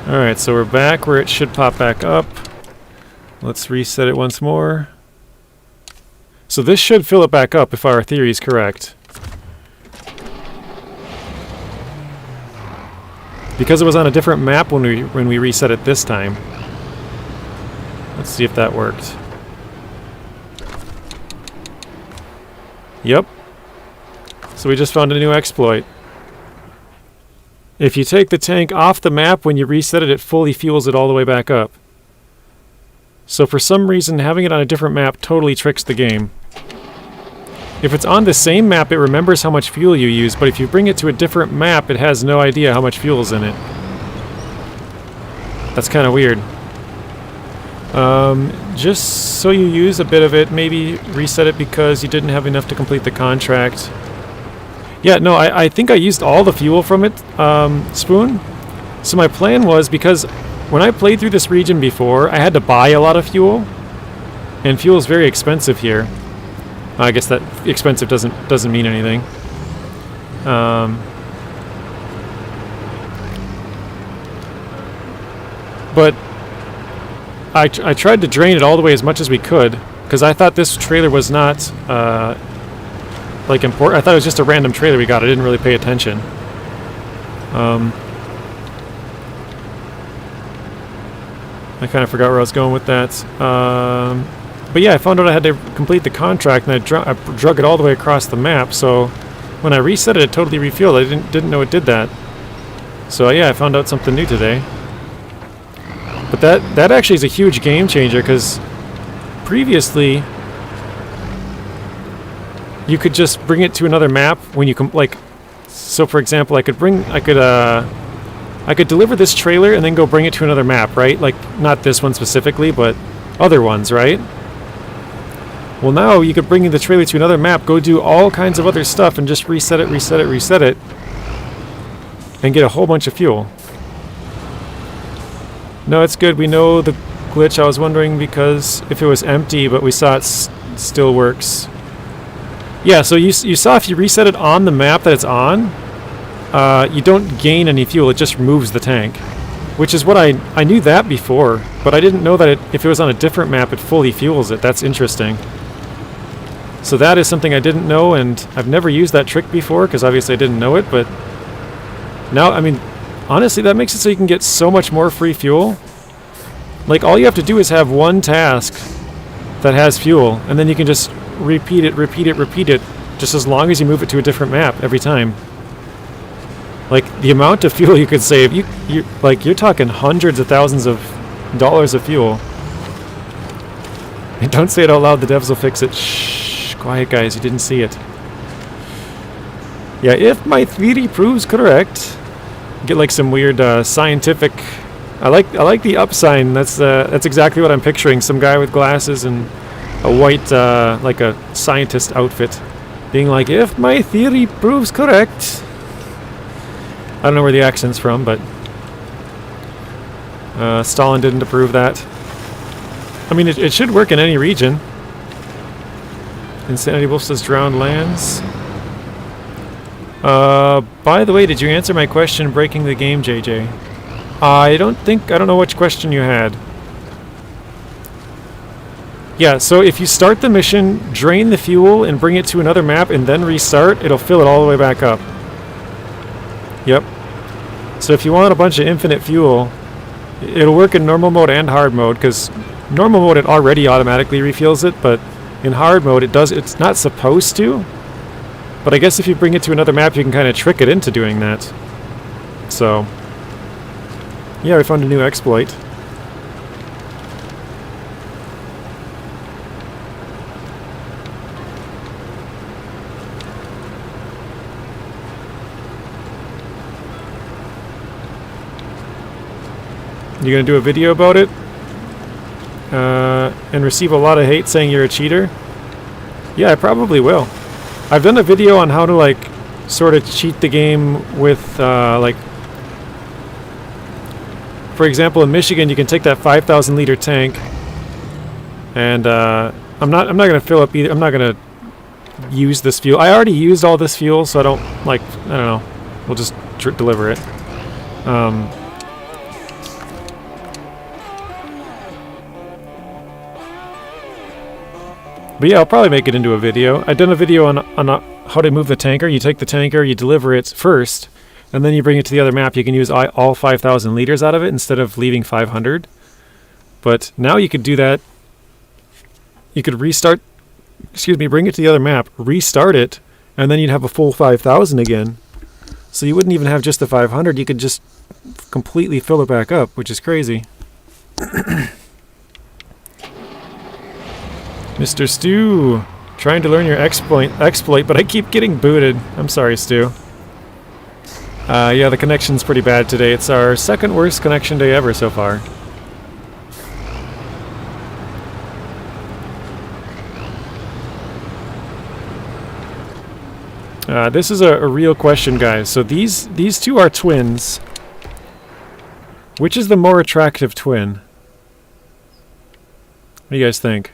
[SPEAKER 1] Alright, so we're back where it should pop back up. Let's reset it once more. So this should fill it back up if our theory is correct. Because it was on a different map when we reset it this time. Let's see if that worked. Yep. So we just found a new exploit. If you take the tank off the map when you reset it, it fully fuels it all the way back up. So for some reason, having it on a different map totally tricks the game. If it's on the same map, it remembers how much fuel you use, but if you bring it to a different map, it has no idea how much fuel's in it. That's kind of weird. Just so you use a bit of it, maybe reset it because you didn't have enough to complete the contract. Yeah, no, I think I used all the fuel from it, Spoon. So my plan was, because when I played through this region before, I had to buy a lot of fuel. And fuel is very expensive here. I guess that expensive doesn't mean anything. But I tried to drain it all the way as much as we could, because I thought this trailer was not like important. I thought it was just a random trailer we got. I didn't really pay attention. I kind of forgot where I was going with that. But yeah, I found out I had to complete the contract, and I drug it all the way across the map, so when I reset it, it totally refueled. I didn't know it did that. So yeah, I found out something new today. But that actually is a huge game changer, because previously you could just bring it to another map when you so for example, I could deliver this trailer and then go bring it to another map, right? Like, not this one specifically, but other ones, right? Well, now you could bring the trailer to another map, go do all kinds of other stuff, and just reset it, and get a whole bunch of fuel. No, it's good. We know the glitch. I was wondering because if it was empty, but we saw it still works. Yeah, so you saw if you reset it on the map that it's on, you don't gain any fuel. It just removes the tank, which is what I knew that before, but I didn't know that if it was on a different map, it fully fuels it. That's interesting. So that is something I didn't know, and I've never used that trick before because obviously I didn't know it, but now, I mean, honestly, that makes it so you can get so much more free fuel. Like, all you have to do is have one task that has fuel, and then you can just repeat it, just as long as you move it to a different map every time. Like, the amount of fuel you could save, you're talking hundreds of thousands of dollars of fuel. And don't say it out loud, the devs will fix it. Shh, quiet guys, you didn't see it. Yeah, if my theory proves correct, get like some weird scientific. I like the up sign. That's exactly what I'm picturing. Some guy with glasses and a white like a scientist outfit, being like, if my theory proves correct. I don't know where the accent's from, but Stalin didn't approve that. I mean, it should work in any region. Insanity Wolf says drowned lands. By the way, did you answer my question breaking the game, JJ? I don't know which question you had. Yeah, so if you start the mission, drain the fuel, and bring it to another map, and then restart, it'll fill it all the way back up. Yep. So if you want a bunch of infinite fuel, it'll work in normal mode and hard mode, because normal mode it already automatically refuels it, but in hard mode it's not supposed to. But I guess if you bring it to another map, you can kind of trick it into doing that. So, yeah, we found a new exploit. You gonna do a video about it? And receive a lot of hate saying you're a cheater? Yeah, I probably will. I've done a video on how to, like, sort of cheat the game with, like, for example, in Michigan, you can take that 5,000 liter tank, and I'm not gonna fill up either. I'm not gonna use this fuel. I already used all this fuel, so I don't know. We'll just deliver it. But yeah, I'll probably make it into a video. I've done a video on how to move the tanker. You take the tanker, you deliver it first, and then you bring it to the other map. You can use all 5,000 liters out of it instead of leaving 500. But now you could do that. You could restart, bring it to the other map, restart it, and then you'd have a full 5,000 again. So you wouldn't even have just the 500. You could just completely fill it back up, which is crazy. Mr. Stu, trying to learn your exploit, but I keep getting booted. I'm sorry, Stu. Yeah, the connection's pretty bad today. It's our second worst connection day ever so far. This is a real question, guys. So these two are twins. Which is the more attractive twin? What do you guys think?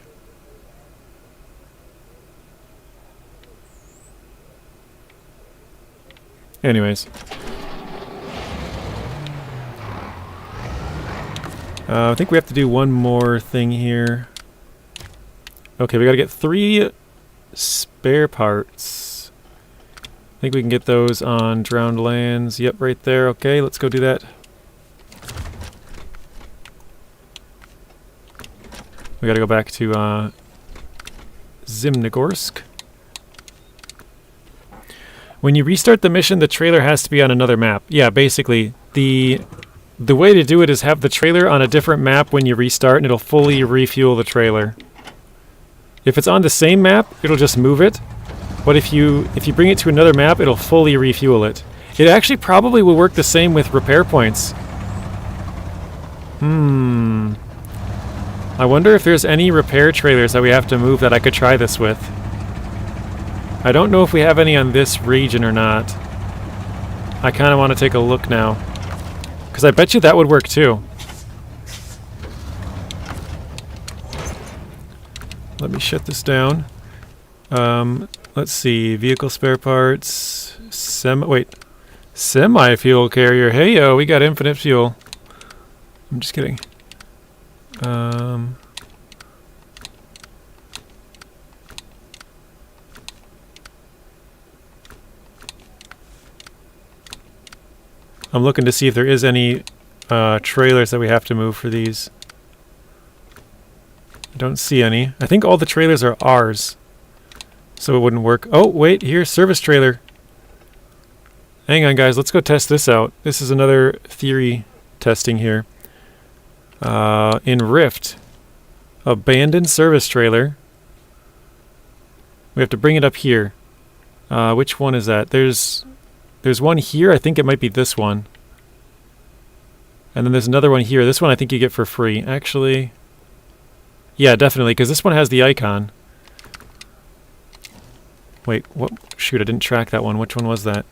[SPEAKER 1] Anyways. I think we have to do one more thing here. Okay, we gotta get 3 spare parts. I think we can get those on drowned lands. Yep, right there. Okay, let's go do that. We gotta go back to Zimnogorsk. When you restart the mission, the trailer has to be on another map. Yeah, basically, the way to do it is have the trailer on a different map when you restart, and it'll fully refuel the trailer. If it's on the same map, it'll just move it. But if you bring it to another map, it'll fully refuel it. It actually probably will work the same with repair points. I wonder if there's any repair trailers that we have to move that I could try this with. I don't know if we have any on this region or not. I kind of want to take a look now. Because I bet you that would work too. Let me shut this down. Let's see. Vehicle spare parts. Semi-fuel carrier. Hey yo, we got infinite fuel. I'm just kidding. I'm looking to see if there is any trailers that we have to move for these. I don't see any. I think all the trailers are ours, so it wouldn't work. Oh, wait, here's service trailer. Hang on, guys. Let's go test this out. This is another theory testing here. In Rift, abandoned service trailer. We have to bring it up here. Which one is that? There's one here. I think it might be this one. And then there's another one here. This one I think you get for free. Actually, yeah, definitely, because this one has the icon. Wait, what? Shoot, I didn't track that one. Which one was that?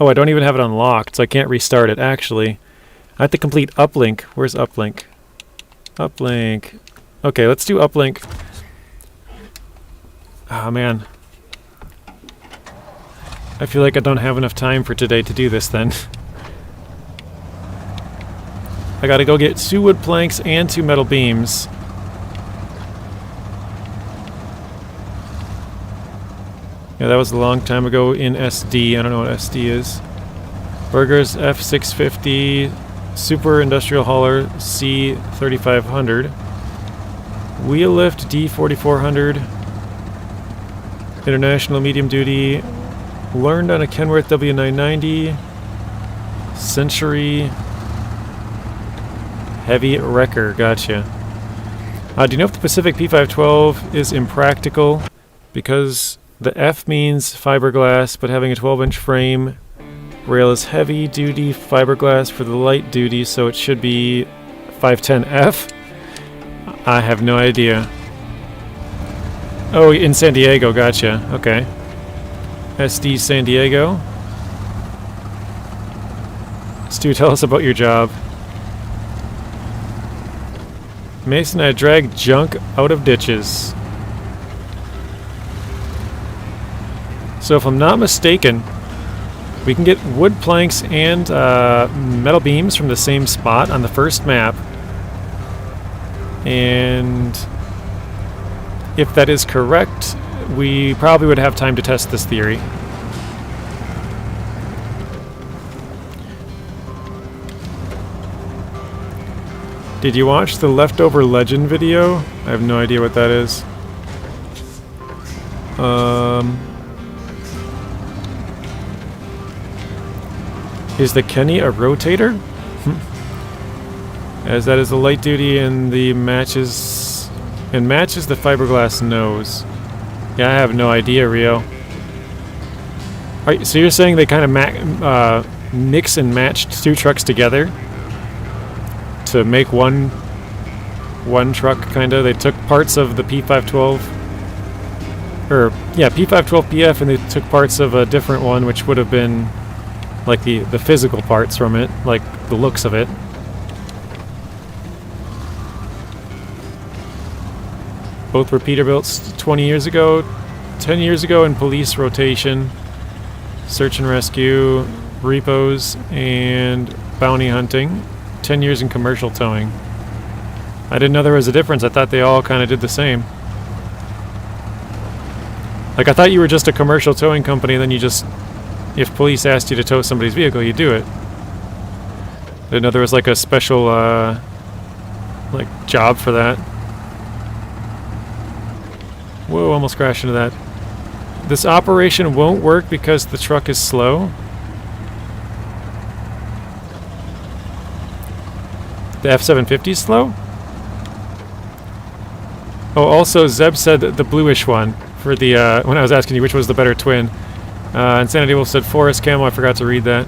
[SPEAKER 1] Oh, I don't even have it unlocked, so I can't restart it. Actually, I have to complete uplink. Where's uplink? Uplink. Okay, let's do uplink. Oh, man. I feel like I don't have enough time for today to do this then. I gotta go get 2 wood planks and 2 metal beams. Yeah, that was a long time ago in SD. I don't know what SD is. Burgers F650, Super Industrial Hauler C3500, Wheel Lift D4400, International Medium Duty, learned on a Kenworth W990, Century, Heavy Wrecker, gotcha. Do you know if the Pacific P512 is impractical? Because the F means fiberglass, but having a 12-inch frame, rail is heavy duty fiberglass for the light duty, so it should be 510F? I have no idea. Oh, in San Diego, gotcha. Okay. SD San Diego. Stu, tell us about your job. Mason, I drag junk out of ditches. So if I'm not mistaken, we can get wood planks and metal beams from the same spot on the first map. And if that is correct, we probably would have time to test this theory. Did you watch the Leftover Legend video? I have no idea what that is. Is the Kenny a rotator? As that is the light duty and the matches the fiberglass nose. Yeah, I have no idea, Rio. Alright, so you're saying they kind of mix and matched 2 trucks together to make one truck, kind of? They took parts of the P512, P512 PF, and they took parts of a different one, which would have been like the physical parts from it, like the looks of it. Both were Peterbilts 20 years ago, 10 years ago in police rotation, search and rescue, repos, and bounty hunting. 10 years in commercial towing. I didn't know there was a difference. I thought they all kind of did the same. Like, I thought you were just a commercial towing company, and then you just, if police asked you to tow somebody's vehicle, you do it. I didn't know there was like a special like job for that. Whoa, almost crashed into that. This operation won't work because the truck is slow. The F-750 is slow? Oh, also Zeb said the bluish one for the, when I was asking you which was the better twin. Insanity Wolf said Forest Camo, I forgot to read that.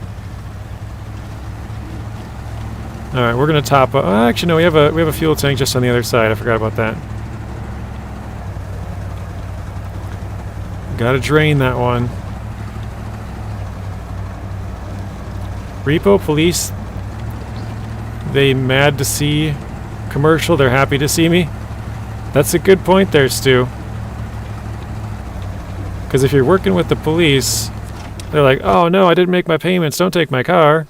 [SPEAKER 1] Alright, we're gonna top up. Actually no, we have a fuel tank just on the other side, I forgot about that. Gotta drain that one. Repo Police, they mad to see commercial, they're happy to see me. That's a good point there, Stu. Because if you're working with the police, they're like, oh no, I didn't make my payments, don't take my car.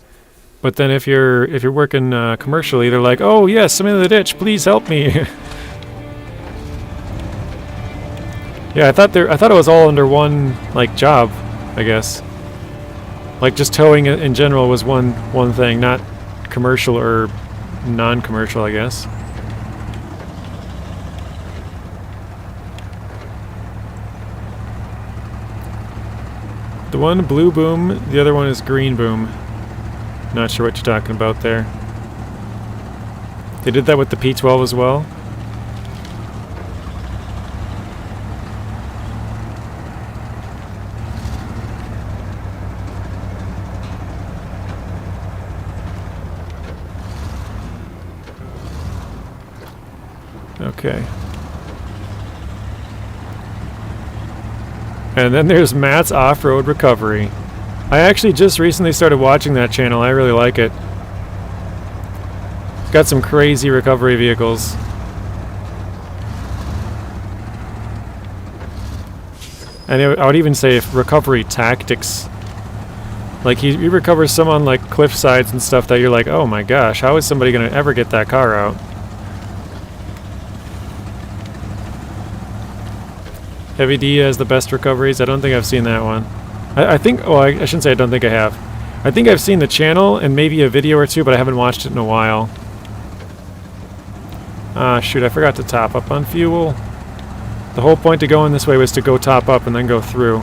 [SPEAKER 1] But then if you're working commercially, they're like, oh yes, I'm in the ditch, please help me. Yeah, I thought it was all under one like job, I guess. Like just towing in general was one thing, not commercial or non-commercial, I guess. The one blue boom, the other one is green boom. Not sure what you're talking about there. They did that with the P12 as well. Okay. And then there's Matt's Off-Road Recovery. I actually just recently started watching that channel. I really like it. It's got some crazy recovery vehicles. And I would even say recovery tactics. Like he recovers some on like cliff sides and stuff that you're like, oh my gosh, how is somebody going to ever get that car out? Heavy D has the best recoveries. I don't think I've seen that one. I think, oh, I shouldn't say I don't think I have. I think I've seen the channel and maybe a video or two, but I haven't watched it in a while. Ah, shoot, I forgot to top up on fuel. The whole point to going this way was to go top up and then go through.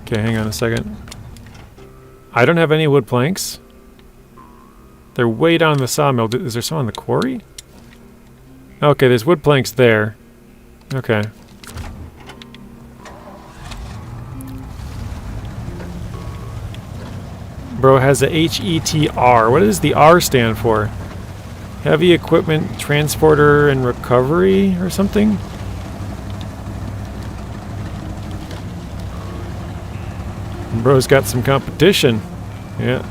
[SPEAKER 1] Okay, hang on a second. I don't have any wood planks. They're way down in the sawmill. Is there some on the quarry? Okay, there's wood planks there. Okay. Bro has a HETR. What does the R stand for? Heavy Equipment Transporter and Recovery or something? Bro's got some competition. Yeah.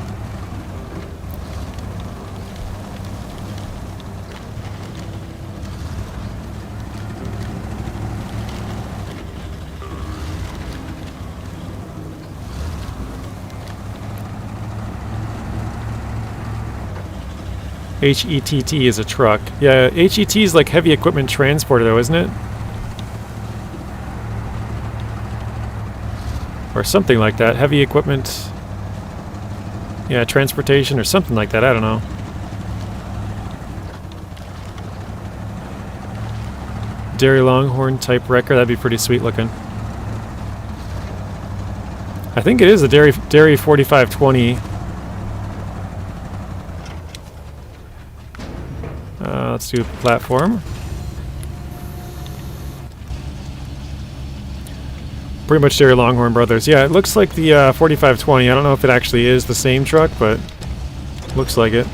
[SPEAKER 1] HETT is a truck. Yeah, HET is like heavy equipment transporter though, isn't it? Or something like that. Heavy equipment... yeah, transportation or something like that. I don't know. Dairy Longhorn type wrecker. That'd be pretty sweet looking. I think it is a Dairy 4520. Let's do platform. Pretty much Dairy Longhorn Brothers. Yeah, it looks like the 4520. I don't know if it actually is the same truck, but looks like it.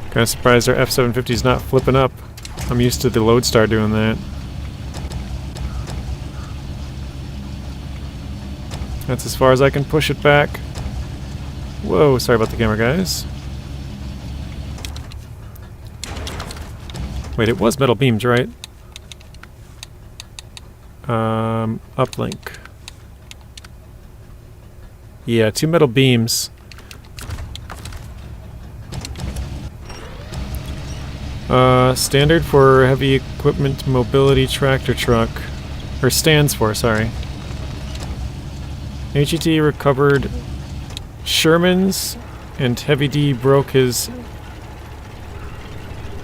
[SPEAKER 1] Kind of surprised our F-750 is not flipping up. I'm used to the Lodestar doing that. That's as far as I can push it back. Whoa, sorry about the camera, guys. Wait, it was metal beams, right? Uplink. Yeah, 2 metal beams. Standard for heavy equipment mobility tractor truck. Or stands for, sorry. HET recovered Sherman's, and Heavy D broke his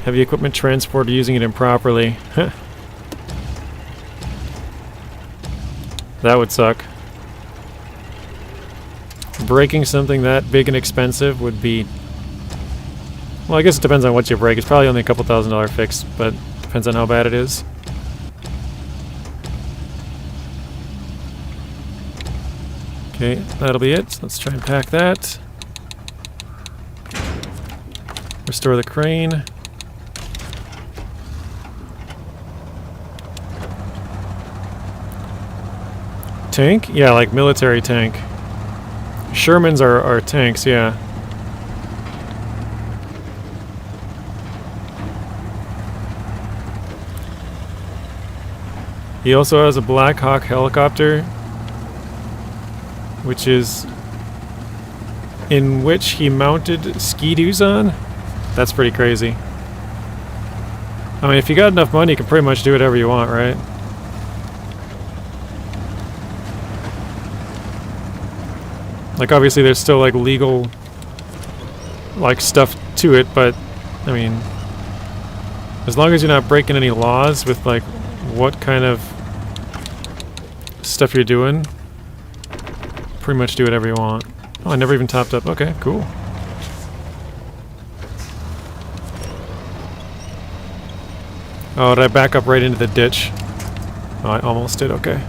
[SPEAKER 1] heavy equipment transporter using it improperly. That would suck. Breaking something that big and expensive would be... Well, I guess it depends on what you break. It's probably only a couple $1,000 fix, but depends on how bad it is. Okay, that'll be it. Let's try and pack that. Restore the crane. Tank? Yeah, like military tank. Shermans are tanks, yeah. He also has a Black Hawk helicopter, which is in which he mounted ski-doos on. That's pretty crazy. I mean, if you got enough money, you can pretty much do whatever you want, right? Like, obviously there's still, like, legal, like, stuff to it, but, I mean, as long as you're not breaking any laws with, like, what kind of stuff you're doing, pretty much do whatever you want. Oh, I never even topped up. Okay, cool. Oh, did I back up right into the ditch? Oh, I almost did. Okay.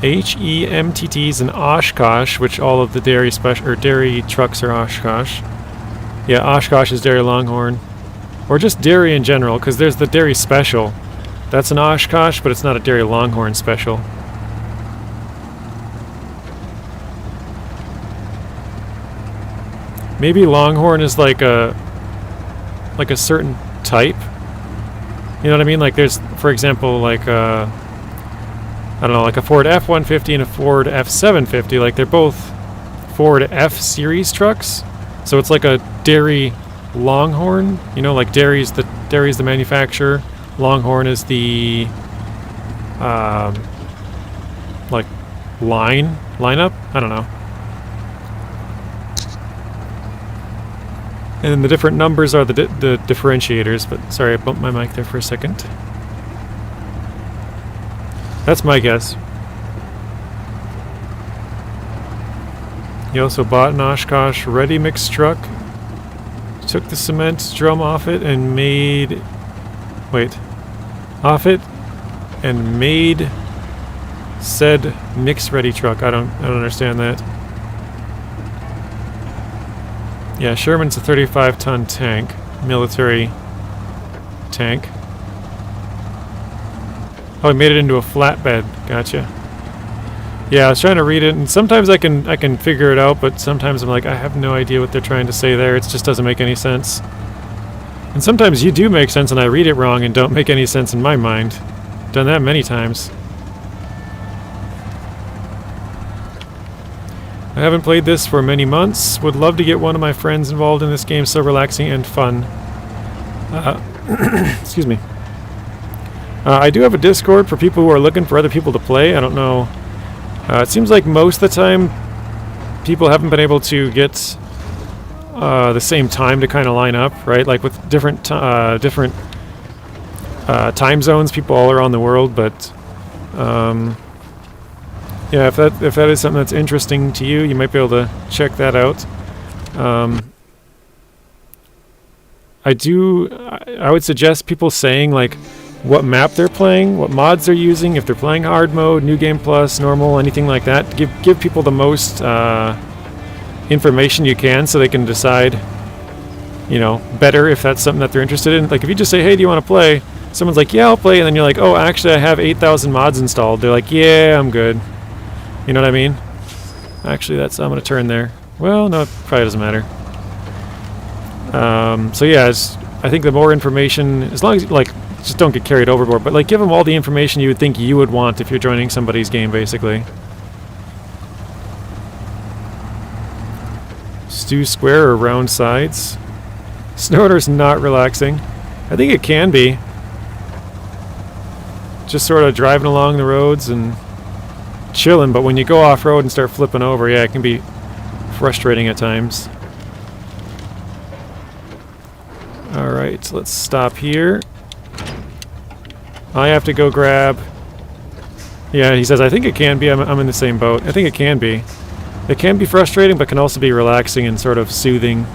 [SPEAKER 1] HEMTT's in Oshkosh, which all of the dairy dairy trucks are Oshkosh. Yeah, Oshkosh is Dairy Longhorn. Or just dairy in general, because there's the Dairy Special. That's an Oshkosh, but it's not a Dairy Longhorn Special. Maybe Longhorn is like a certain type. You know what I mean? Like there's, for example, like I don't know, like a Ford F-150 and a Ford F-750. Like they're both Ford F-Series trucks. So it's like a Dairy Longhorn. You know, like Dairy's the manufacturer. Longhorn is the like lineup. I don't know. And then the different numbers are the differentiators. But sorry, I bumped my mic there for a second. That's my guess. He also bought an Oshkosh ready mix truck, took the cement drum off it and made... Wait. Off it and made said mix ready truck. I don't understand that. Yeah, Sherman's a 35-ton tank. Military tank. Oh, he made it into a flatbed. Gotcha. Yeah, I was trying to read it, and sometimes I can figure it out, but sometimes I'm like, I have no idea what they're trying to say there. It just doesn't make any sense. And sometimes you do make sense, and I read it wrong and don't make any sense in my mind. Done that many times. I haven't played this for many months. Would love to get one of my friends involved in this game. So relaxing and fun. Excuse me. I do have a Discord for people who are looking for other people to play. I don't know. It seems like most of the time people haven't been able to get the same time to kind of line up, right? Like with different time zones, people all around the world. But yeah, if that is something that's interesting to you, you might be able to check that out. I would suggest people saying like what map they're playing, what mods they're using, if they're playing hard mode, new game plus, normal, anything like that. Give people the most information you can so they can decide, you know, better if that's something that they're interested in. Like if you just say, hey, do you want to play? Someone's like, yeah, I'll play. And then you're like, oh, actually I have 8,000 mods installed. They're like, yeah, I'm good. You know what I mean? Actually, I'm going to turn there. Well, no, it probably doesn't matter. So yeah, I think the more information, as long as, like, just don't get carried overboard, but like give them all the information you would think you would want if you're joining somebody's game, basically. Stew square or round sides. SnowRunner's not relaxing. I think it can be. Just sort of driving along the roads and chilling, but when you go off-road and start flipping over, yeah, it can be frustrating at times. Alright, so let's stop here. I have to go grab... Yeah, he says, I think it can be. I'm in the same boat. I think it can be. It can be frustrating, but can also be relaxing and sort of soothing.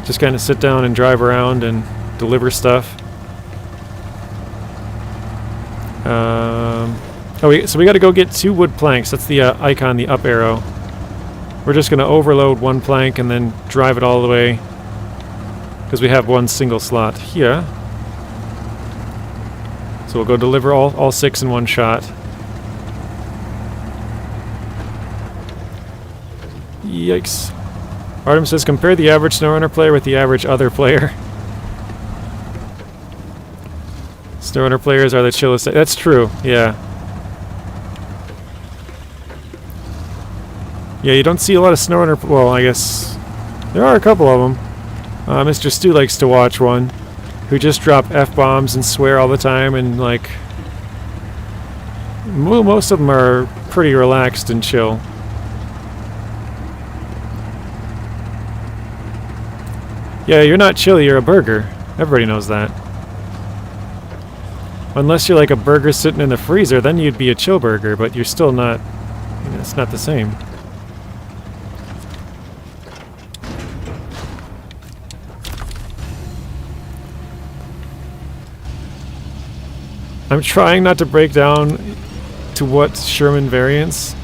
[SPEAKER 1] Just kind of sit down and drive around and deliver stuff. So we got to go get 2 wood planks. That's the icon, the up arrow. We're just going to overload 1 plank and then drive it all the way, because we have 1 single slot here. So we'll go deliver all 6 in 1 shot. Yikes. Artem says, compare the average SnowRunner player with the average other player. SnowRunner players are the chillest. That's true, yeah. Yeah, you don't see a lot of SnowRunner... Well, I guess... There are a couple of them. Mr. Stu likes to watch one, who just drop F-bombs and swear all the time, and, like... Most of them are pretty relaxed and chill. Yeah, you're not chill, you're a burger. Everybody knows that. Unless you're like a burger sitting in the freezer, then you'd be a chill burger, but you're still not... You know, it's not the same. I'm trying not to break down to what Sherman variants.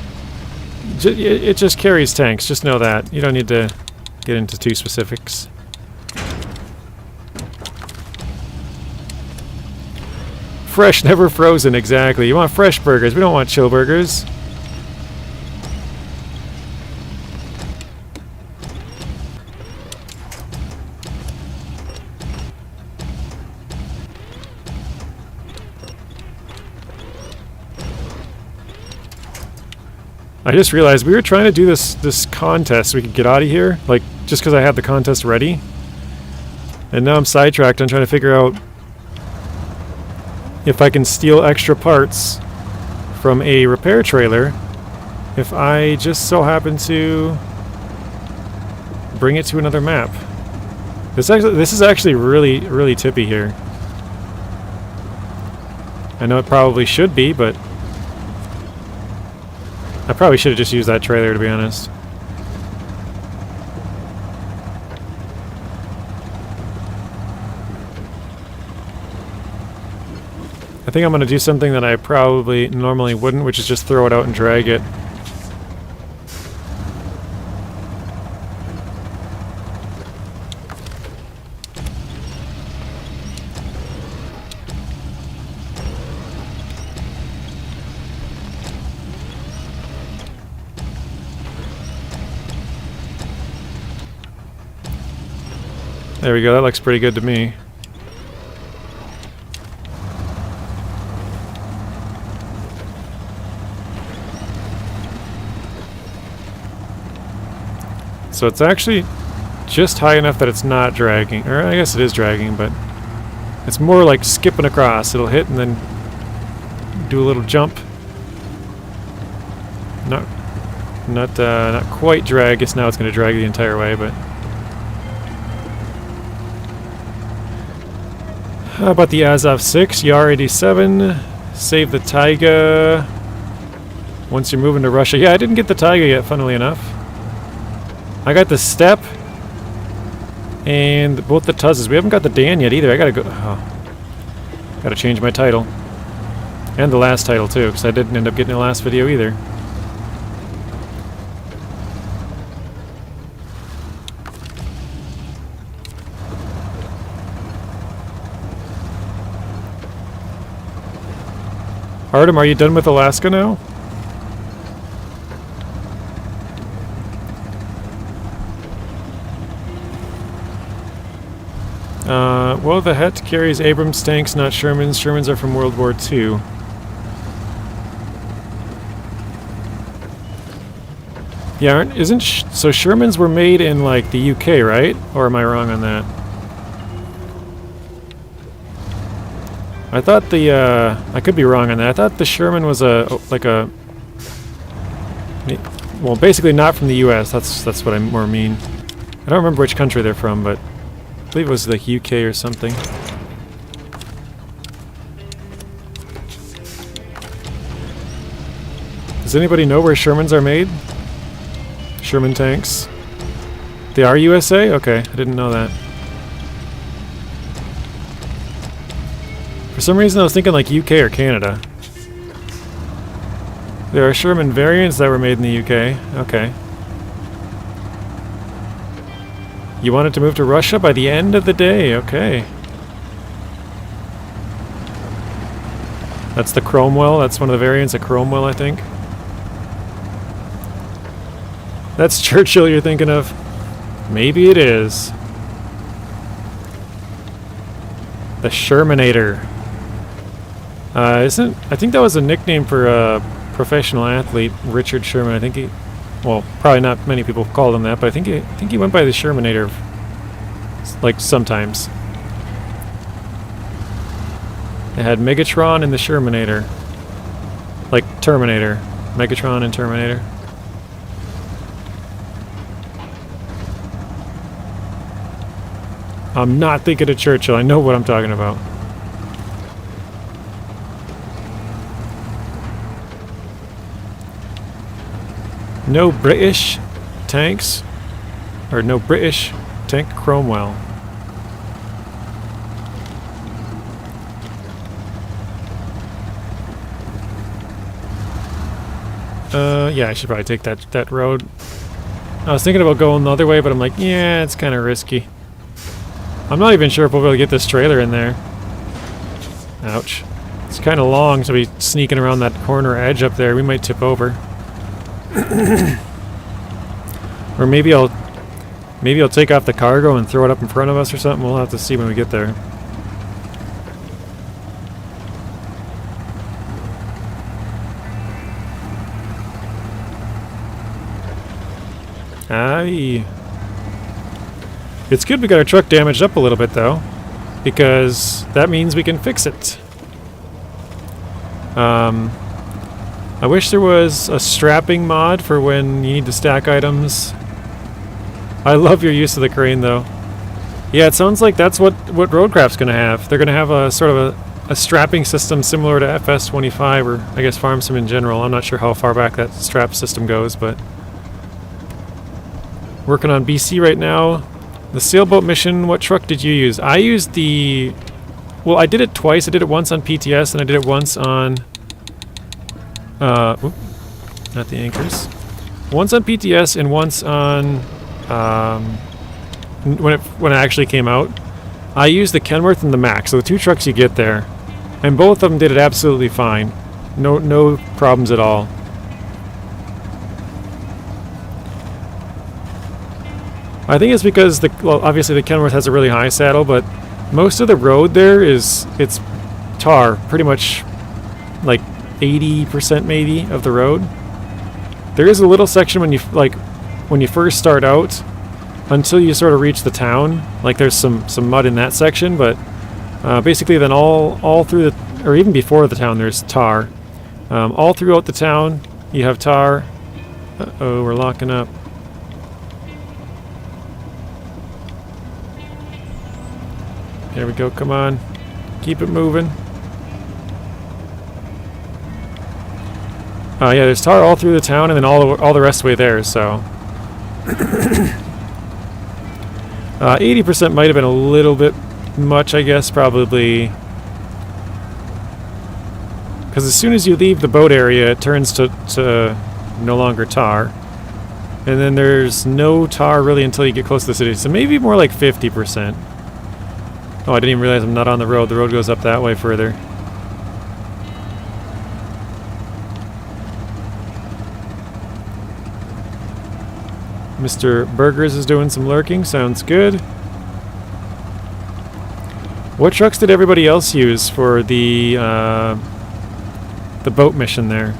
[SPEAKER 1] It just carries tanks, just know that. You don't need to get into too specifics. Fresh, never frozen, exactly. You want fresh burgers, we don't want chill burgers. I just realized we were trying to do this contest so we could get out of here, like, just because I had the contest ready. And now I'm sidetracked. I'm trying to figure out if I can steal extra parts from a repair trailer if I just so happen to bring it to another map. This is actually really, really tippy here. I know it probably should be, but I probably should have just used that trailer, to be honest. I think I'm going to do something that I probably normally wouldn't, which is just throw it out and drag it. There we go, that looks pretty good to me. So it's actually just high enough that it's not dragging. Or I guess it is dragging, but it's more like skipping across. It'll hit and then do a little jump. Not quite drag. Guess now it's going to drag the entire way, but... How about the Azov 6, Yar 87, save the Taiga once you're moving to Russia. Yeah, I didn't get the Taiga yet, funnily enough. I got the Steppe and both the Tuzzes. We haven't got the Dan yet either. I gotta go... Oh. Gotta change my title. And the last title too, because I didn't end up getting the last video either. Artem, are you done with Alaska now? Well, the Het carries Abrams tanks, not Shermans. Shermans are from World War II. Yeah, so Shermans were made in like the UK, right? Or am I wrong on that? I thought I could be wrong on that. I thought the Sherman was well, basically not from the US. That's what I more mean. I don't remember which country they're from, but I believe it was like UK or something. Does anybody know where Shermans are made? Sherman tanks. They are USA? Okay, I didn't know that. For some reason I was thinking like UK or Canada. There are Sherman variants that were made in the UK. Okay. You wanted to move to Russia by the end of the day. Okay. That's the Cromwell. That's one of the variants of Cromwell, I think. That's Churchill you're thinking of? Maybe it is. The Shermanator. I think that was a nickname for a professional athlete, Richard Sherman. I think well, probably not many people called him that, but I think he went by the Shermanator, like sometimes. They had Megatron and the Shermanator, like Terminator, Megatron and Terminator. I'm not thinking of Churchill. I know what I'm talking about. No British tanks, or no British tank Cromwell. Yeah, I should probably take that road. I was thinking about going the other way, but I'm like, yeah, it's kind of risky. I'm not even sure if we'll be able to get this trailer in there. Ouch. It's kind of long to be sneaking around that corner edge up there. We might tip over. Or maybe I'll take off the cargo and throw it up in front of us or something. We'll have to see when we get there. Aye. It's good we got our truck damaged up a little bit though, because that means we can fix it. I wish there was a strapping mod for when you need to stack items. I love your use of the crane though. Yeah, it sounds like that's what Roadcraft's going to have. They're going to have a sort of a strapping system similar to FS25, or I guess Farm Sim in general. I'm not sure how far back that strap system goes, but working on BC right now. The sailboat mission, what truck did you use? I used the... Well, I did it twice. I did it once on PTS, and I did it once on... not the anchors. Once on PTS, and once on... when it actually came out. I used the Kenworth and the Mack, so the two trucks you get there. And both of them did it absolutely fine. No problems at all. I think it's because obviously the Kenworth has a really high saddle, but most of the road there it's tar, pretty much like 80% maybe of the road. There is a little section when you first start out until you sort of reach the town. Like there's some mud in that section, but basically then all through or even before the town there's tar. All throughout the town you have tar. Uh-oh, we're locking up. There we go, come on. Keep it moving. Yeah, there's tar all through the town and then all the rest of the way there, so... 80% might have been a little bit much, I guess, probably. Because as soon as you leave the boat area, it turns to no longer tar. And then there's no tar really until you get close to the city, so maybe more like 50%. Oh, I didn't even realize I'm not on the road. The road goes up that way further. Mr. Burgers is doing some lurking. Sounds good. What trucks did everybody else use for the boat mission there?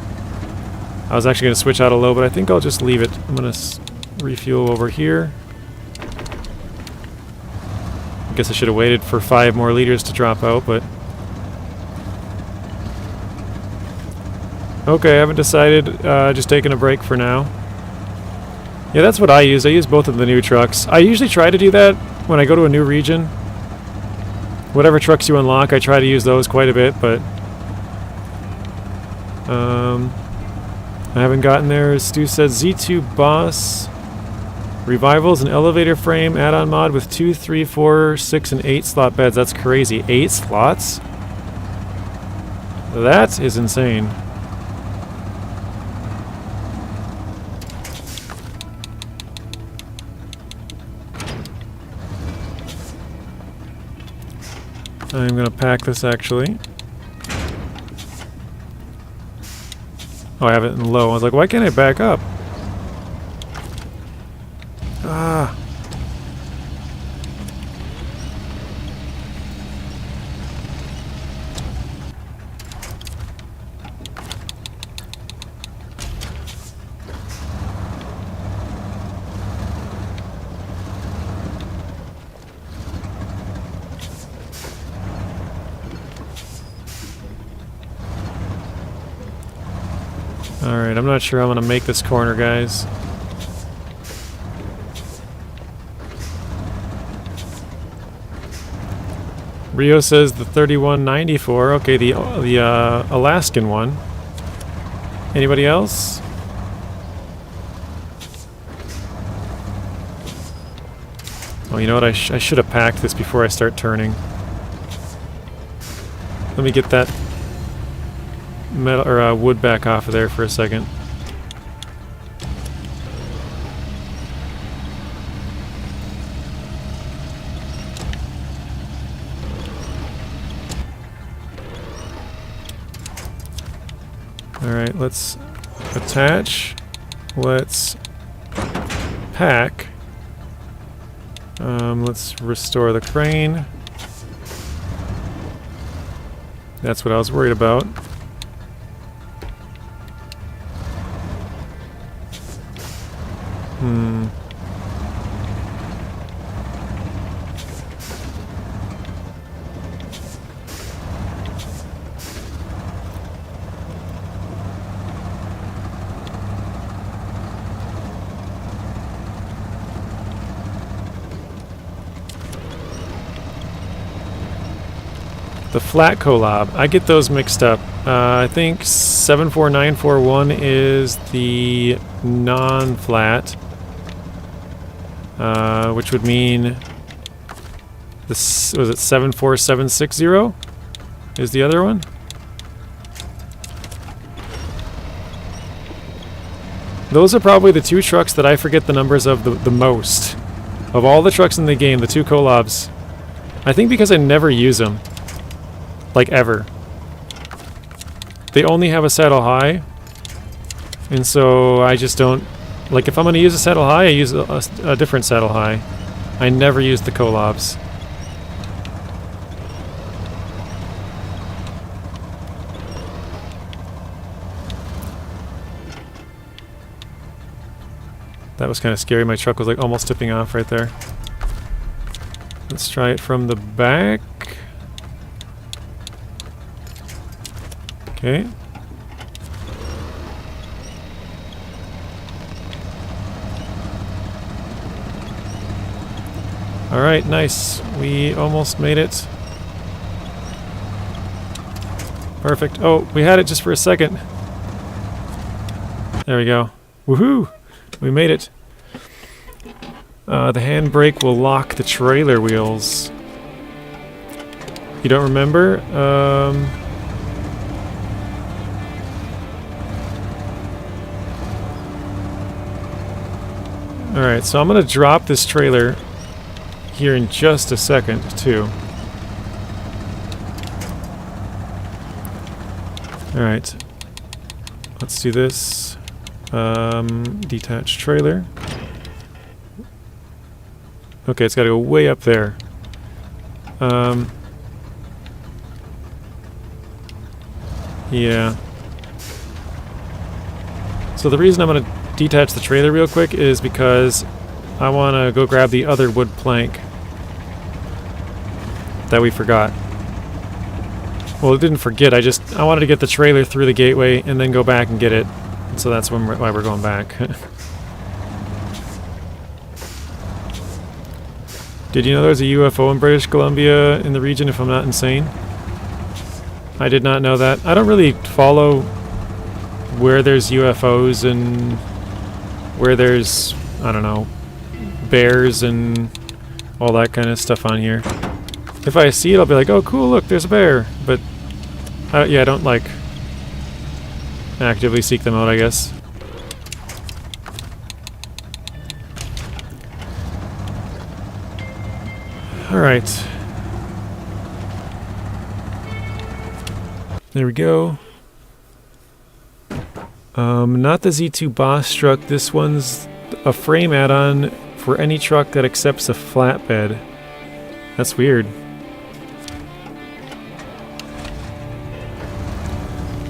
[SPEAKER 1] I was actually going to switch out a low, but I think I'll just leave it. I'm going to refuel over here. I guess I should have waited for 5 more liters to drop out, but... Okay, I haven't decided. Just taking a break for now. Yeah, that's what I use. I use both of the new trucks. I usually try to do that when I go to a new region. Whatever trucks you unlock, I try to use those quite a bit, but... I haven't gotten there. Stu says Z2 Boss Revivals an elevator frame add-on mod with 2, 3, 4, 6, and 8 slot beds. That's crazy. 8 slots? That is insane. I'm going to pack this actually. Oh, I have it in low. I was like, why can't I back up? Ah. Alright, I'm not sure I'm going to make this corner, guys. Rio says the 3194. Okay, the Alaskan one. Anybody else? Oh, you know what? I should have packed this before I start turning. Let me get that metal or wood back off of there for a second. Alright, let's attach. Let's pack. Let's restore the crane. That's what I was worried about. The flat collab. I get those mixed up. I think 74941 is the non-flat, which would mean this was it 74760 is the other one. Those are probably the 2 trucks that I forget the numbers of the most. Of all the trucks in the game, the 2 collabs. I think because I never use them. Like, ever. They only have a saddle high. And so I just don't... Like, if I'm going to use a saddle high, I use a different saddle high. I never use the collabs. That was kind of scary. My truck was like almost tipping off right there. Let's try it from the back. Okay. Alright, nice. We almost made it. Perfect. Oh, we had it just for a second. There we go. Woohoo! We made it. The handbrake will lock the trailer wheels. You don't remember? Alright, so I'm going to drop this trailer here in just a second, too. Alright. Let's do this. Detach trailer. Okay, it's got to go way up there. Yeah. So the reason I'm going to detach the trailer real quick is because I want to go grab the other wood plank that we forgot. Well, I didn't forget, I wanted to get the trailer through the gateway and then go back and get it. So that's why we're going back. Did you know there's a UFO in British Columbia in the region, if I'm not insane? I did not know that. I don't really follow where there's UFOs and where there's, I don't know, bears and all that kind of stuff on here. If I see it, I'll be like, oh cool, look, there's a bear. But, yeah, I don't, like, actively seek them out, I guess. Alright. There we go. Not the Z2 Boss truck. This one's a frame add-on for any truck that accepts a flatbed. That's weird.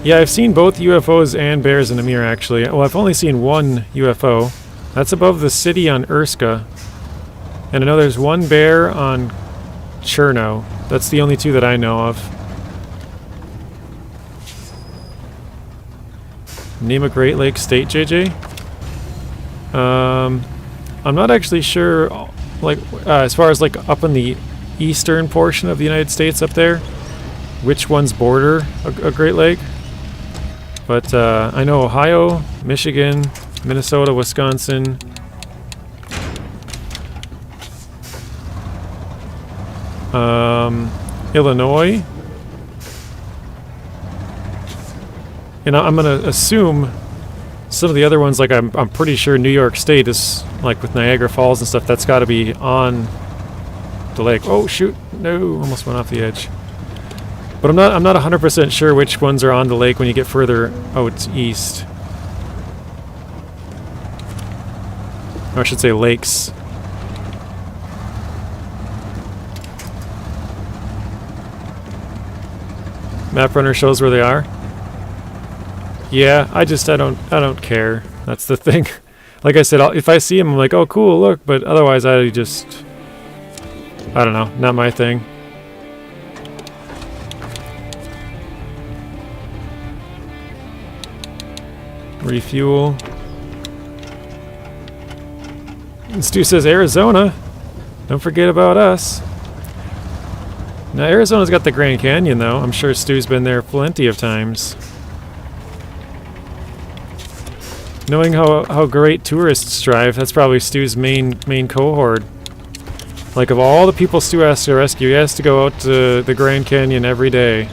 [SPEAKER 1] Yeah, I've seen both UFOs and bears in the mirror, actually. Well, I've only seen one UFO. That's above the city on Urska. And I know there's one bear on Cherno. That's the only two that I know of. Name a Great Lakes state, JJ? I'm not actually sure, like, as far as, like, up in the eastern portion of the United States up there, which ones border a Great Lake. But, I know Ohio, Michigan, Minnesota, Wisconsin, Illinois. And I'm gonna assume some of the other ones, like I'm pretty sure New York State is, like with Niagara Falls and stuff, that's got to be on the lake. Oh shoot! No, almost went off the edge. But I'm not 100% sure which ones are on the lake when you get further out east. Or I should say lakes. Map runner shows where they are. Yeah, I don't care. That's the thing. Like I said, if I see them, I'm like, oh cool, look. But otherwise, I don't know, not my thing. Refuel. And Stu says Arizona. Don't forget about us. Now Arizona's got the Grand Canyon though. I'm sure Stu's been there plenty of times. Knowing how great tourists drive, that's probably Stu's main cohort. Like of all the people Stu has to rescue, he has to go out to the Grand Canyon every day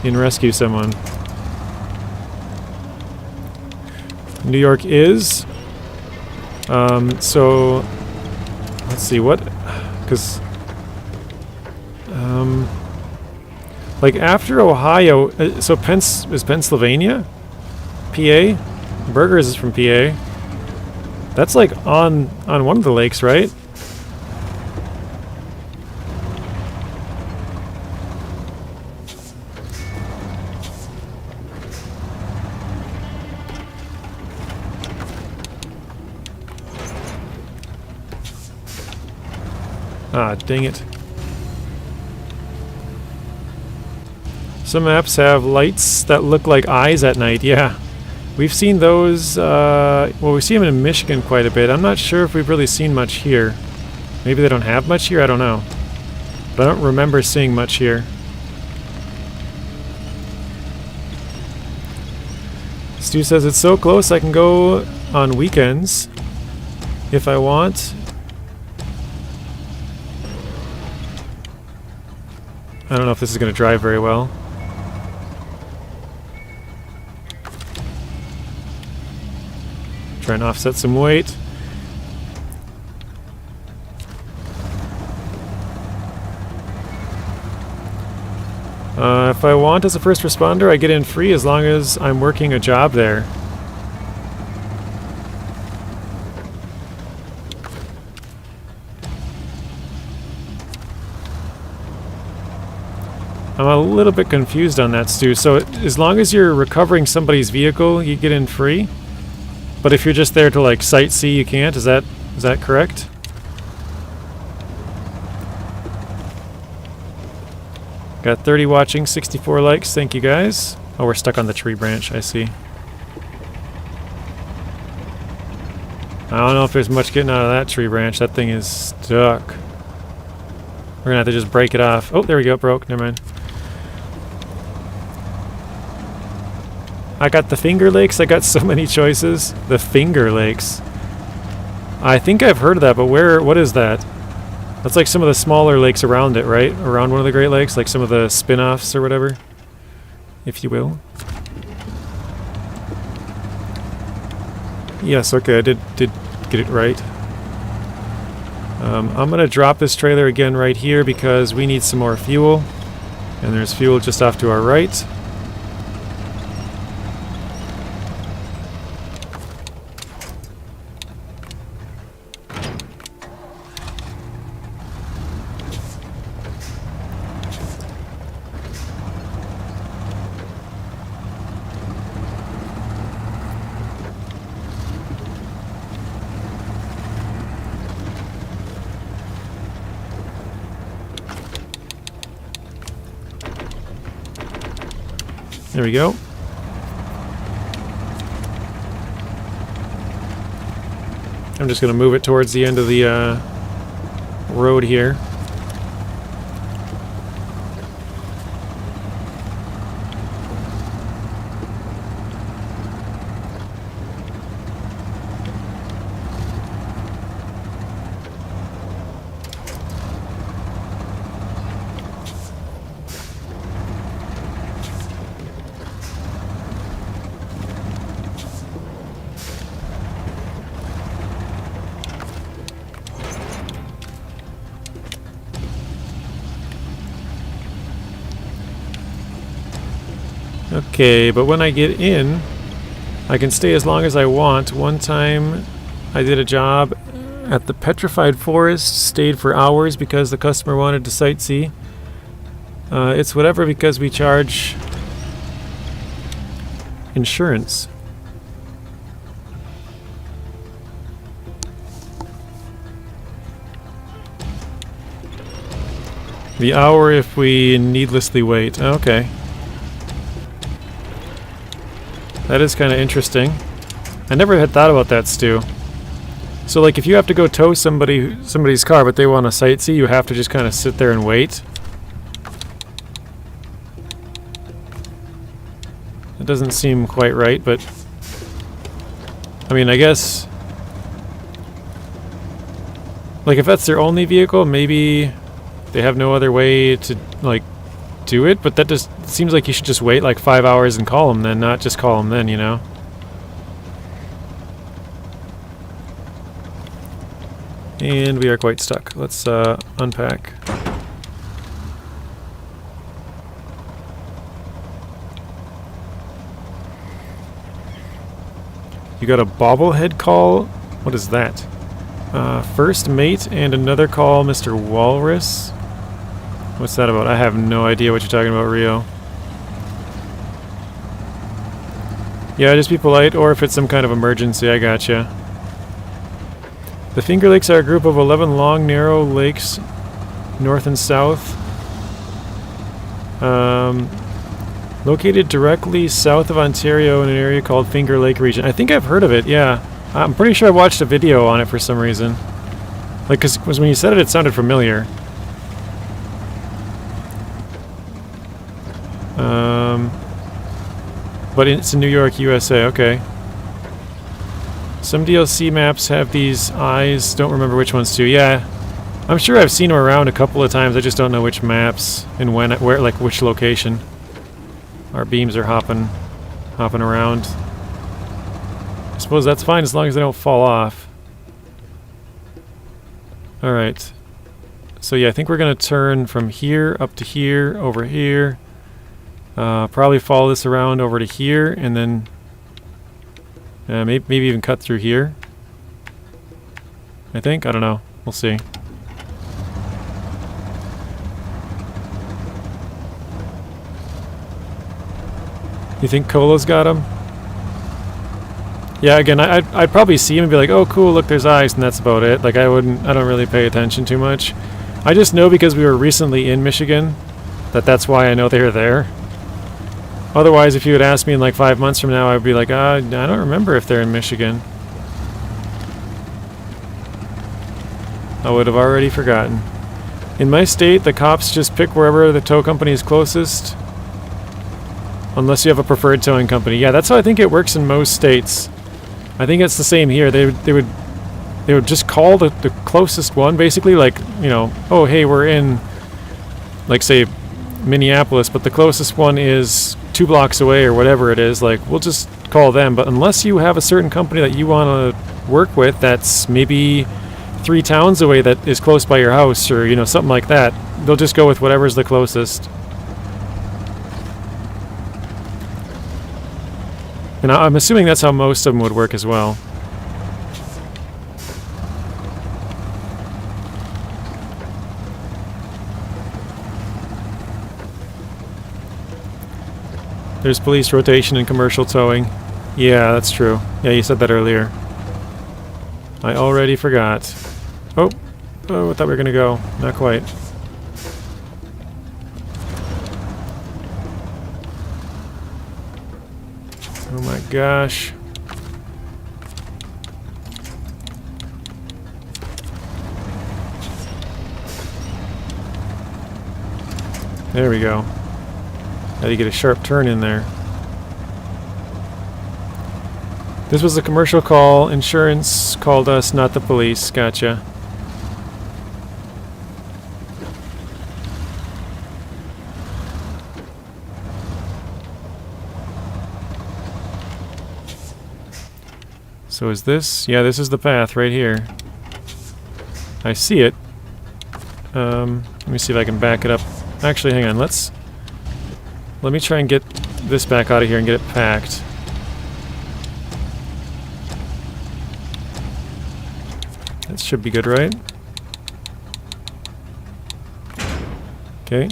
[SPEAKER 1] and rescue someone. New York is. So let's see what, because like after Ohio, so is Pennsylvania, PA. Burgers is from PA. That's like on one of the lakes, right? Ah, dang it. Some maps have lights that look like eyes at night, yeah. We've seen those, well, we see them in Michigan quite a bit. I'm not sure if we've really seen much here. Maybe they don't have much here, I don't know. But I don't remember seeing much here. Stu says it's so close I can go on weekends if I want. I don't know if this is going to drive very well. Try and offset some weight. If I want as a first responder, I get in free as long as I'm working a job there. I'm a little bit confused on that, Stu. So as long as you're recovering somebody's vehicle, you get in free? But if you're just there to like sightsee, you can't. Is that correct? Got 30 watching, 64 likes. Thank you guys. Oh, we're stuck on the tree branch. I see. I don't know if there's much getting out of that tree branch. That thing is stuck. We're gonna have to just break it off. Oh, there we go. Broke. Never mind. I got the Finger Lakes. I got so many choices. The Finger Lakes. I think I've heard of that, but what is that? That's like some of the smaller lakes around it, right? Around one of the Great Lakes, like some of the spin-offs or whatever, if you will. Yes, okay, I did get it right. I'm gonna drop this trailer again right here because we need some more fuel. And there's fuel just off to our right. There we go. I'm just going to move it towards the end of the road here. Okay, but when I get in, I can stay as long as I want. One time I did a job at the Petrified Forest, stayed for hours because the customer wanted to sightsee. It's whatever because we charge insurance. The hour if we needlessly wait. Okay. That is kind of interesting. I never had thought about that, Stu. So, like, if you have to go tow somebody's car, but they want to sightsee, you have to just kind of sit there and wait. It doesn't seem quite right, but I mean, I guess, like, if that's their only vehicle, maybe they have no other way to, like, do it, but that just seems like you should just wait like 5 hours and call them then, not just call them then, you know? And we are quite stuck. Let's unpack. You got a bobblehead call? What is that? First mate and another call, Mr. Walrus. What's that about? I have no idea what you're talking about, Rio. Yeah, just be polite, or if it's some kind of emergency, I gotcha. The Finger Lakes are a group of 11 long, narrow lakes, north and south. Located directly south of Ontario in an area called Finger Lake region. I think I've heard of it, yeah. I'm pretty sure I watched a video on it for some reason. Like, because when you said it, it sounded familiar. But it's in New York, USA, okay. Some DLC maps have these eyes, don't remember which ones too. Yeah, I'm sure I've seen them around a couple of times, I just don't know which maps and when, where, like which location. Our beams are hopping around. I suppose that's fine as long as they don't fall off. Alright. So yeah, I think we're gonna turn from here up to here, over here. Probably follow this around over to here, and then maybe even cut through here. I think. I don't know. We'll see. You think Cola's got him? Yeah, again, I'd probably see him and be like, oh, cool, look, there's ice, and that's about it. Like, I don't really pay attention too much. I just know because we were recently in Michigan that's why I know they're there. Otherwise, if you had asked me in like 5 months from now, I'd be like, I don't remember if they're in Michigan. I would have already forgotten. In my state, the cops just pick wherever the tow company is closest. Unless you have a preferred towing company. Yeah, that's how I think it works in most states. I think it's the same here. They would just call the closest one, basically, like, you know, oh, hey, we're in, like, say, Minneapolis, but the closest one is 2 blocks away or whatever it is. Like, we'll just call them. But unless you have a certain company that you want to work with that's maybe 3 towns away that is close by your house or, you know, something like that, they'll just go with whatever's the closest. And I'm assuming that's how most of them would work as well. There's police rotation and commercial towing. Yeah, that's true. Yeah, you said that earlier. I already forgot. Oh, I thought we were gonna go. Not quite. Oh my gosh. There we go. How do you get a sharp turn in there? This was a commercial call. Insurance called us, not the police. Gotcha. So is this? Yeah, this is the path right here. I see it. Let me see if I can back it up. Actually, hang on. Let me try and get this back out of here and get it packed. That should be good, right? Okay.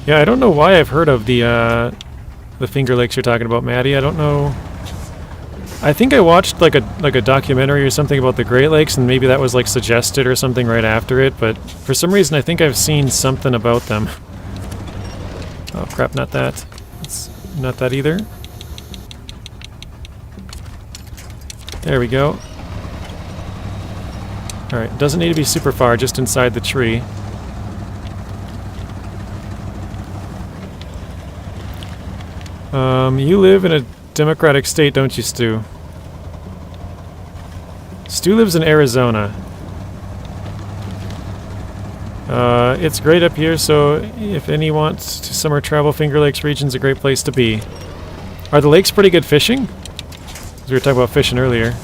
[SPEAKER 1] Yeah, I don't know why I've heard of the Finger Lakes you're talking about, Maddie. I don't know. I think I watched like a documentary or something about the Great Lakes, and maybe that was like suggested or something right after it, but for some reason I think I've seen something about them. Oh crap, not that. It's not that either. There we go. Alright, doesn't need to be super far, just inside the tree. You live in a democratic state, don't you, Stu? Stu lives in Arizona. It's great up here, so if any wants to summer travel, Finger Lakes region's a great place to be. Are the lakes pretty good fishing? 'Cause we were talking about fishing earlier.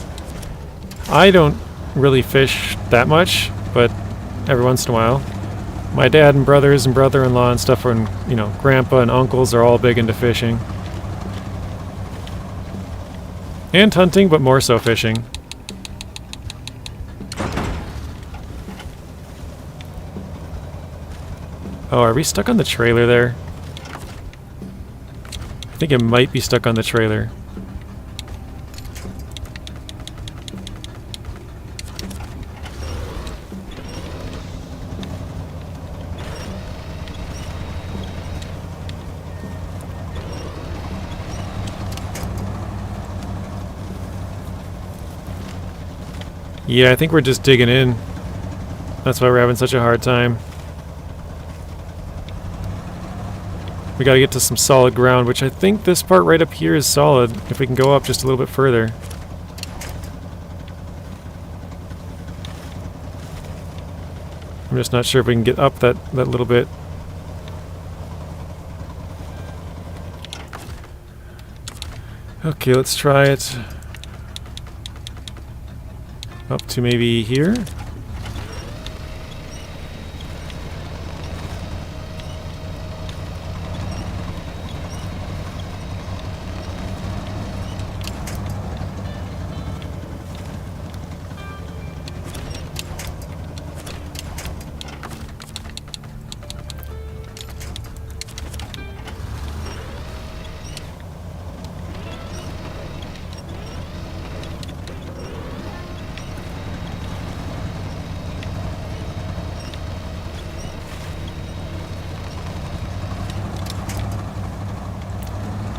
[SPEAKER 1] I don't really fish that much, but every once in a while. My dad and brothers and brother-in-law and stuff, and, you know, grandpa and uncles are all big into fishing. And hunting, but more so fishing. Oh, are we stuck on the trailer there? I think it might be stuck on the trailer. Yeah, I think we're just digging in. That's why we're having such a hard time. We gotta get to some solid ground, which I think this part right up here is solid, if we can go up just a little bit further. I'm just not sure if we can get up that little bit. Okay, let's try it. Up to maybe here.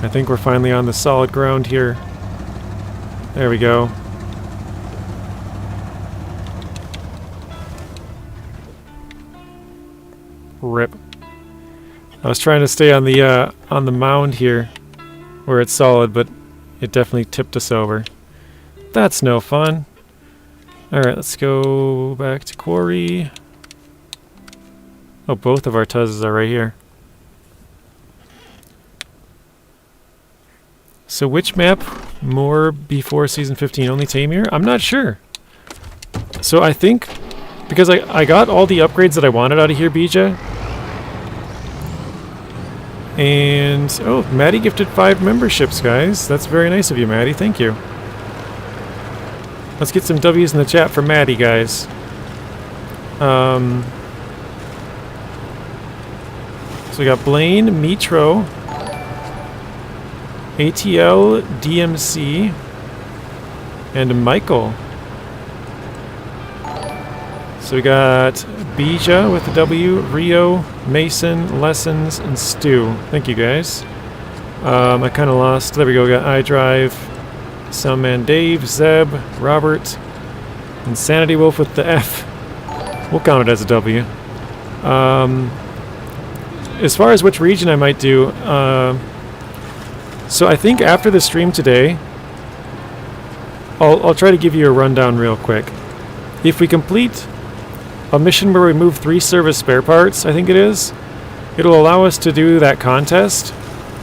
[SPEAKER 1] I think we're finally on the solid ground here. There we go. Rip. I was trying to stay on the mound here where it's solid, but it definitely tipped us over. That's no fun. Alright, let's go back to quarry. Oh, both of our tuzzes are right here. So which map more before Season 15? Only Taymyr? I'm not sure. So I think, because I got all the upgrades that I wanted out of here, Bija. And, oh, Maddie gifted 5 memberships, guys. That's very nice of you, Maddie. Thank you. Let's get some W's in the chat for Maddie, guys. So we got Blaine, Metro, ATL, DMC, and Michael. So we got Bija with the W, Rio, Mason, Lessons, and Stu. Thank you, guys. I kind of lost. There we go. We got iDrive, Soundman Dave, Zeb, Robert, Insanity Wolf with the F. We'll count it as a W. As far as which region I might do, so I think after the stream today, I'll try to give you a rundown real quick. If we complete a mission where we move 3 service spare parts, I think it is, it'll allow us to do that contest.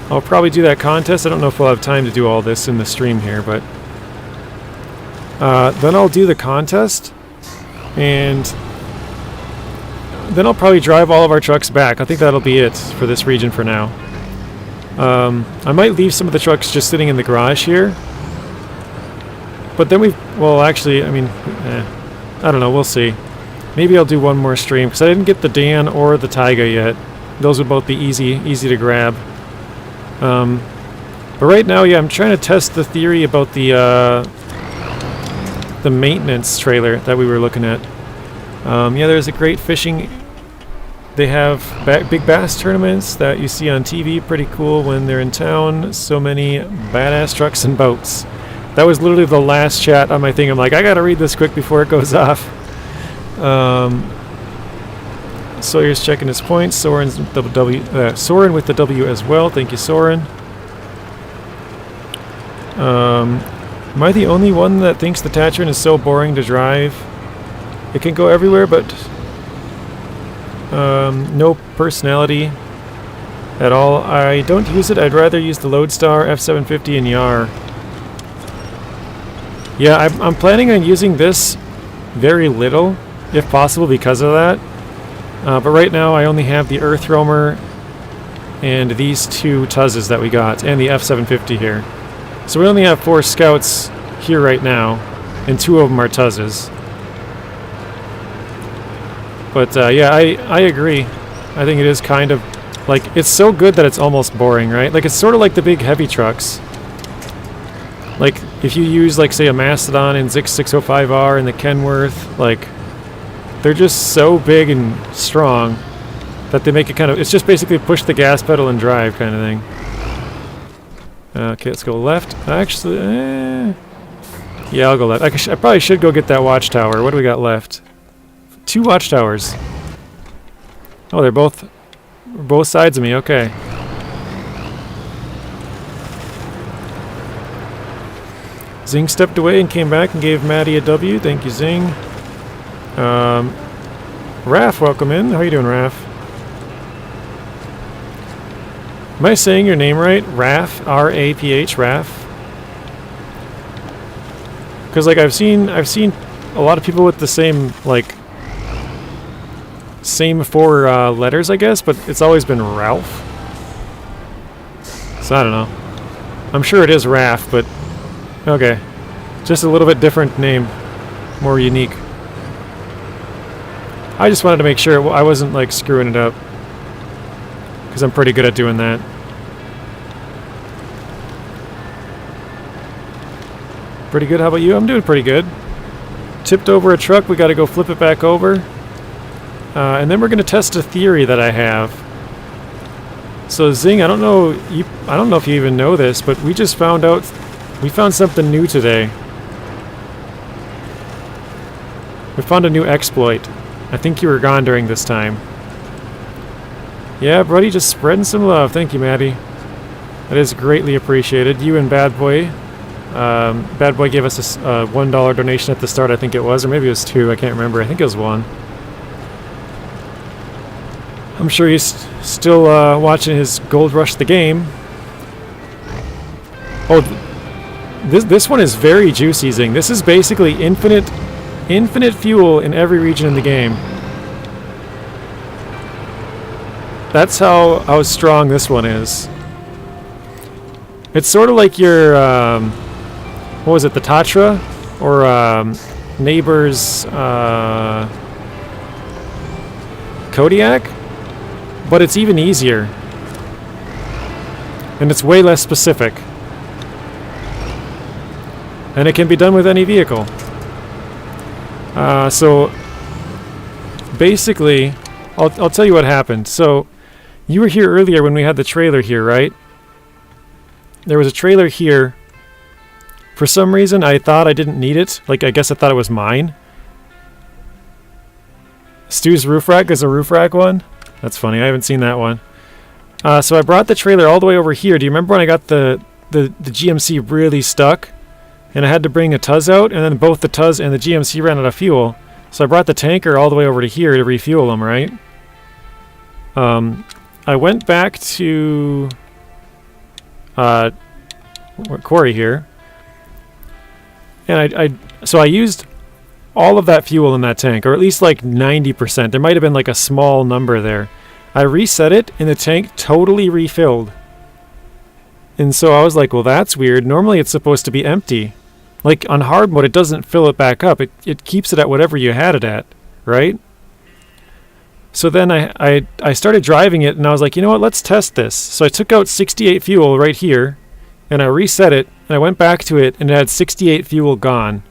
[SPEAKER 1] I'll probably do that contest. I don't know if we'll have time to do all this in the stream here, but then I'll do the contest, and then I'll probably drive all of our trucks back. I think that'll be it for this region for now. I might leave some of the trucks just sitting in the garage here, but then well, actually, I mean, I don't know, we'll see. Maybe I'll do one more stream, because I didn't get the Dan or the Taiga yet. Those would both be easy to grab. But right now, yeah, I'm trying to test the theory about the maintenance trailer that we were looking at. Yeah, there's a great fishing. They have big bass tournaments that you see on TV. Pretty cool when they're in town. So many badass trucks and boats. That was literally the last chat on my thing. I'm like, I gotta read this quick before it goes off. Sawyer's checking his points. Soren's Soren with the W as well. Thank you, Soren. Am I the only one that thinks the Tatron is so boring to drive? It can go everywhere, but no personality at all. I don't use it. I'd rather use the Lodestar, F750, and Yar. Yeah, I'm planning on using this very little, if possible, because of that. But right now, I only have the Earth Roamer and these 2 Tuzzes that we got, and the F750 here. So we only have 4 Scouts here right now, and 2 of them are Tuzzes. But yeah, I agree. I think it is kind of like, it's so good that it's almost boring, right? Like, it's sort of like the big heavy trucks. Like, if you use, like, say, a Mastodon in Zix 605R and the Kenworth, like, they're just so big and strong that they make it kind of, it's just basically push the gas pedal and drive kind of thing. Okay, let's go left. Actually, yeah, I'll go left. I probably should go get that watchtower. What do we got left? 2 watchtowers. Oh, they're both sides of me. Okay. Zing stepped away and came back and gave Maddie a W. Thank you, Zing. Raph, welcome in. How you doing, Raph? Am I saying your name right? Raph, R-A-P-H, Raph. Because like I've seen a lot of people with the same like same 4 letters, I guess, but it's always been Ralph. So I don't know. I'm sure it is Raph, but okay, just a little bit different name, more unique. I just wanted to make sure I wasn't like screwing it up, because I'm pretty good at doing that. Pretty good. How about you? I'm doing pretty good. Tipped over a truck. We got to go flip it back over. And then we're going to test a theory that I have. So Zing, I don't know if you even know this, but we just found out we found something new today. We found a new exploit. I think you were gone during this time. Yeah, buddy, just spreading some love. Thank you, Maddie. That is greatly appreciated. You and Bad Boy. Bad Boy gave us a $1 donation at the start, I think it was, or maybe it was 2. I can't remember. I think it was 1. I'm sure he's still watching his Gold Rush the game. Oh, this one is very juicy, Zing. This is basically infinite fuel in every region in the game. That's how strong this one is. It's sort of like your what was it, the Tatra or Neighbor's Kodiak? But it's even easier. And it's way less specific. And it can be done with any vehicle. So basically, I'll tell you what happened. So you were here earlier when we had the trailer here, right? There was a trailer here. For some reason, I thought I didn't need it. Like, I guess I thought it was mine. Stu's roof rack is a roof rack one? That's funny. I haven't seen that one. So I brought the trailer all the way over here. Do you remember when I got the GMC really stuck? And I had to bring a Tuz out, and then both the Tuz and the GMC ran out of fuel. So I brought the tanker all the way over to here to refuel them, right? I went back to Quarry here. And so I used all of that fuel in that tank, or at least like 90%. There might have been like a small number there. I reset it, and the tank totally refilled. And so I was like, well, that's weird. Normally it's supposed to be empty. Like on hard mode, it doesn't fill it back up. It keeps it at whatever you had it at, right? So then I started driving it, and I was like, you know what, let's test this. So I took out 68 fuel right here, and I reset it, and I went back to it, and it had 68 fuel gone.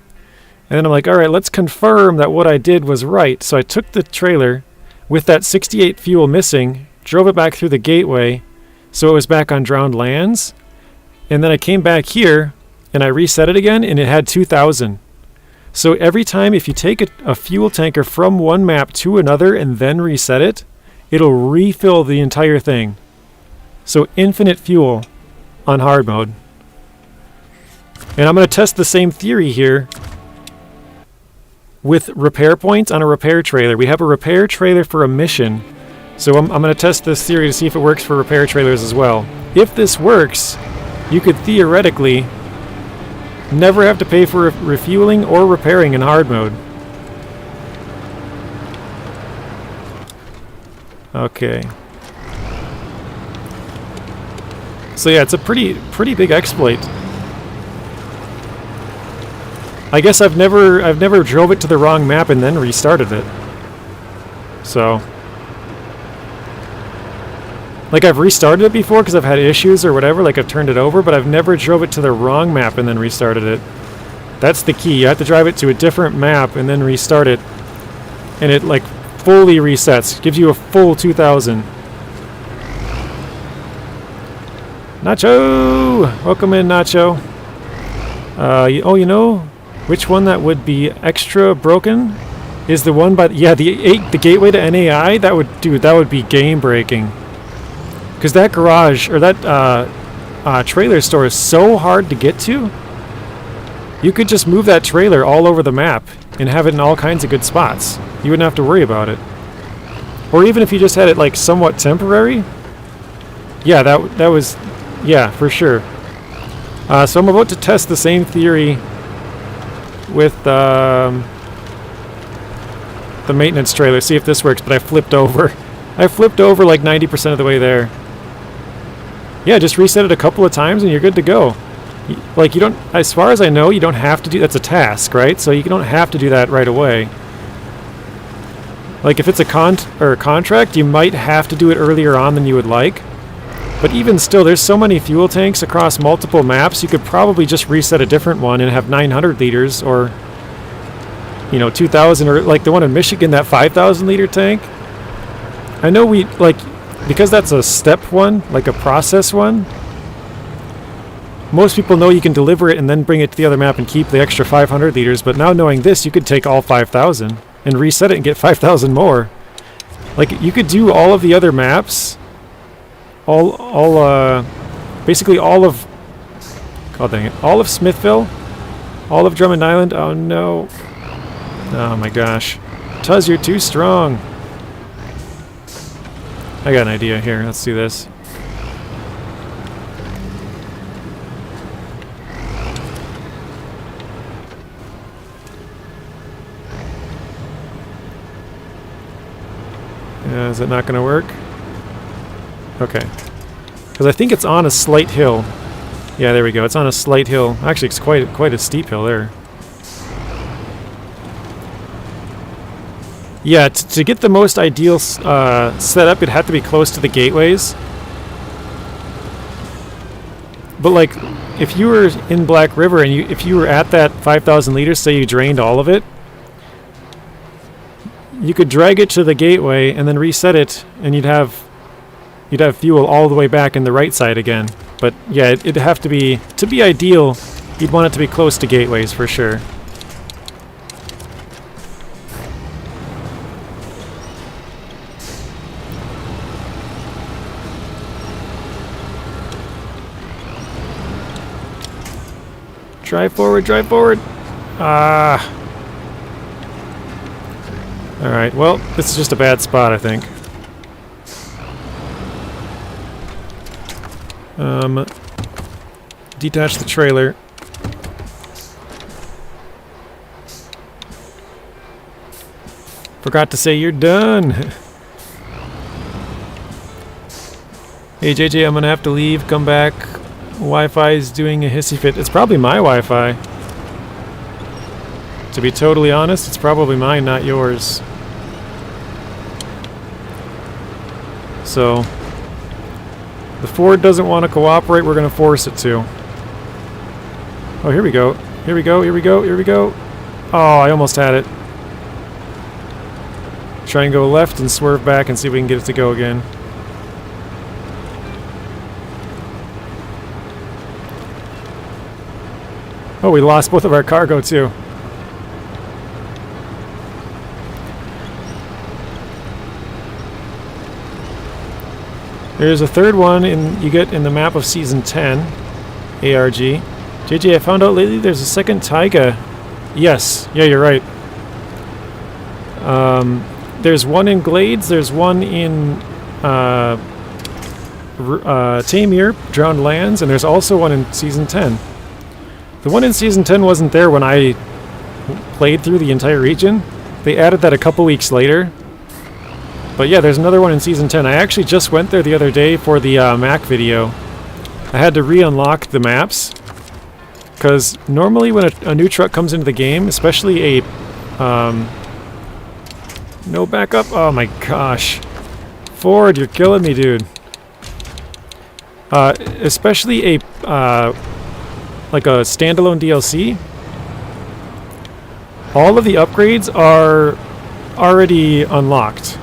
[SPEAKER 1] And then I'm like, all right, let's confirm that what I did was right. So I took the trailer with that 68 fuel missing, drove it back through the gateway, so it was back on drowned lands. And then I came back here, and I reset it again, and it had 2,000. So every time, if you take a fuel tanker from one map to another and then reset it, it'll refill the entire thing. So infinite fuel on hard mode. And I'm going to test the same theory here with repair points on a repair trailer. We have a repair trailer for a mission. So I'm going to test this theory to see if it works for repair trailers as well. If this works, you could theoretically never have to pay for refueling or repairing in hard mode. Okay. So yeah, it's a pretty big exploit. I guess I've never drove it to the wrong map and then restarted it. So, like, I've restarted it before because I've had issues or whatever, like I've turned it over, but I've never drove it to the wrong map and then restarted it. That's the key. You have to drive it to a different map and then restart it. And it, like, fully resets. Gives you a full 2,000. Nacho! Welcome in, Nacho. You know which one that would be extra broken? Is the one by... Yeah, the gateway to NAI? That would be game-breaking. Because that garage, or that trailer store is so hard to get to. You could just move that trailer all over the map and have it in all kinds of good spots. You wouldn't have to worry about it. Or even if you just had it, like, somewhat temporary. Yeah, that was... Yeah, for sure. So I'm about to test the same theory with the maintenance trailer. See if this works, but I flipped over. I flipped over like 90% of the way there. Yeah, just reset it a couple of times and you're good to go. Like, you don't, as far as I know, you don't have to do, that's a task, right? So you don't have to do that right away. Like, if it's a contract, you might have to do it earlier on than you would like. But even still, there's so many fuel tanks across multiple maps, you could probably just reset a different one and have 900 liters or, you know, 2,000, or like the one in Michigan, that 5,000 liter tank. I know because that's a step one, like a process one, most people know you can deliver it and then bring it to the other map and keep the extra 500 liters, but now knowing this, you could take all 5,000 and reset it and get 5,000 more. Like, you could do all of the other maps, basically all of, oh dang it, all of Smithville, all of Drummond Island. Oh no. Oh my gosh. Tuz, you're too strong. I got an idea here. Let's do this. Is it not going to work? Okay. Because I think it's on a slight hill. Yeah, there we go. It's on a slight hill. Actually, it's quite a steep hill there. Yeah, to get the most ideal setup, it'd have to be close to the gateways. But like, if you were in Black River and if you were at that 5,000 liters, say you drained all of it, you could drag it to the gateway and then reset it, and you'd have fuel all the way back in the right side again. But yeah, it'd have to be ideal. You'd want it to be close to gateways for sure. Drive forward, drive forward. Ah. Alright, well, this is just a bad spot, I think. Detach the trailer. Forgot to say you're done. Hey JJ, I'm gonna have to leave, come back. Wi-Fi is doing a hissy fit. It's probably my Wi-Fi. To be totally honest, it's probably mine, not yours. So, the Ford doesn't want to cooperate, we're going to force it to. Oh, here we go. Here we go, here we go, here we go. Oh, I almost had it. Try and go left and swerve back and see if we can get it to go again. Oh, we lost both of our cargo too. There's a third one you get in the map of Season 10, ARG. JJ, I found out lately there's a second taiga. Yes, yeah, you're right. There's one in Glades, there's one in Taymyr, Drowned Lands, and there's also one in Season 10. The one in Season 10 wasn't there when I played through the entire region. They added that a couple weeks later. But yeah, there's another one in Season 10. I actually just went there the other day for the Mac video. I had to re-unlock the maps. Because normally when a new truck comes into the game, especially a... no backup? Oh my gosh. Ford, you're killing me, dude. Especially a... like a standalone DLC. All of the upgrades are already unlocked.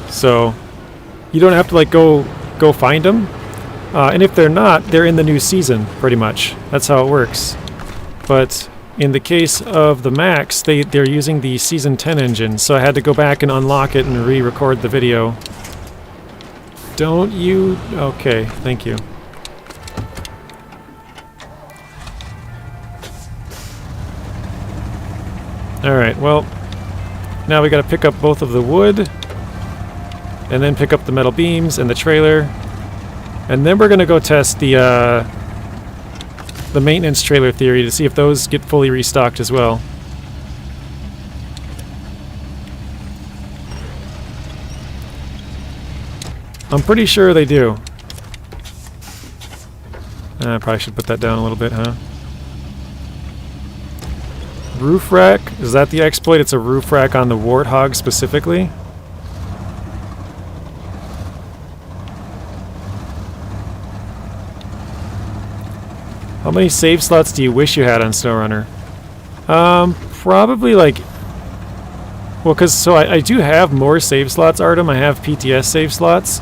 [SPEAKER 1] So you don't have to like go find them, and if they're not, they're in the new season pretty much. That's how it works. But in the case of the Macs, they're using the Season 10 engine, so I had to go back and unlock it and re-record the video. Don't you? Okay, thank you. Alright, well, now we gotta pick up both of the wood, and then pick up the metal beams and the trailer, and then we're gonna go test the maintenance trailer theory to see if those get fully restocked as well. I'm pretty sure they do. I probably should put that down a little bit, huh? Roof rack? Is that the exploit? It's a roof rack on the Warthog specifically? How many save slots do you wish you had on SnowRunner? Probably like Well, because so I do have more save slots, Artem. I have PTS save slots.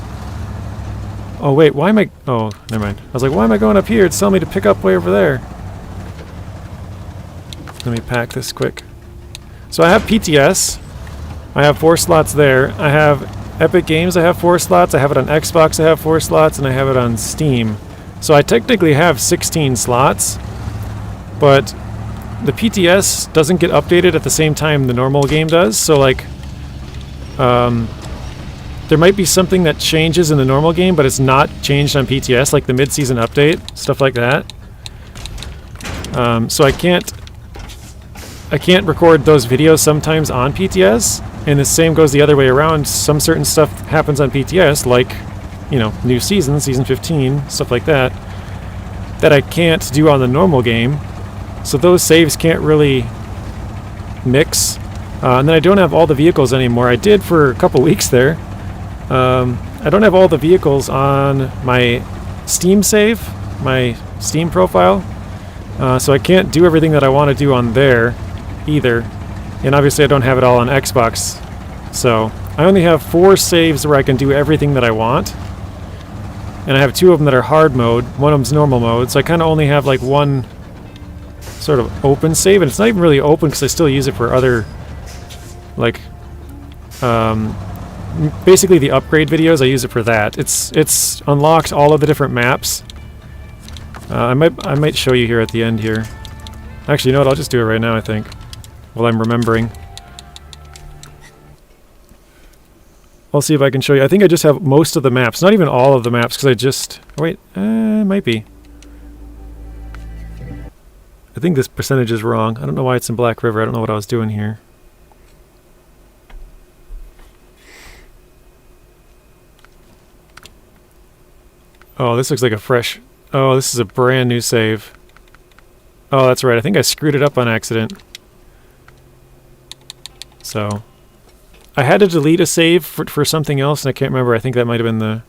[SPEAKER 1] Oh wait, why am I? Oh, never mind. I was like, why am I going up here? It's telling me to pick up way over there. Let me pack this quick. So I have PTS. I have 4 slots there. I have Epic Games. I have 4 slots. I have it on Xbox. I have 4 slots, and I have it on Steam. So I technically have 16 slots, but the PTS doesn't get updated at the same time the normal game does. So like, there might be something that changes in the normal game, but it's not changed on PTS, like the mid-season update, stuff like that. So I can't record those videos sometimes on PTS, and the same goes the other way around. Some certain stuff happens on PTS, like, you know, new season, season 15, stuff like that, that I can't do on the normal game. So those saves can't really mix. And then I don't have all the vehicles anymore. I did for a couple weeks there. I don't have all the vehicles on my Steam save, my Steam profile. So I can't do everything that I want to do on there either. And obviously I don't have it all on Xbox. So I only have 4 saves where I can do everything that I want. And I have 2 of them that are hard mode. One of them's normal mode. So I kind of only have like one sort of open save. And it's not even really open because I still use it for other, like, basically the upgrade videos. I use it for that. It's unlocked all of the different maps. I might show you here at the end here. Actually, you know what? I'll just do it right now, I think. While I'm remembering. I'll see if I can show you. I think I just have most of the maps. Not even all of the maps, because I just... Wait, it might be. I think this percentage is wrong. I don't know why it's in Black River. I don't know what I was doing here. Oh, this looks like a fresh... Oh, this is a brand new save. Oh, that's right. I think I screwed it up on accident. So... I had to delete a save for something else, and I can't remember. I think that might have been the...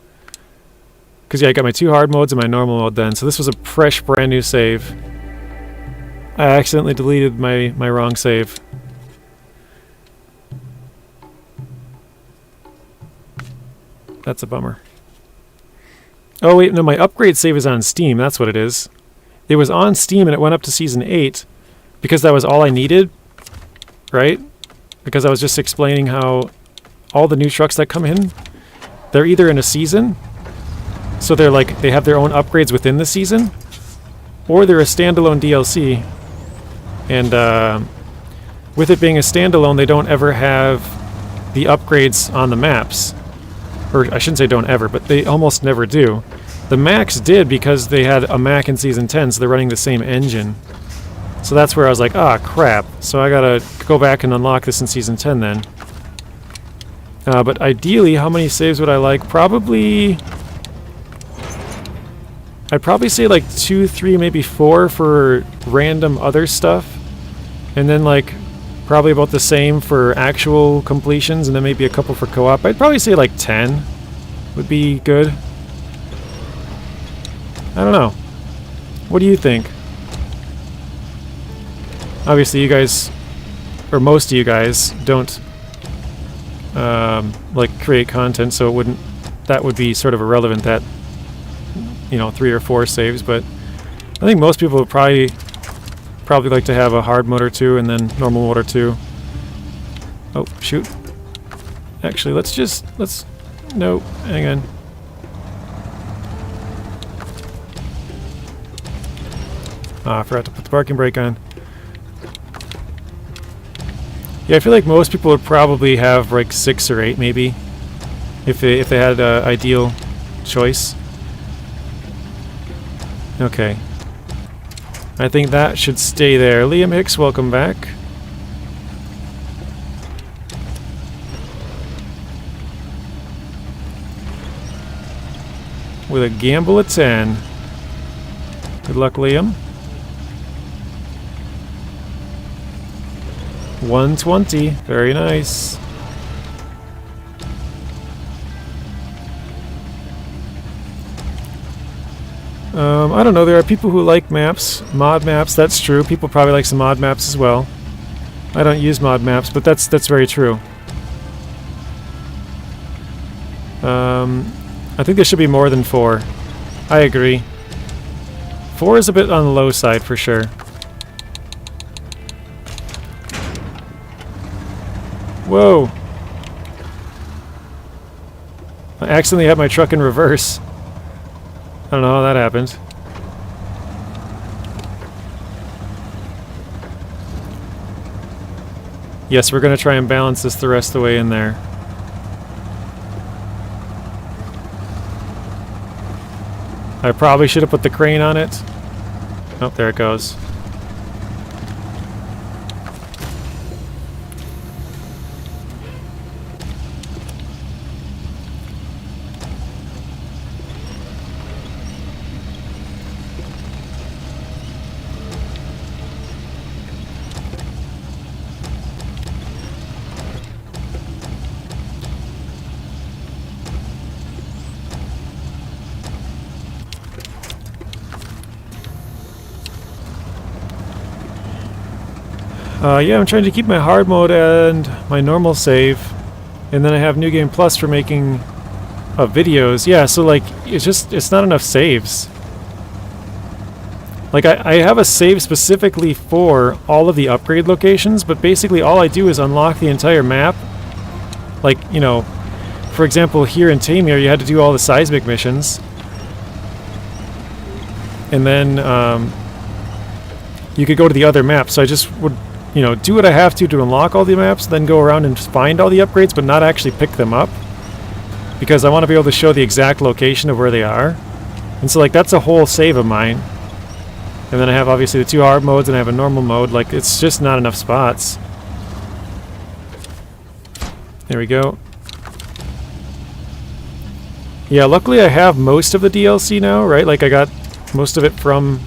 [SPEAKER 1] Because, yeah, I got my 2 hard modes and my normal mode then. So this was a fresh, brand new save. I accidentally deleted my wrong save. That's a bummer. Oh, wait, no, my upgrade save is on Steam. That's what it is. It was on Steam, and it went up to Season 8 because that was all I needed, right? Because I was just explaining how all the new trucks that come in, they're either in a season, so they're like, they have their own upgrades within the season, or they're a standalone DLC. And with it being a standalone, they don't ever have the upgrades on the maps. Or I shouldn't say don't ever, but they almost never do. The Macs did because they had a Mac in Season 10, so they're running the same engine. So that's where I was like, ah, crap. So I gotta go back and unlock this in Season 10 then. But ideally, how many saves would I like? Probably... I'd probably say like 2, 3, maybe 4 for random other stuff. And then like probably about the same for actual completions, and then maybe a couple for co-op. I'd probably say like 10 would be good. I don't know. What do you think? Obviously you guys, or most of you guys, don't like create content, so it wouldn't, that would be sort of irrelevant that, you know, 3 or 4 saves, but I think most people would probably like to have a hard mode or 2 and then normal mode or 2. Oh, shoot. Actually, no, hang on. Ah, I forgot to put the parking brake on. Yeah, I feel like most people would probably have like 6 or 8 maybe, if they had an ideal choice. Okay. I think that should stay there. Liam Hicks, welcome back. With a gamble of 10. Good luck, Liam. 120. Very nice. I don't know, there are people who like maps, mod maps, that's true. People probably like some mod maps as well. I don't use mod maps, but that's very true. I think there should be more than 4. I agree. 4 is a bit on the low side for sure. Whoa! I accidentally had my truck in reverse. I don't know how that happened. Yes, we're going to try and balance this the rest of the way in there. I probably should have put the crane on it. Oh, there it goes. Yeah, I'm trying to keep my hard mode and my normal save, and then I have New Game Plus for making videos. Yeah, so like it's not enough saves. Like I have a save specifically for all of the upgrade locations, but basically all I do is unlock the entire map. Like, you know, for example, here in Taymyr, you had to do all the seismic missions, and then you could go to the other maps. So I just would, you know, do what I have to unlock all the maps, then go around and find all the upgrades, but not actually pick them up, because I want to be able to show the exact location of where they are. And so like that's a whole save of mine. And then I have obviously the 2 hard modes, and I have a normal mode. Like, it's just not enough spots. There we go. Yeah, luckily I have most of the DLC now, right? Like I got most of it from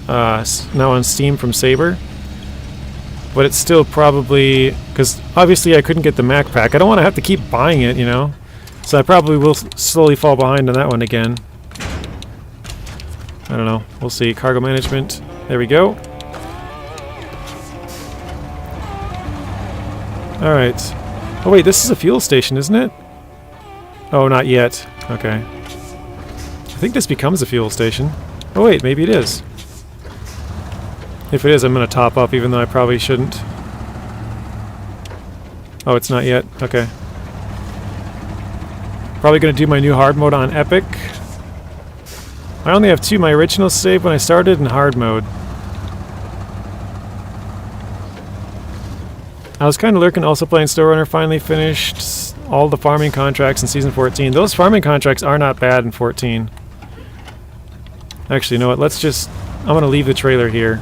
[SPEAKER 1] now on Steam from Saber. But it's still probably, because obviously I couldn't get the Mac pack. I don't want to have to keep buying it, you know? So I probably will slowly fall behind on that one again. I don't know. We'll see. Cargo management. There we go. Alright. Oh wait, this is a fuel station, isn't it? Oh, not yet. Okay. I think this becomes a fuel station. Oh wait, maybe it is. If it is, I'm going to top up, even though I probably shouldn't. Oh, it's not yet. Okay. Probably going to do my new hard mode on Epic. I only have 2. My original save when I started in hard mode. I was kind of lurking, also playing SnowRunner. Finally finished all the farming contracts in Season 14. Those farming contracts are not bad in 14. Actually, you know what? Let's just... I'm going to leave the trailer here.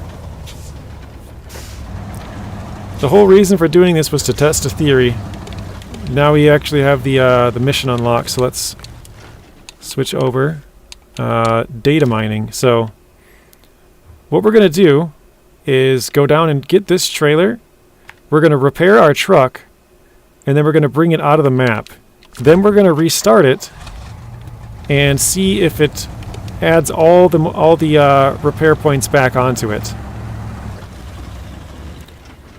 [SPEAKER 1] The whole reason for doing this was to test a theory. Now we actually have the mission unlocked, so let's switch over. Data mining. So what we're going to do is go down and get this trailer. We're going to repair our truck, and then we're going to bring it out of the map. Then we're going to restart it and see if it adds all the repair points back onto it.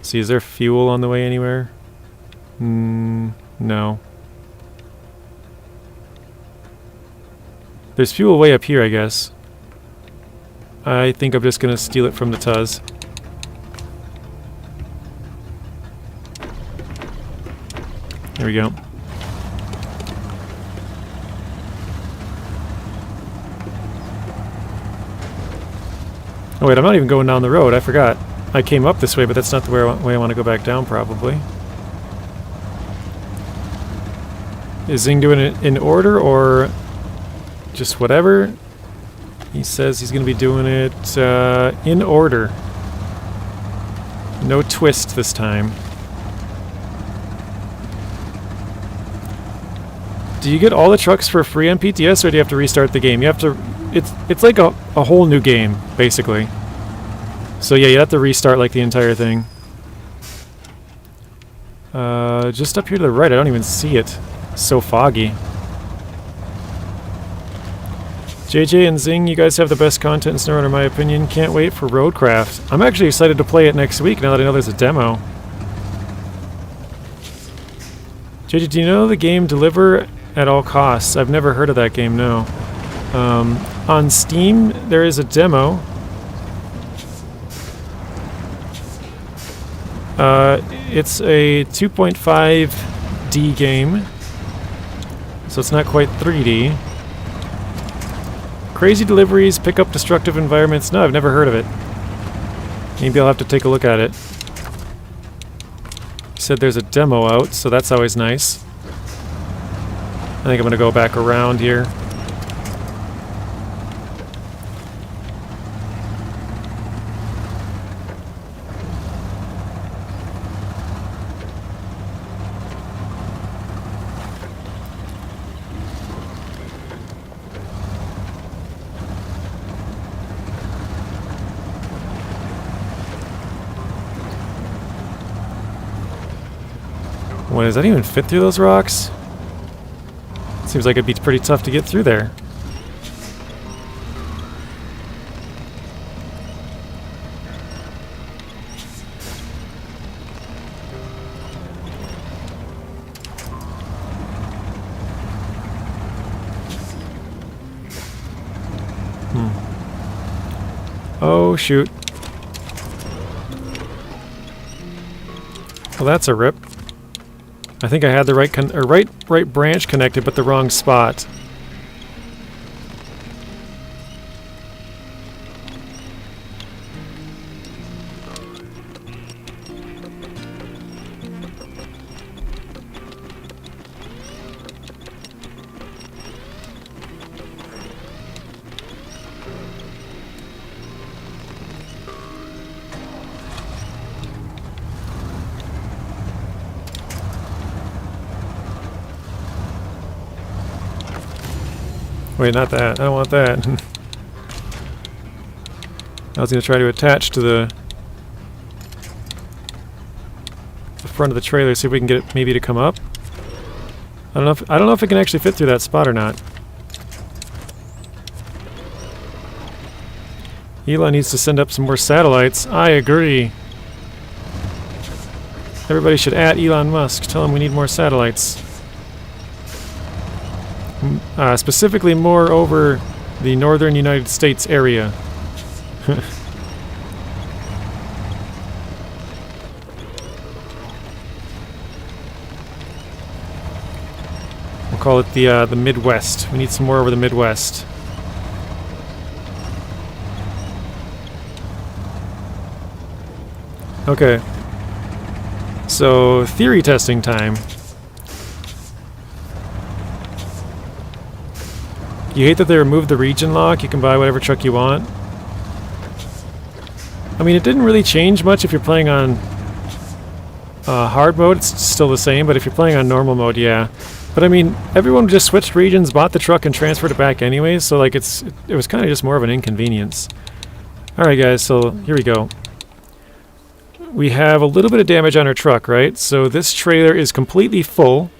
[SPEAKER 1] See, is there fuel on the way anywhere? No. There's fuel way up here, I guess. I think I'm just gonna steal it from the Tuz. There we go. Oh wait, I'm not even going down the road, I forgot. I came up this way, but that's not the way I want to go back down, probably. Is Zing doing it in order, or just whatever? He says he's going to be doing it in order. No twist this time. Do you get all the trucks for free on PTS, or do you have to restart the game? You have to... It's like a whole new game, basically. So yeah, you have to restart like the entire thing. Just up here to the right, I don't even see it. It's so foggy. JJ and Zing, you guys have the best content in SnowRunner in my opinion. Can't wait for Roadcraft. I'm actually excited to play it next week now that I know there's a demo. JJ, do you know the game Deliver at All Costs? I've never heard of that game, no. On Steam, there is a demo. It's a 2.5D game, so it's not quite 3D. Crazy deliveries, pick up destructive environments. No, I've never heard of it. Maybe I'll have to take a look at it. Said there's a demo out, so that's always nice. I think I'm gonna go back around here. What, does that even fit through those rocks? Seems like it'd be pretty tough to get through there. Oh, shoot. Well, that's a rip. I think I had the right branch connected, but the wrong spot. Wait, not that. I don't want that. I was going to try to attach to the front of the trailer, see if we can get it maybe to come up. I don't know if it can actually fit through that spot or not. Elon needs to send up some more satellites. I agree. Everybody should @ Elon Musk. Tell him we need more satellites. Specifically more over the northern United States area. We'll call it the Midwest. We need some more over the Midwest. Okay. So, theory testing time. You hate that they removed the region lock. You can buy whatever truck you want. I mean, it didn't really change much if you're playing on hard mode. It's still the same, but if you're playing on normal mode, yeah. But I mean, everyone just switched regions, bought the truck, and transferred it back anyways, so like it was kind of just more of an inconvenience. Alright guys, so here we go. We have a little bit of damage on our truck, right? So this trailer is completely full.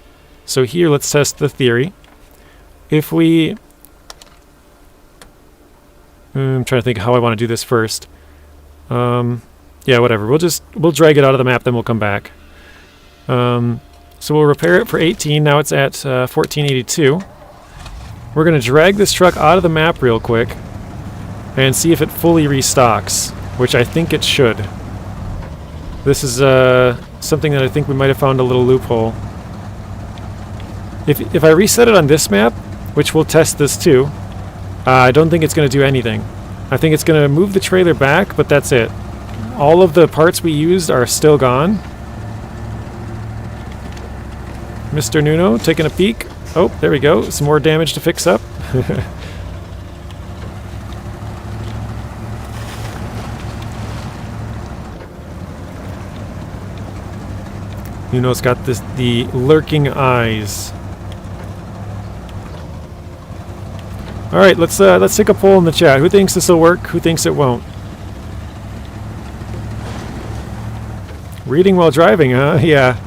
[SPEAKER 1] So here, let's test the theory. If we... I'm trying to think how I want to do this first. Yeah, whatever. We'll drag it out of the map, then we'll come back. So we'll repair it for 18. Now it's at 1482. We're going to drag this truck out of the map real quick and see if it fully restocks, which I think it should. This is something that I think we might have found a little loophole. If I reset it on this map, which we'll test this too, I don't think it's going to do anything. I think it's going to move the trailer back, but that's it. All of the parts we used are still gone. Mr. Nuno taking a peek. Oh, there we go. Some more damage to fix up. Nuno's got the lurking eyes. All right, let's take a poll in the chat. Who thinks this will work? Who thinks it won't? Reading while driving, huh? Yeah.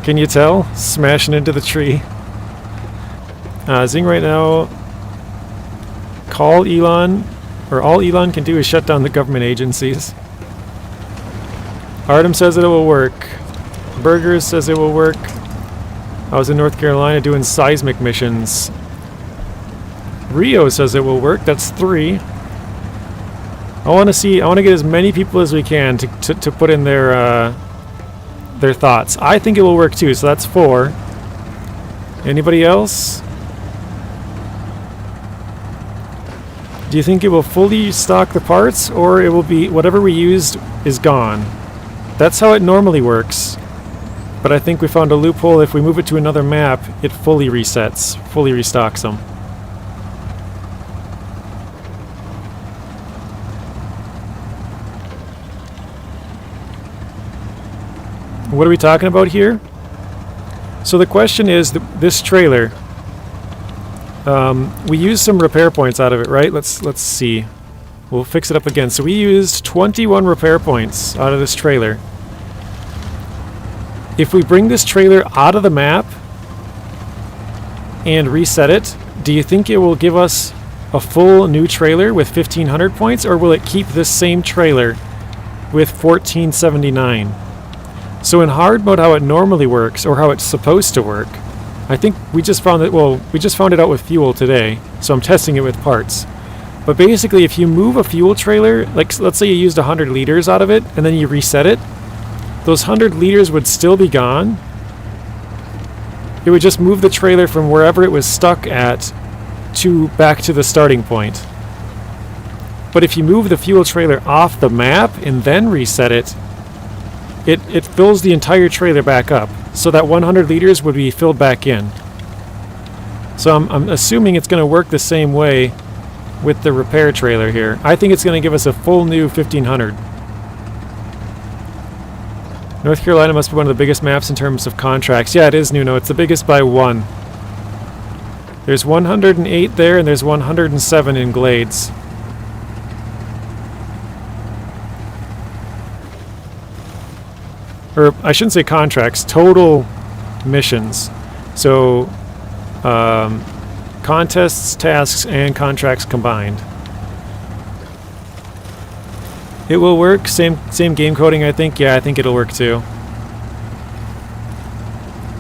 [SPEAKER 1] Can you tell? Smashing into the tree. Zing right now. Call Elon, or all Elon can do is shut down the government agencies. Artem says that it will work. Burgers says it will work. I was in North Carolina doing seismic missions. Rio says it will work. That's 3. I want to get as many people as we can to put in their thoughts. I think it will work too, so that's 4. Anybody else? Do you think it will fully stock the parts, or it will be whatever we used is gone? That's how it normally works. But I think we found a loophole. If we move it to another map, it fully resets, fully restocks them. What are we talking about here? So the question is, this trailer. We used some repair points out of it, right? Let's see. We'll fix it up again. So we used 21 repair points out of this trailer. If we bring this trailer out of the map and reset it, do you think it will give us a full new trailer with 1,500 points, or will it keep this same trailer with 1,479? So in hard mode, how it normally works, or how it's supposed to work, I think we just found it, well, we just found it out with fuel today, so I'm testing it with parts. But basically, if you move a fuel trailer, like let's say you used 100 liters out of it, and then you reset it, those 100 liters would still be gone. It would just move the trailer from wherever it was stuck at to back to the starting point. But if you move the fuel trailer off the map and then reset it, it fills the entire trailer back up. So that 100 liters would be filled back in. So I'm assuming it's going to work the same way with the repair trailer here. I think it's going to give us a full new 1,500. North Carolina must be one of the biggest maps in terms of contracts. Yeah, it is, Nuno. It's the biggest by 1. There's 108 there, and there's 107 in Glades. Or I shouldn't say contracts, total missions. So contests, tasks, and contracts combined. It will work. Same game coding, I think. Yeah, I think it'll work too.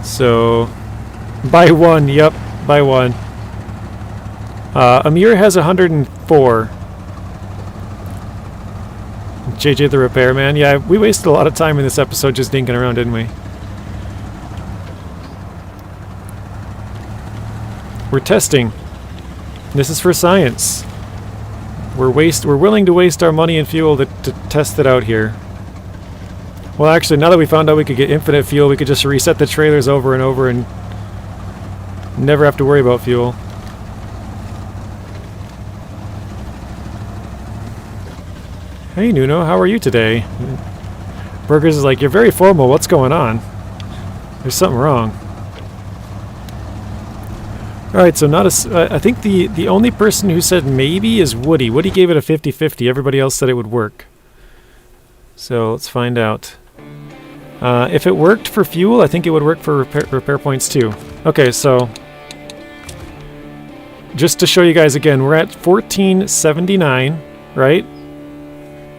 [SPEAKER 1] So by 1, yep, by 1. Amir has 104. JJ the repairman. Yeah, we wasted a lot of time in this episode just dinking around, didn't we? We're testing. This is for science. We're willing to waste our money and fuel to test it out here. Well, actually, now that we found out we could get infinite fuel, we could just reset the trailers over and over and never have to worry about fuel. Hey Nuno, how are you today? Burgers is like, you're very formal, what's going on? There's something wrong. Alright, so I think the only person who said maybe is Woody. Woody gave it a 50-50, everybody else said it would work. So let's find out. If it worked for fuel, I think it would work for repair points too. Okay, so just to show you guys again, we're at 1479, right?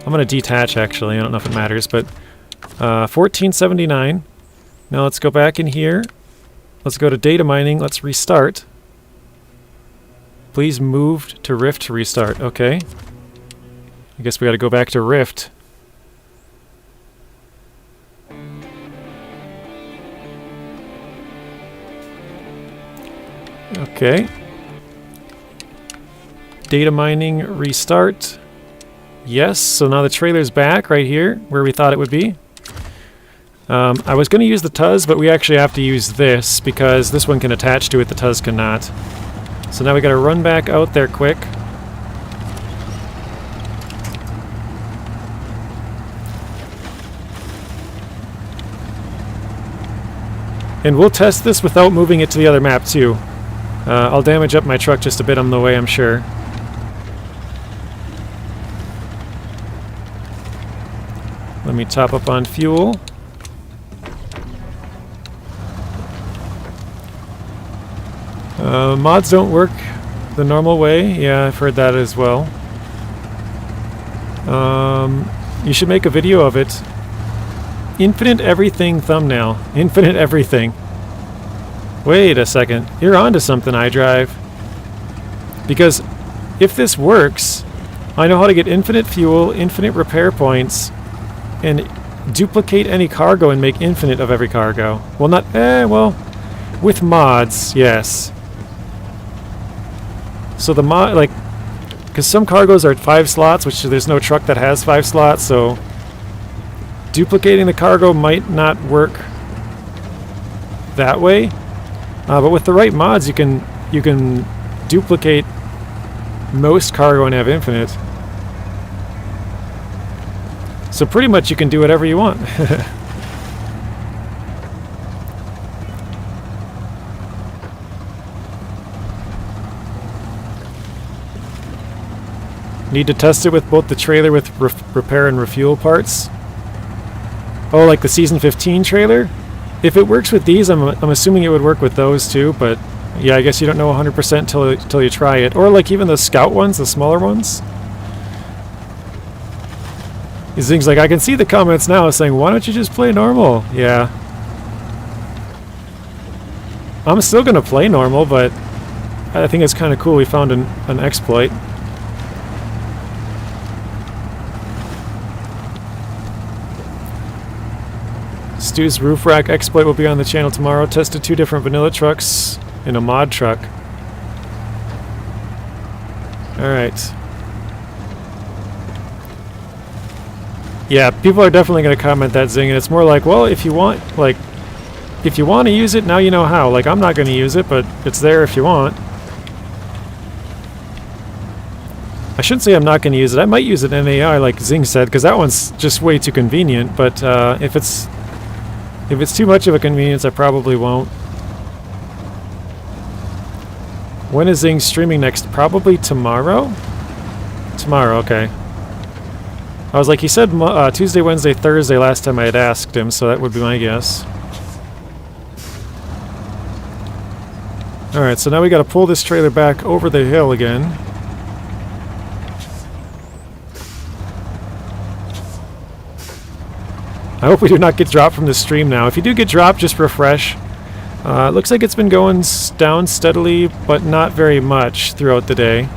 [SPEAKER 1] I'm going to detach, actually. I don't know if it matters, but 1479. Now let's go back in here. Let's go to data mining. Let's restart. Please move to Rift to restart. Okay. I guess we got to go back to Rift. Okay. Data mining, restart. Yes, so now the trailer's back right here, where we thought it would be. I was going to use the TUS, but we actually have to use this, because this one can attach to it, the TUS cannot. So now we got to run back out there quick. And we'll test this without moving it to the other map too. I'll damage up my truck just a bit on the way, I'm sure. Let me top up on fuel. Mods don't work the normal way. Yeah, I've heard that as well. You should make a video of it. Infinite everything thumbnail. Infinite everything. Wait a second. You're onto something, iDrive. Because if this works, I know how to get infinite fuel, infinite repair points, and duplicate any cargo and make infinite of every cargo. Well, not... well... With mods, yes. So the mod... Like... Because some cargoes are at 5 slots, which there's no truck that has 5 slots, so... Duplicating the cargo might not work that way. But with the right mods, you can duplicate most cargo and have infinite. So pretty much you can do whatever you want. Need to test it with both the trailer with repair and refuel parts. Oh, like the Season 15 trailer? If it works with these, I'm assuming it would work with those too, but yeah, I guess you don't know 100% till you try it. Or like even the Scout ones, the smaller ones. These things, like, I can see the comments now saying, why don't you just play normal? Yeah. I'm still going to play normal, but I think it's kind of cool we found an exploit. Stu's roof rack exploit will be on the channel tomorrow. Tested 2 different vanilla trucks and a mod truck. Alright. Yeah, people are definitely going to comment that, Zing, and it's more like, well, if you want, like, if you want to use it, now you know how. Like, I'm not going to use it, but it's there if you want. I shouldn't say I'm not going to use it. I might use it in AI, like Zing said, because that one's just way too convenient, but if it's too much of a convenience, I probably won't. When is Zing streaming next? Probably tomorrow? Tomorrow, okay. I was like, he said Tuesday, Wednesday, Thursday last time I had asked him, so that would be my guess. Alright, so now we gotta pull this trailer back over the hill again. I hope we do not get dropped from the stream now. If you do get dropped, just refresh. It looks like it's been going down steadily, but not very much throughout the day.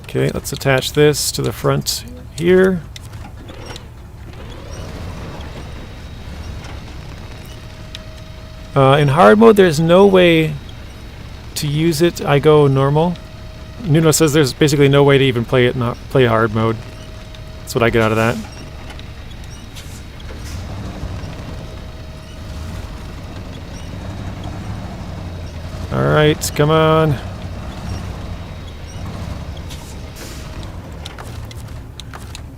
[SPEAKER 1] Okay, let's attach this to the front here. In hard mode, there's no way to use it. I go normal. Nuno says there's basically no way to even play it, not play hard mode. That's what I get out of that. Alright, come on.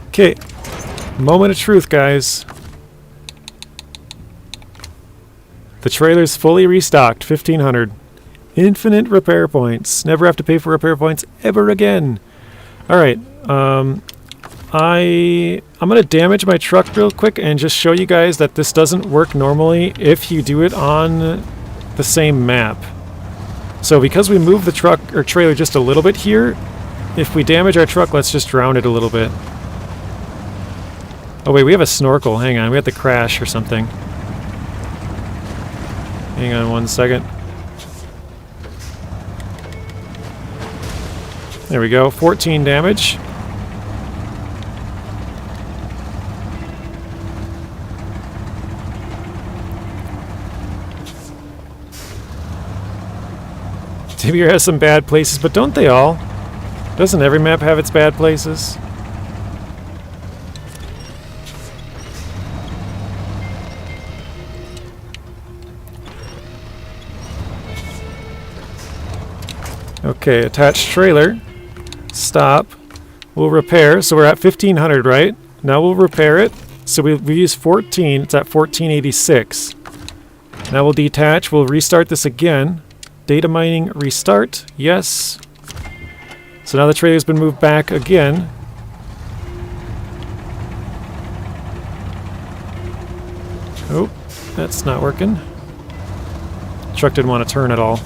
[SPEAKER 1] Okay, moment of truth, guys. The trailer's fully restocked, 1,500. Infinite repair points. Never have to pay for repair points ever again. Alright, I'm going to damage my truck real quick and just show you guys that this doesn't work normally if you do it on the same map. So because we move the truck or trailer just a little bit here, if we damage our truck, let's just drown it a little bit. Oh wait, we have a snorkel. Hang on, we have to crash or something. Hang on 1 second. There we go, 14 damage. Taymyr has some bad places, but don't they all? Doesn't every map have its bad places? Okay, attached trailer. Stop. We'll repair. So we're at 1,500, right? Now we'll repair it. So we use 14. It's at 1486. Now we'll detach. We'll restart this again. Data mining restart. Yes. So now the trailer's been moved back again. Oh, that's not working. Truck didn't want to turn at all.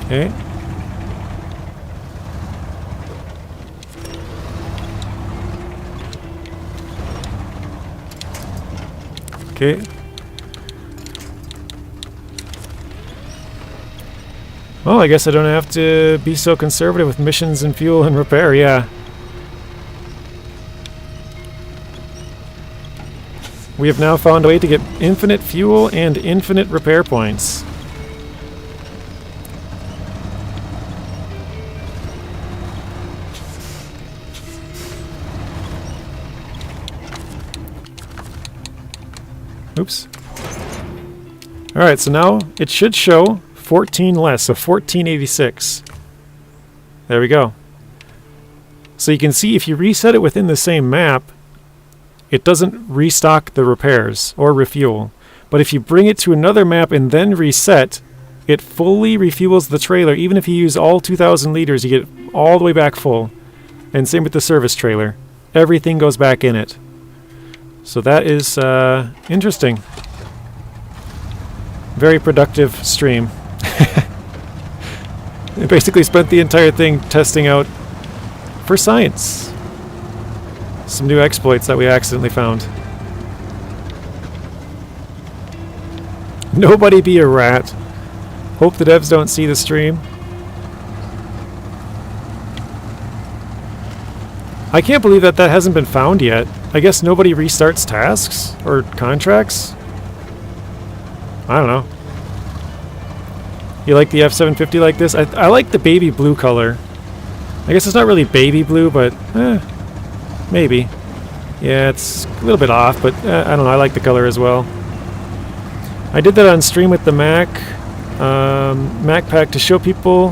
[SPEAKER 1] Okay. Okay. Well, I guess I don't have to be so conservative with missions and fuel and repair, yeah. We have now found a way to get infinite fuel and infinite repair points. Oops. Alright, so now it should show 14 less, so 1486. There we go. So you can see if you reset it within the same map, it doesn't restock the repairs or refuel. But if you bring it to another map and then reset, it fully refuels the trailer. Even if you use all 2,000 liters, you get all the way back full. And same with the service trailer. Everything goes back in it. So that is interesting. Very productive stream. I basically spent the entire thing testing out for science some new exploits that we accidentally found. Nobody be a rat. Hope the devs don't see the stream. I can't believe that that hasn't been found yet. I guess nobody restarts tasks or contracts? I don't know. You like the F-750 like this? I like the baby blue color. I guess it's not really baby blue, but maybe. Yeah, it's a little bit off, but I don't know. I like the color as well. I did that on stream with the Mac Pack to show people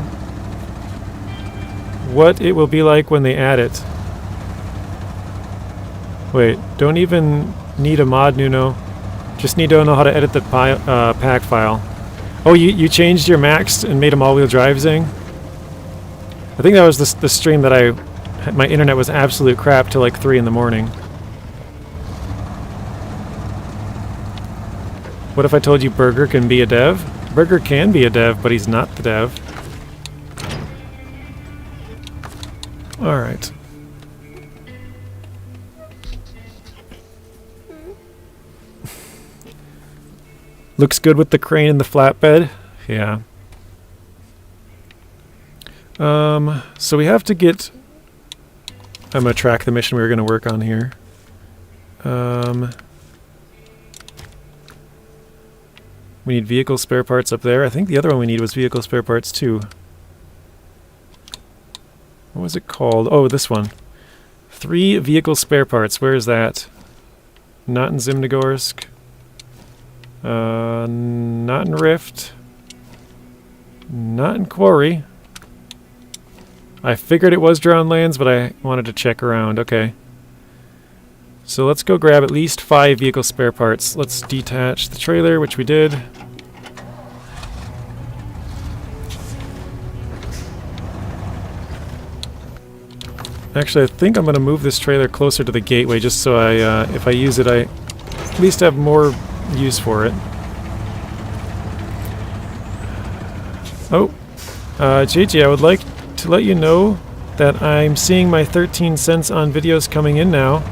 [SPEAKER 1] what it will be like when they add it. Wait, don't even need a mod, Nuno. Just need to know how to edit the pack file. Oh, you changed your Macs and made them all-wheel drive, Zing? I think that was the stream that my internet was absolute crap till like 3 in the morning. What if I told you Burger can be a dev? Burger can be a dev, but he's not the dev. Alright. Looks good with the crane and the flatbed. Yeah. So we have to get... I'm going to track the mission we were going to work on here. We need vehicle spare parts up there. I think the other one we need was vehicle spare parts too. What was it called? Oh, this one. 3 vehicle spare parts. Where is that? Not in Zimnogorsk. Not in Rift. Not in Quarry. I figured it was Drowned Lands, but I wanted to check around. Okay. So let's go grab at least 5 vehicle spare parts. Let's detach the trailer, which we did. Actually, I think I'm going to move this trailer closer to the gateway just so if I use it, I at least have more use for it. Oh, JJ, I would like to let you know that I'm seeing my 13 cents on videos coming in now.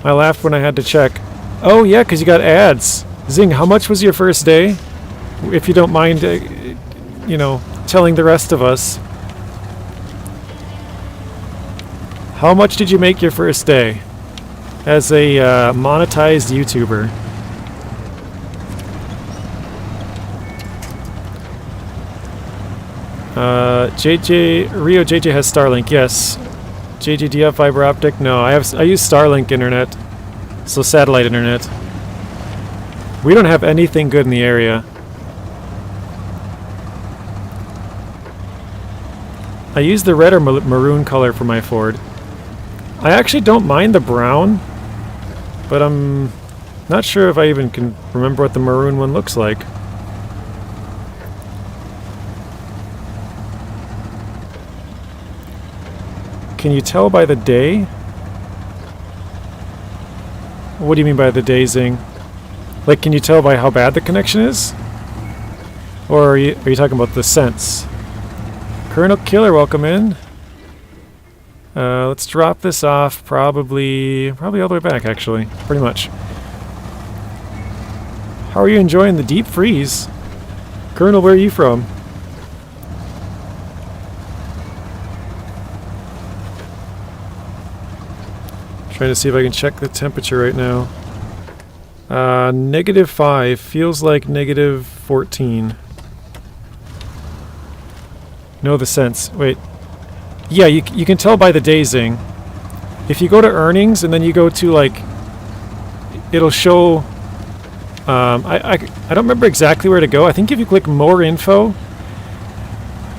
[SPEAKER 1] I laughed when I had to check. Oh yeah, because you got ads. Zing, how much was your first day? If you don't mind, you know, telling the rest of us. How much did you make your first day as a monetized YouTuber? Rio JJ has Starlink, yes. JJ, do you have fiber optic? No, I use Starlink internet, so satellite internet. We don't have anything good in the area. I use the red or maroon color for my Ford. I actually don't mind the brown, but I'm not sure if I even can remember what the maroon one looks like. Can you tell by the day? What do you mean by the day, Zing? Like, can you tell by how bad the connection is? Or are you talking about the sense? Colonel Killer, welcome in. Let's drop this off probably all the way back, actually. Pretty much. How are you enjoying the deep freeze? Colonel, where are you from? Trying to see if I can check the temperature right now. -5. Feels like -14. Know the sense. Wait. Yeah, you can tell by the dazing. If you go to earnings and then you go to like, it'll show. I don't remember exactly where to go. I think if you click more info,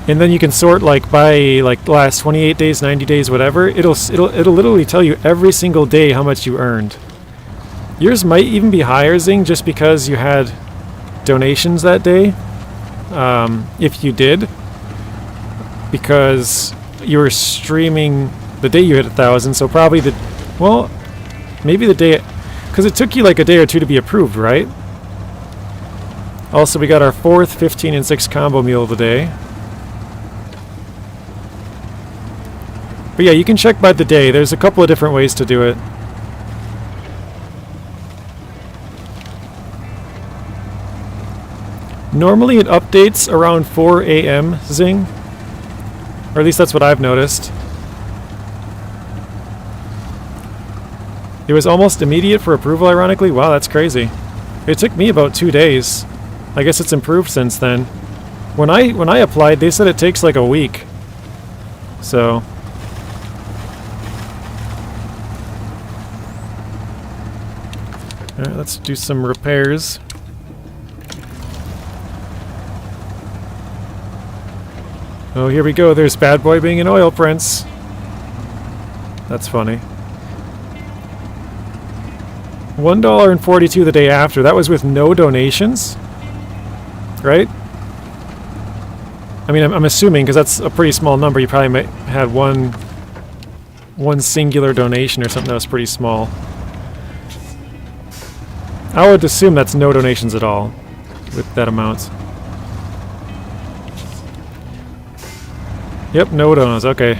[SPEAKER 1] and then you can sort like by like the last 28 days, 90 days, whatever. It'll literally tell you every single day how much you earned. Yours might even be higher, Zing, just because you had donations that day. If you did, because you were streaming the day you hit 1,000, so probably maybe the day, because it took you like a day or two to be approved, right? Also, we got our 4th 15 and 6 combo meal of the day. But yeah, you can check by the day. There's a couple of different ways to do it. Normally it updates around 4 a.m. Zing. Or at least that's what I've noticed. It was almost immediate for approval, ironically. Wow, that's crazy. It took me about 2 days. I guess it's improved since then. When I applied, they said it takes like a week. So... Alright, let's do some repairs. Oh, here we go. There's Bad Boy being an oil prince. That's funny. $1.42 the day after. That was with no donations? Right? I mean, I'm assuming, because that's a pretty small number. You probably might had one singular donation or something that was pretty small. I would assume that's no donations at all with that amount. Yep, no donos. Okay.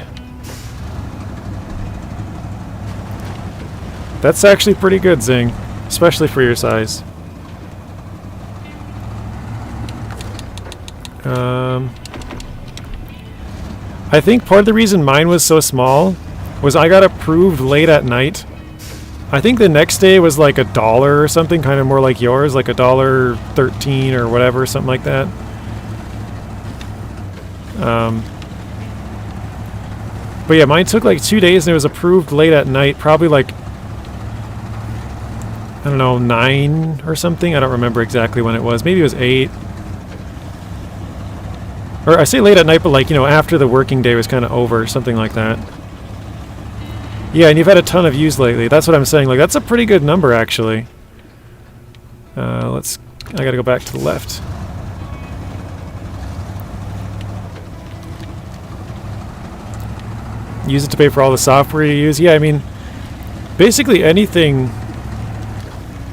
[SPEAKER 1] That's actually pretty good, Zing. Especially for your size. I think part of the reason mine was so small was I got approved late at night. I think the next day was like $1 or something, kind of more like yours, like $1.13 or whatever, something like that. But yeah, mine took like 2 days and it was approved late at night, probably like, I don't know, 9 or something. I don't remember exactly when it was. Maybe it was 8. Or I say late at night, but like, you know, after the working day was kind of over, something like that. Yeah, and you've had a ton of views lately. That's what I'm saying. Like, that's a pretty good number, actually. I gotta go back to the left. Use it to pay for all the software you use. Yeah, I mean, basically anything,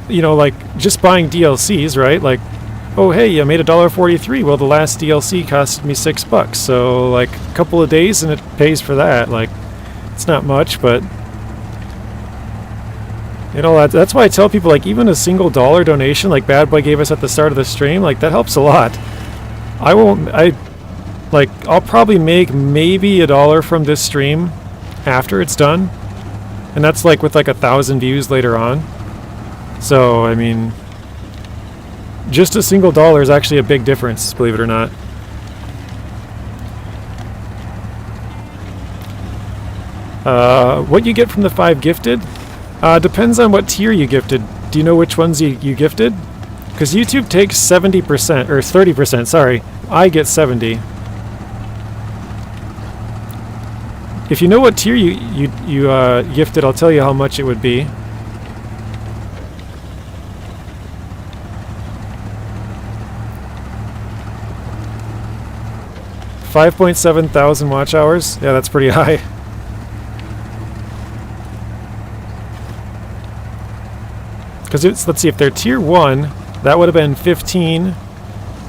[SPEAKER 1] you know, like just buying DLCs, right? Like, oh, hey, I made $1.43. Well, the last DLC cost me $6. So, like, a couple of days and it pays for that. Like, it's not much, but you know, that's why I tell people, like, even a single dollar donation like Bad Boy gave us at the start of the stream, like, that helps a lot. I'll probably make maybe $1 from this stream after it's done. And that's like with like 1,000 views later on. So, I mean, just a single dollar is actually a big difference, believe it or not. What you get from the 5 gifted? Depends on what tier you gifted. Do you know which ones you gifted? Because YouTube takes 70%, or 30%, sorry. I get 70. If you know what tier you gifted, I'll tell you how much it would be. $5.7 thousand watch hours. Yeah, that's pretty high. Because let's see, if they're tier 1, that would have been 15,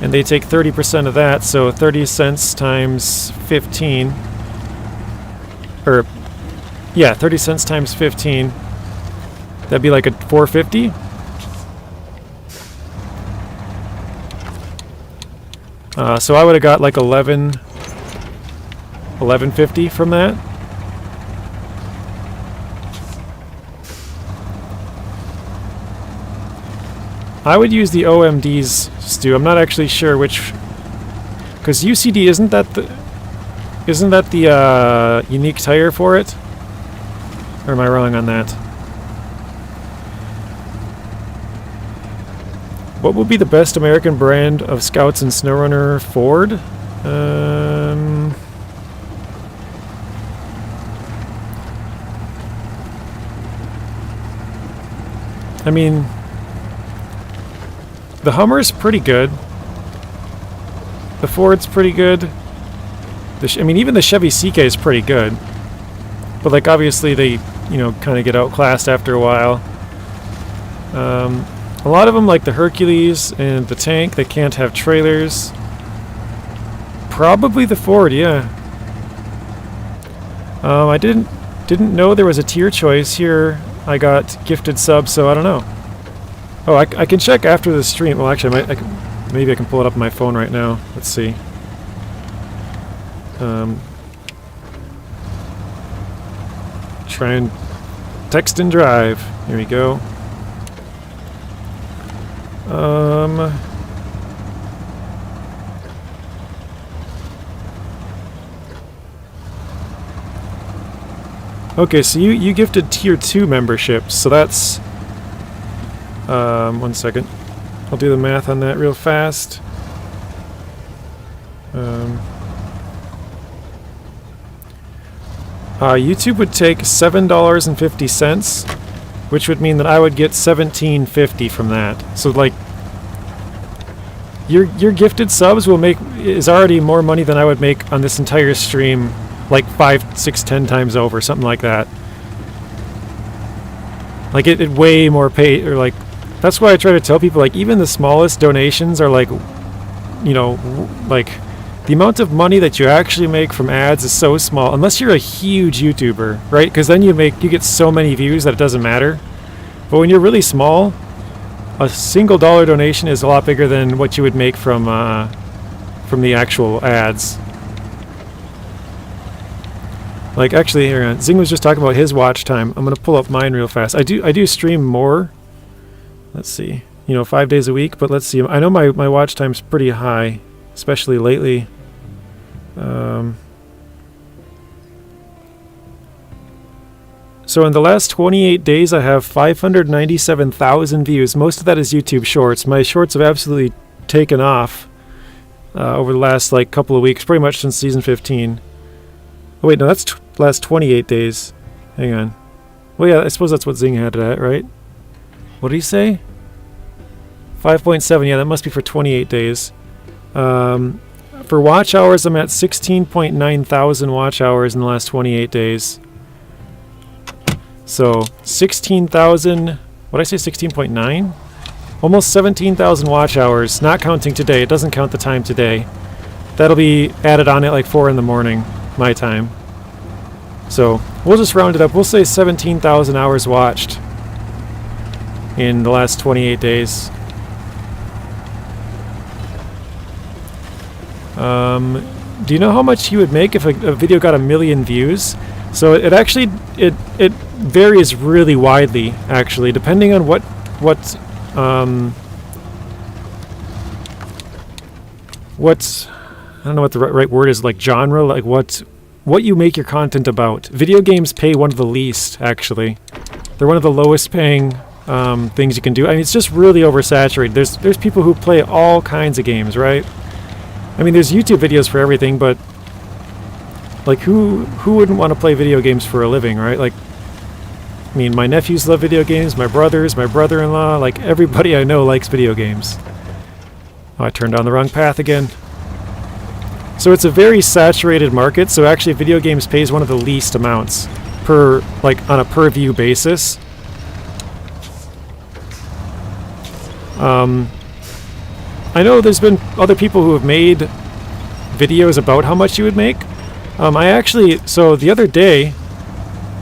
[SPEAKER 1] and they take 30% of that, so 30 cents times 15. Or, yeah, 30 cents times 15. That'd be like a $4.50. So I would have got like 1150 from that. I would use the OMDs, Stu. I'm not actually sure which, because UCD isn't that the unique tire for it? Or am I wrong on that? What would be the best American brand of Scouts and SnowRunner? Ford? I mean, the Hummer's pretty good. The Ford's pretty good. I mean, even the Chevy CK is pretty good. But, like, obviously they, you know, kind of get outclassed after a while. A lot of them, like the Hercules and the Tank, they can't have trailers. Probably the Ford, yeah. I didn't know there was a tier choice here. I got gifted subs, so I don't know. Oh, I can check after the stream. Well, actually, maybe I can pull it up on my phone right now. Let's see. Try and text and drive. Here we go. Okay, so you gifted tier 2 memberships, so that's 1 second. I'll do the math on that real fast. YouTube would take $7.50, which would mean that I would get $17.50 from that. So, like, your gifted subs is already more money than I would make on this entire stream, like 5, 6, 10 times over, something like that. Like, it way more pay, or like, that's why I try to tell people, like, even the smallest donations are like, you know, like, the amount of money that you actually make from ads is so small, unless you're a huge YouTuber, right? Because then you get so many views that it doesn't matter. But when you're really small, a single dollar donation is a lot bigger than what you would make from the actual ads. Like, actually, here, Zing was just talking about his watch time. I'm gonna pull up mine real fast. I do stream more. Let's see, 5 days a week. But let's see. I know my watch time's pretty high, especially lately. So in the last 28 days, I have 597,000 views. Most of that is YouTube Shorts. My Shorts have absolutely taken off over the last couple of weeks, pretty much since season 15. Oh wait, no, that's last 28 days. Hang on. Well, yeah, I suppose that's what Zing had it at, right? What did he say? 5.7. Yeah, that must be for 28 days. For watch hours, I'm at 16.9 thousand watch hours in the last 28 days. So 16,000. What did I say? 16.9? Almost 17,000 watch hours. Not counting today. It doesn't count the time today. That'll be added on at like 4 in the morning, my time. So we'll just round it up. We'll say 17,000 hours watched in the last 28 days. Do you know how much you would make if a video got 1 million views? So it actually it varies really widely, actually, depending on what I don't know what the right word is, like genre, like what you make your content about. Video games pay one of the least, actually. They're one of the lowest paying things you can do. I mean, it's just really oversaturated. There's people who play all kinds of games, right? I mean, there's YouTube videos for everything, but like who wouldn't want to play video games for a living, right? Like, I mean, my nephews love video games, my brothers, my brother-in-law, like everybody I know likes video games. Oh, I turned down the wrong path again. So it's a very saturated market, so actually video games pays one of the least amounts on a per view basis. I know there's been other people who have made videos about how much you would make. So the other day,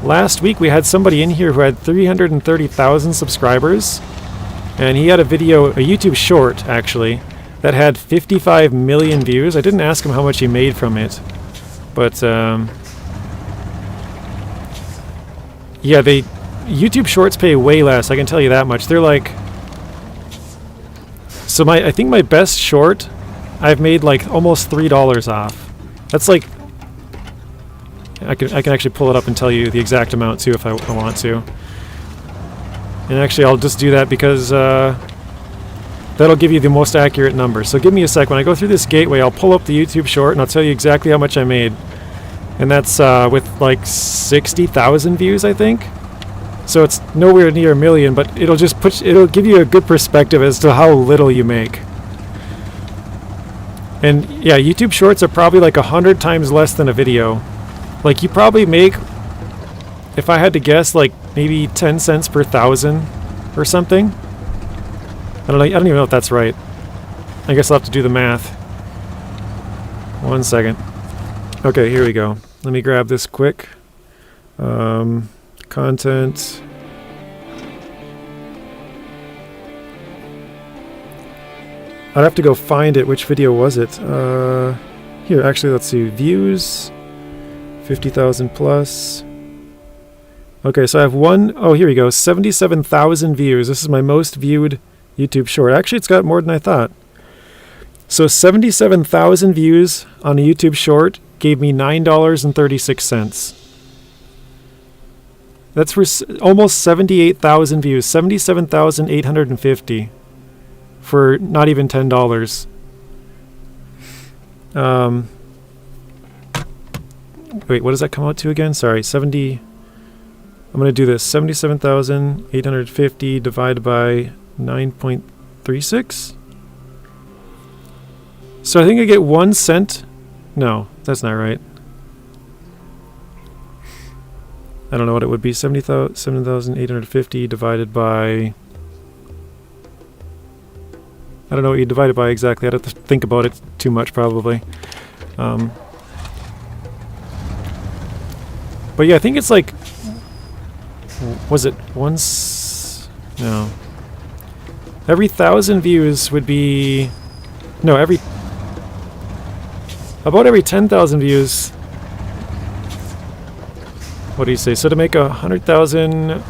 [SPEAKER 1] last week, we had somebody in here who had 330,000 subscribers, and he had a video, a YouTube short, actually, that had 55 million views. I didn't ask him how much he made from it, but yeah, YouTube Shorts pay way less, I can tell you that much. They're like, so I think my best short, I've made like almost $3 off. That's like, I can actually pull it up and tell you the exact amount too if I want to. And actually I'll just do that because that'll give you the most accurate number. So give me a sec. When I go through this gateway, I'll pull up the YouTube short and I'll tell you exactly how much I made. And that's with like 60,000 views, I think. So it's nowhere near a million, but it'll give you a good perspective as to how little you make. And yeah, YouTube Shorts are probably like 100 times less than a video. Like you probably make, if I had to guess, like maybe 10 cents per 1,000 or something. I don't even know if that's right. I guess I'll have to do the math. 1 second. Okay, here we go. Let me grab this quick. Content. I'd have to go find it. Which video was it? Here, actually, let's see. Views. 50,000 plus. Okay, so I have oh, here we go. 77,000 views. This is my most viewed YouTube short. Actually, it's got more than I thought. So 77,000 views on a YouTube short gave me $9.36. That's for almost 78,000 views. 77,850 for not even $10. Wait, what does that come out to again? Sorry, I'm going to do this. 77,850 divided by 9.36. So I think I get 1 cent. No, that's not right. I don't know what it would be. 7,850 divided by... I don't know what you divide it by exactly. I'd have to think about it too much probably. But yeah, I think it's like... Was it once? No. Every 1,000 views would be... No, about every 10,000 views. What do you say? So to make 100,000...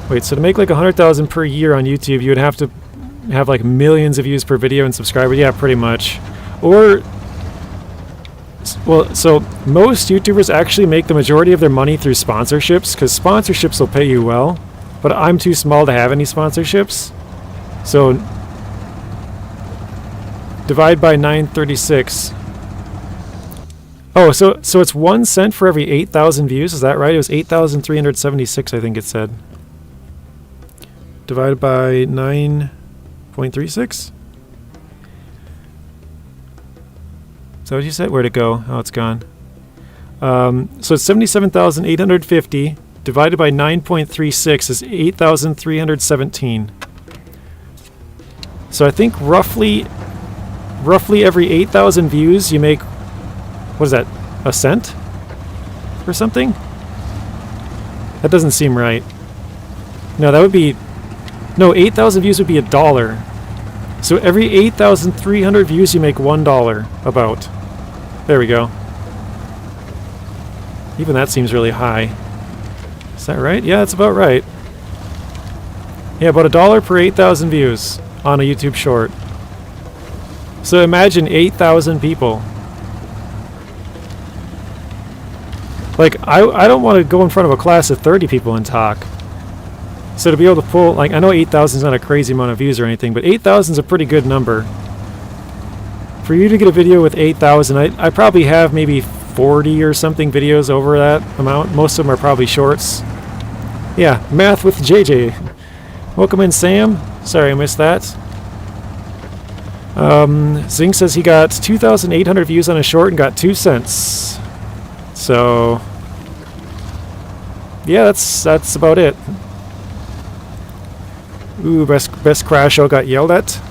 [SPEAKER 1] Wait, so to make like 100,000 per year on YouTube, you would have to have like millions of views per video and subscribers. Yeah, pretty much. Or... Well, so most YouTubers actually make the majority of their money through sponsorships, because sponsorships will pay you well, but I'm too small to have any sponsorships. So divide by 936. Oh, so it's 1 cent for every 8,000 views, is that right? It was 8,376, I think it said. Divided by 9.36? Is that what you said? Where'd it go? Oh, it's gone. So it's 77,850 divided by 9.36 is 8,317. So I think roughly every 8,000 views you make, what is that, a cent or something? That doesn't seem right. No, that would be, no, 8,000 views would be $1. So every 8,300 views you make $1 about. There we go. Even that seems really high. Is that right? Yeah, that's about right. Yeah, about $1 per 8,000 views on a YouTube short. So imagine 8,000 people. Like, I don't want to go in front of a class of 30 people and talk. So to be able to pull, like, I know 8,000 is not a crazy amount of views or anything, but 8,000 is a pretty good number. For you to get a video with 8,000, I probably have maybe 40 or something videos over that amount. Most of them are probably shorts. Yeah, math with JJ. Welcome in, Sam. Sorry I missed that. Zing says he got 2,800 views on a short and got 2 cents. So, yeah, that's about it. Ooh, best crash out got yelled at.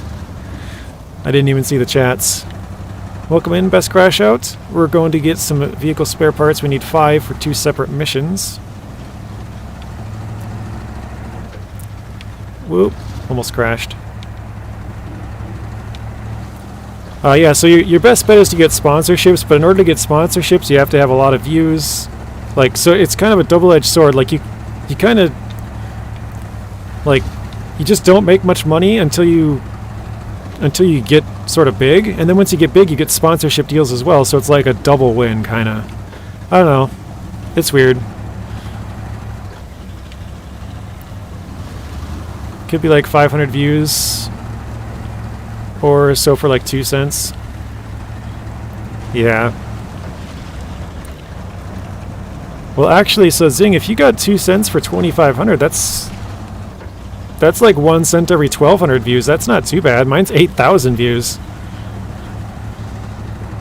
[SPEAKER 1] I didn't even see the chats. Welcome in, best crash out. We're going to get some vehicle spare parts. We need 5 for 2 separate missions. Whoop, almost crashed. Yeah, so your best bet is to get sponsorships, but in order to get sponsorships, you have to have a lot of views. Like, so it's kind of a double-edged sword. Like, you kind of, like, you just don't make much money until you get sort of big, and then once you get big, you get sponsorship deals as well, so it's like a double win, kind of. I don't know. It's weird. Could be like 500 views or so for like 2 cents. Yeah. Well, actually, so Zing, if you got 2 cents for 2,500, that's like 1 cent every 1,200 views. That's not too bad. Mine's 8,000 views.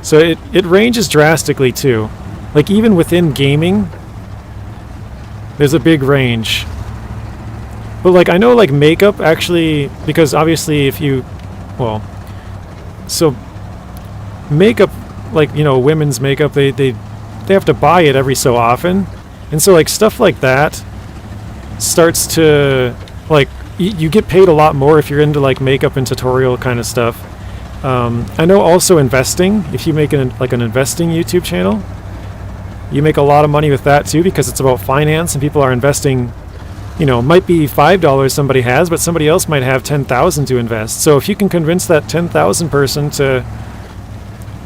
[SPEAKER 1] So it ranges drastically too. Like, even within gaming, there's a big range. But like, I know like makeup actually, because obviously if you, well, so makeup, like, you know, women's makeup, they have to buy it every so often, and so like stuff like that starts to, like, you get paid a lot more if you're into like makeup and tutorial kind of stuff. I know also investing, if you make an investing YouTube channel, you make a lot of money with that too, because it's about finance and people are investing. You know, might be $5 somebody has, but somebody else might have 10,000 to invest. So if you can convince that 10,000 person to,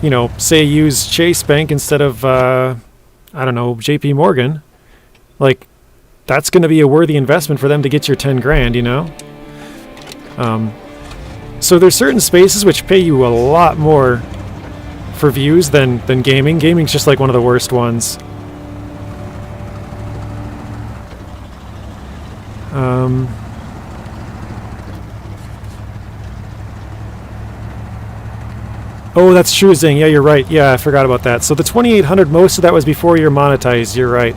[SPEAKER 1] you know, say use Chase Bank instead of, I don't know, JP Morgan, like, that's going to be a worthy investment for them to get your 10 grand, you know? So there's certain spaces which pay you a lot more for views than gaming. Gaming's just like one of the worst ones. Oh, that's true, Zing. Yeah, you're right. Yeah, I forgot about that. So the 2,800, most of that was before you're monetized. You're right.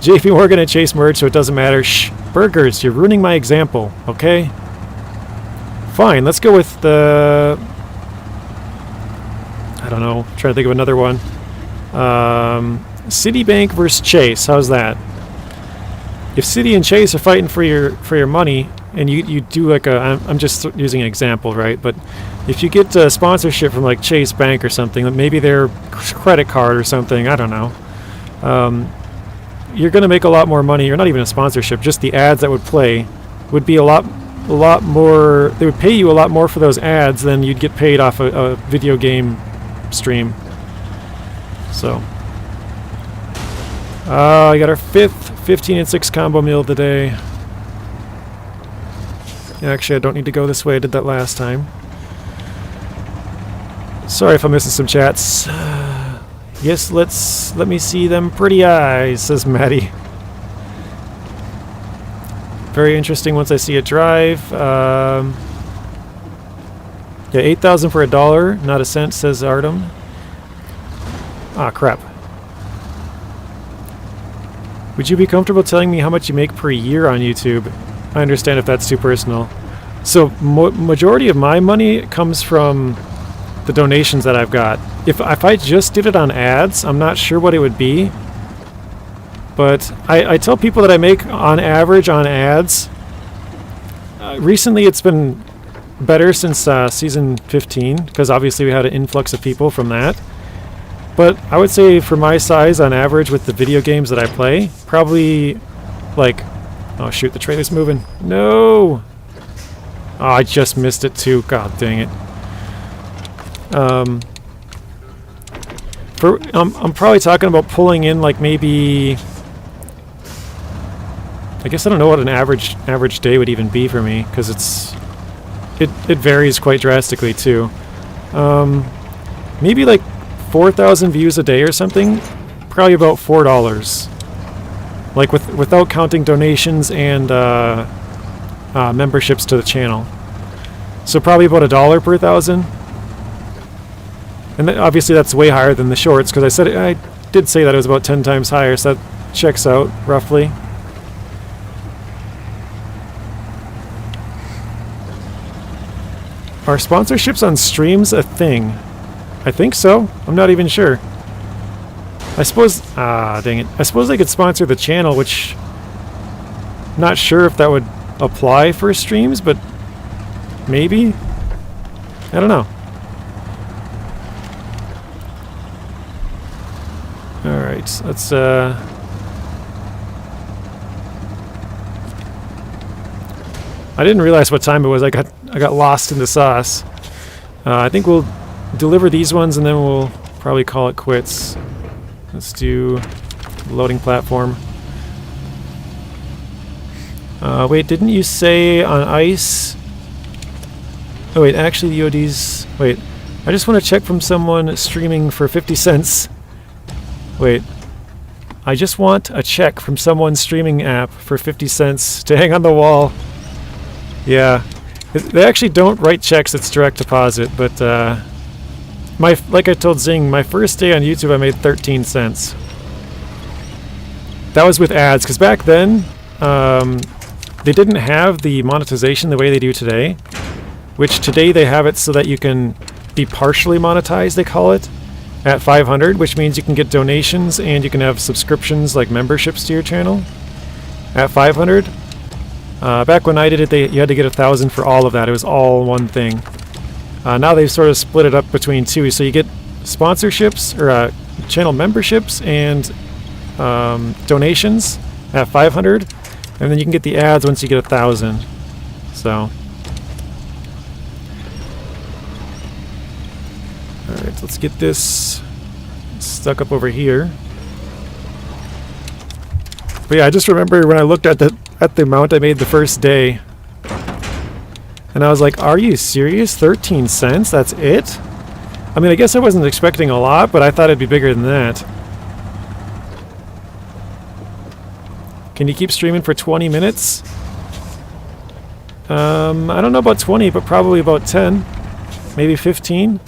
[SPEAKER 1] JP Morgan and Chase merged, so it doesn't matter. Shh. Burgers, you're ruining my example, okay? Fine, let's go with the... I don't know. I'm trying to think of another one. Citibank versus Chase. How's that? If Citi and Chase are fighting for your money, and you do like a... I'm just using an example, right? But if you get a sponsorship from like Chase Bank or something, maybe their credit card or something, I don't know. You're going to make a lot more money. You're not even a sponsorship. Just the ads that would play would be a lot more. They would pay you a lot more for those ads than you'd get paid off a video game stream. So, I got our 5th 15 and 6 combo meal of the day. Actually, I don't need to go this way. I did that last time. Sorry if I'm missing some chats. Yes, let me see them pretty eyes, says Maddie. Very interesting once I see it drive. Yeah, 8,000 for $1, not a cent, says Artem. Ah, crap. Would you be comfortable telling me how much you make per year on YouTube? I understand if that's too personal. So, majority of my money comes from the donations that I've got. If I just did it on ads, I'm not sure what it would be. But I tell people that I make on average on ads. Recently it's been better since season 15, because obviously we had an influx of people from that. But I would say for my size on average with the video games that I play, probably like... Oh shoot, the trailer's moving. No! Oh, I just missed it too. God dang it. I'm probably talking about pulling in like maybe... I guess I don't know what an average day would even be for me, because it varies quite drastically too. Maybe like 4,000 views a day or something. Probably about $4. Like without counting donations and memberships to the channel. So probably about $1 per 1,000. And obviously that's way higher than the shorts, because I did say that it was about 10 times higher, so that checks out roughly. Are sponsorships on streams a thing? I think so. I'm not even sure. I suppose... Ah, dang it. I suppose they could sponsor the channel, which... Not sure if that would apply for streams, but... Maybe? I don't know. Alright, let's I didn't realize what time it was. I got lost in the sauce. I think we'll deliver these ones and then we'll probably call it quits. Let's do loading platform. Wait, didn't you say on ice? Oh wait, actually the ODs... Wait, I just want to check from someone streaming for 50 cents. Wait. I just want a check from someone's streaming app for 50 cents to hang on the wall. Yeah. They actually don't write checks, it's direct deposit, but like I told Zing, my first day on YouTube I made 13 cents. That was with ads, because back then they didn't have the monetization the way they do today, which today they have it so that you can be partially monetized, they call it, at 500, which means you can get donations and you can have subscriptions like memberships to your channel at 500. Back when I did it, you had to get 1,000 for all of that. It was all one thing. Now they've sort of split it up between two, so you get sponsorships or channel memberships and donations at 500, and then you can get the ads once you get 1,000. So, all right, let's get this stuck up over here. But yeah, I just remember when I looked at the amount I made the first day, and I was like, are you serious? 13 cents? That's it? I mean, I guess I wasn't expecting a lot, but I thought it'd be bigger than that. Can you keep streaming for 20 minutes? I don't know about 20, but probably about 10. Maybe 15.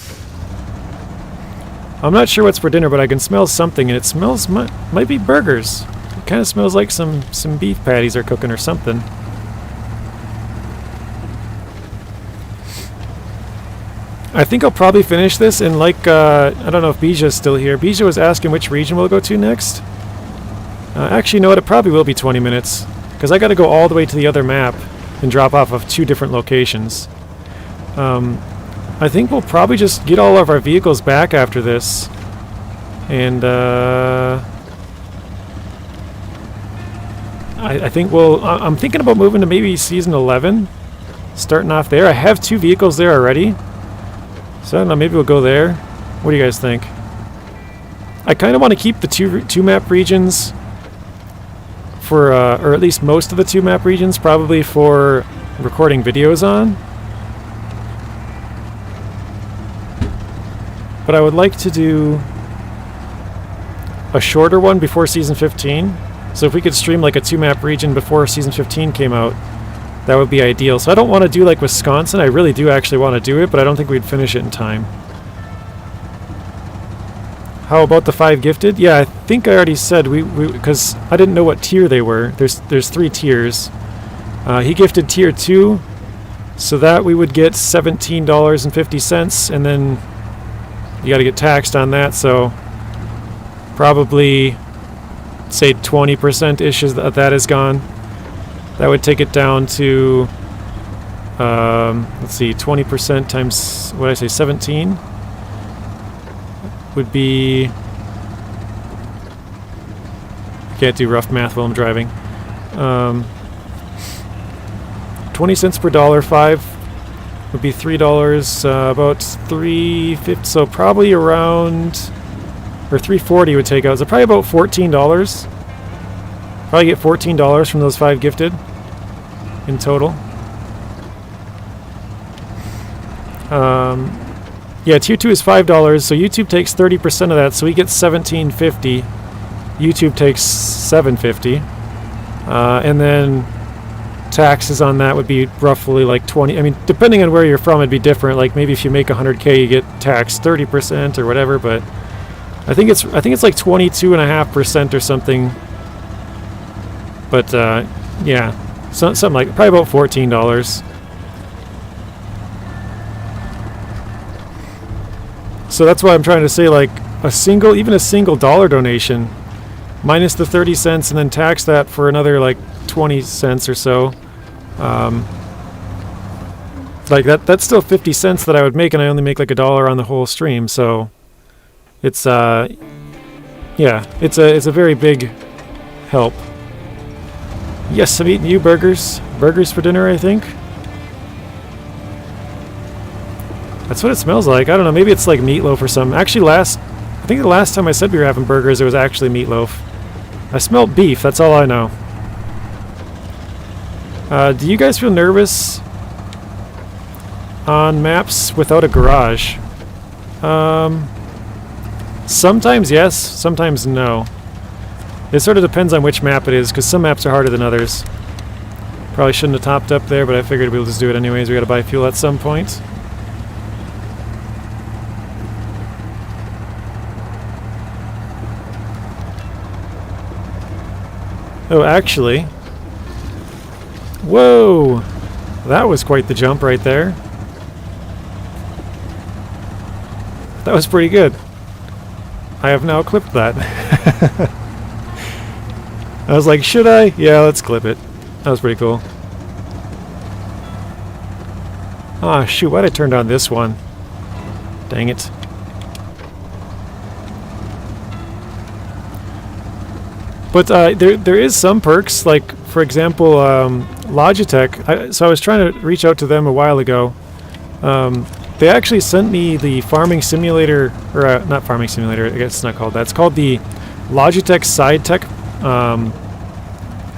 [SPEAKER 1] I'm not sure what's for dinner, but I can smell something, and it smells might be burgers. It kind of smells like some beef patties are cooking or something. I think I'll probably finish this in like, I don't know if Bija's still here. Bija was asking which region we'll go to next. Actually, you know what? It probably will be 20 minutes, because I got to go all the way to the other map and drop off of 2 different locations. I think we'll probably just get all of our vehicles back after this. And, I think I'm thinking about moving to maybe Season 11. Starting off there. I have 2 vehicles there already. So I don't know, maybe we'll go there. What do you guys think? I kind of want to keep the two map regions for, or at least most of the 2 map regions, probably for recording videos on. But I would like to do a shorter one before Season 15. So if we could stream like a 2 map region before Season 15 came out, that would be ideal. So I don't want to do like Wisconsin. I really do actually want to do it, but I don't think we'd finish it in time. How about the 5 gifted? Yeah, I think I already said because I didn't know what tier they were. There's 3 tiers. He gifted tier 2, so that we would get $17.50, and then you got to get taxed on that. So probably say 20%-ish of that is gone. That would take it down to, let's see, 20% times, what did I say, 17? Would be, can't do rough math while I'm driving. 20 cents per dollar, 5 would be $3, about $3.50, so probably around, or $3.40 would take out, so probably about $14. Probably get $14 from those 5 gifted in total. Yeah, tier 2 is $5, so YouTube takes 30% of that, so he gets $17.50. YouTube takes $7.50, and then taxes on that would be roughly like 20. I mean, depending on where you're from, it'd be different. Like maybe if you make 100K, you get taxed 30% or whatever. But I think it's like 22.5% or something. But yeah, something like probably about $14. So that's why I'm trying to say, like even a single dollar donation, minus the 30 cents, and then tax that for another like 20 cents or so. Like that's still 50 cents that I would make, and I only make like $1 on the whole stream. So it's yeah, it's a very big help. Yes, I'm eating you burgers. Burgers for dinner, I think. That's what it smells like. I don't know. Maybe it's like meatloaf or something. Actually, I think the last time I said we were having burgers, it was actually meatloaf. I smelled beef. That's all I know. Do you guys feel nervous on maps without a garage? Sometimes yes, sometimes no. It sort of depends on which map it is, because some maps are harder than others. Probably shouldn't have topped up there, but I figured we'll just do it anyways. We gotta buy fuel at some point. Oh, actually... Whoa! That was quite the jump right there. That was pretty good. I have now clipped that. I was like, should I? Yeah, let's clip it. That was pretty cool. Ah, shoot, why'd I turn on this one? Dang it. But there is some perks, like, for example, Logitech. So I was trying to reach out to them a while ago. They actually sent me the farming simulator, or not farming simulator, I guess it's not called that. It's called the Logitech Side Tech,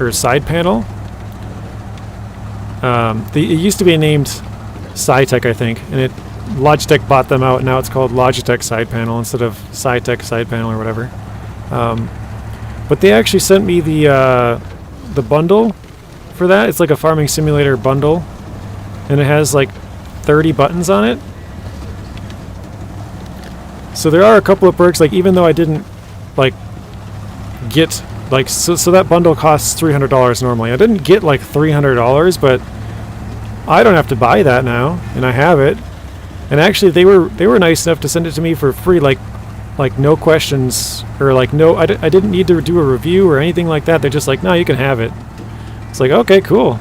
[SPEAKER 1] or Side Panel. It used to be named SciTech, I think, and Logitech bought them out, and now it's called Logitech Side Panel instead of SciTech Side Panel or whatever. But they actually sent me the bundle for that. It's like a farming simulator bundle, and it has like 30 buttons on it. So there are a couple of perks, like even though I didn't like get like so that bundle costs $300 normally. I didn't get like $300, but I don't have to buy that now, and I have it. And actually they were nice enough to send it to me for free, like no questions, or like no, I didn't need to do a review or anything like that. They're just like, no, you can have it. It's like, okay, cool.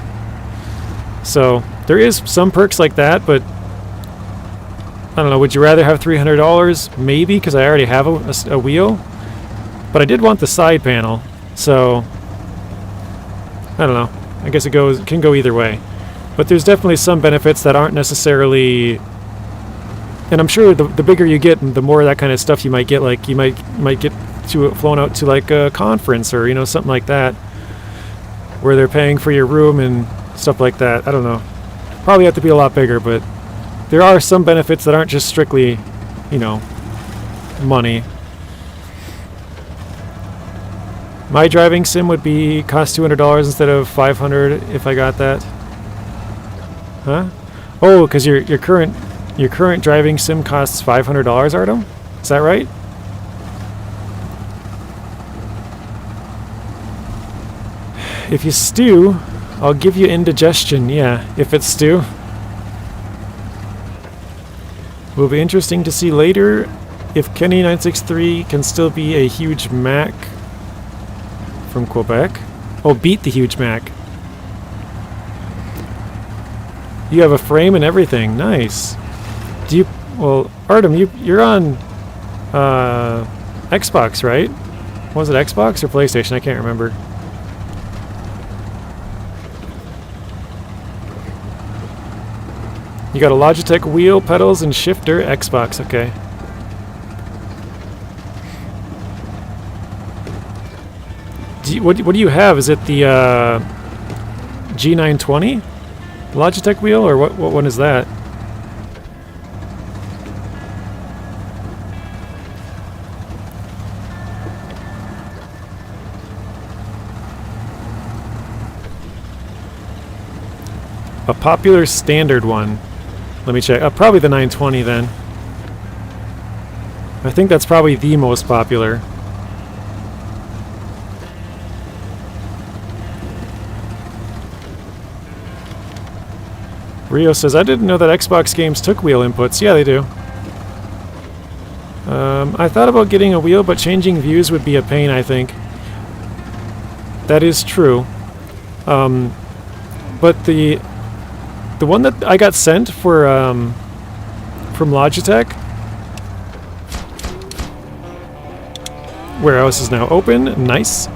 [SPEAKER 1] So there is some perks like that, but I don't know, would you rather have $300? Maybe, because I already have a wheel. But I did want the side panel, so I don't know. I guess it can go either way. But there's definitely some benefits that aren't necessarily... And I'm sure the bigger you get, the more that kind of stuff you might get. Like you might get flown out to like a conference, or something like that, where they're paying for your room and stuff like that. I don't know. Probably have to be a lot bigger, but there are some benefits that aren't just strictly, money. My driving sim would cost $200 instead of $500 if I got that. Huh? Oh, because your current driving sim costs $500, Artem? Is that right? If you stew, I'll give you indigestion. Yeah, if it's stew. Will be interesting to see later if Kenny963 can still be a huge Mac from Quebec. Oh, beat the huge Mac. You have a frame and everything. Nice. Well, Artem, you're on Xbox, right? Was it Xbox or PlayStation? I can't remember. You got a Logitech wheel, pedals, and shifter. Xbox, okay. What do you have? Is it the G920 Logitech wheel, or what one is that? A popular standard one. Let me check. Probably the 920 then. I think that's probably the most popular. Rio says, I didn't know that Xbox games took wheel inputs. Yeah, they do. I thought about getting a wheel, but changing views would be a pain, I think. That is true. But The one that I got sent for from Logitech. Warehouse is now open. Nice.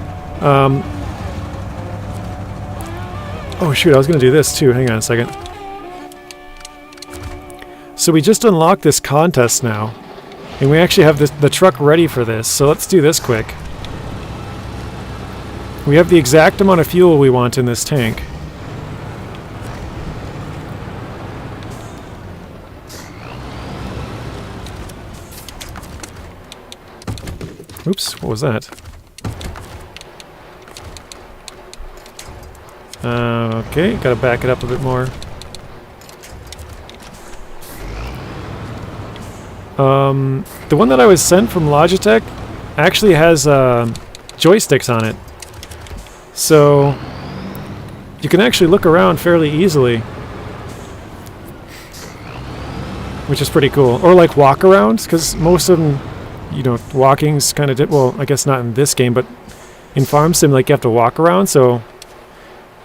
[SPEAKER 1] Oh shoot, I was going to do this too. Hang on a second. So we just unlocked this contest now. And we actually have the truck ready for this. So let's do this quick. We have the exact amount of fuel we want in this tank. Oops, what was that? Okay, gotta back it up a bit more. The one that I was sent from Logitech actually has joysticks on it. So you can actually look around fairly easily. Which is pretty cool. Or like walk arounds, because most of them, you know, walking's kind of, well, I guess not in this game, but in Farm Sim, like, you have to walk around, so...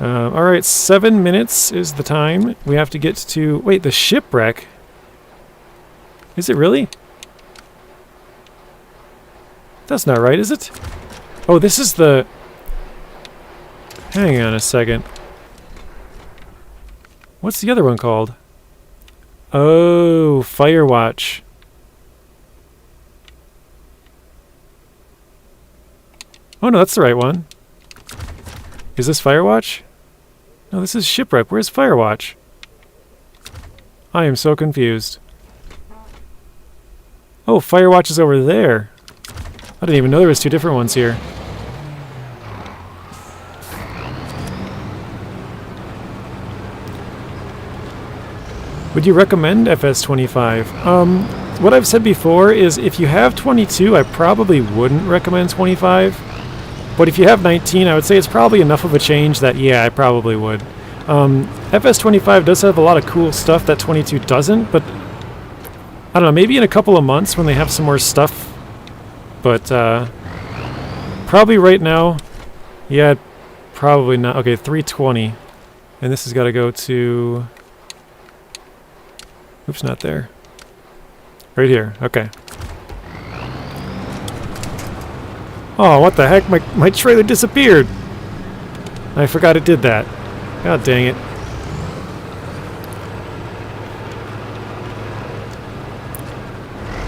[SPEAKER 1] Alright, 7 minutes is the time. We have to get to... Wait, the shipwreck? Is it really? That's not right, is it? Oh, this is the... Hang on a second. What's the other one called? Oh, Firewatch. Oh, no, that's the right one. Is this Firewatch? No, this is Shipwreck. Where's Firewatch? I am so confused. Oh, Firewatch is over there. I didn't even know there was two different ones here. Would you recommend FS25? What I've said before is if you have 22, I probably wouldn't recommend 25. But if you have 19, I would say it's probably enough of a change that, yeah, I probably would. FS25 does have a lot of cool stuff that 22 doesn't, but I don't know, maybe in a couple of months when they have some more stuff. But probably right now, yeah, probably not. Okay, 320. And this has got to go to... Oops, not there. Right here, okay. Oh, what the heck? My trailer disappeared! I forgot it did that. God dang it.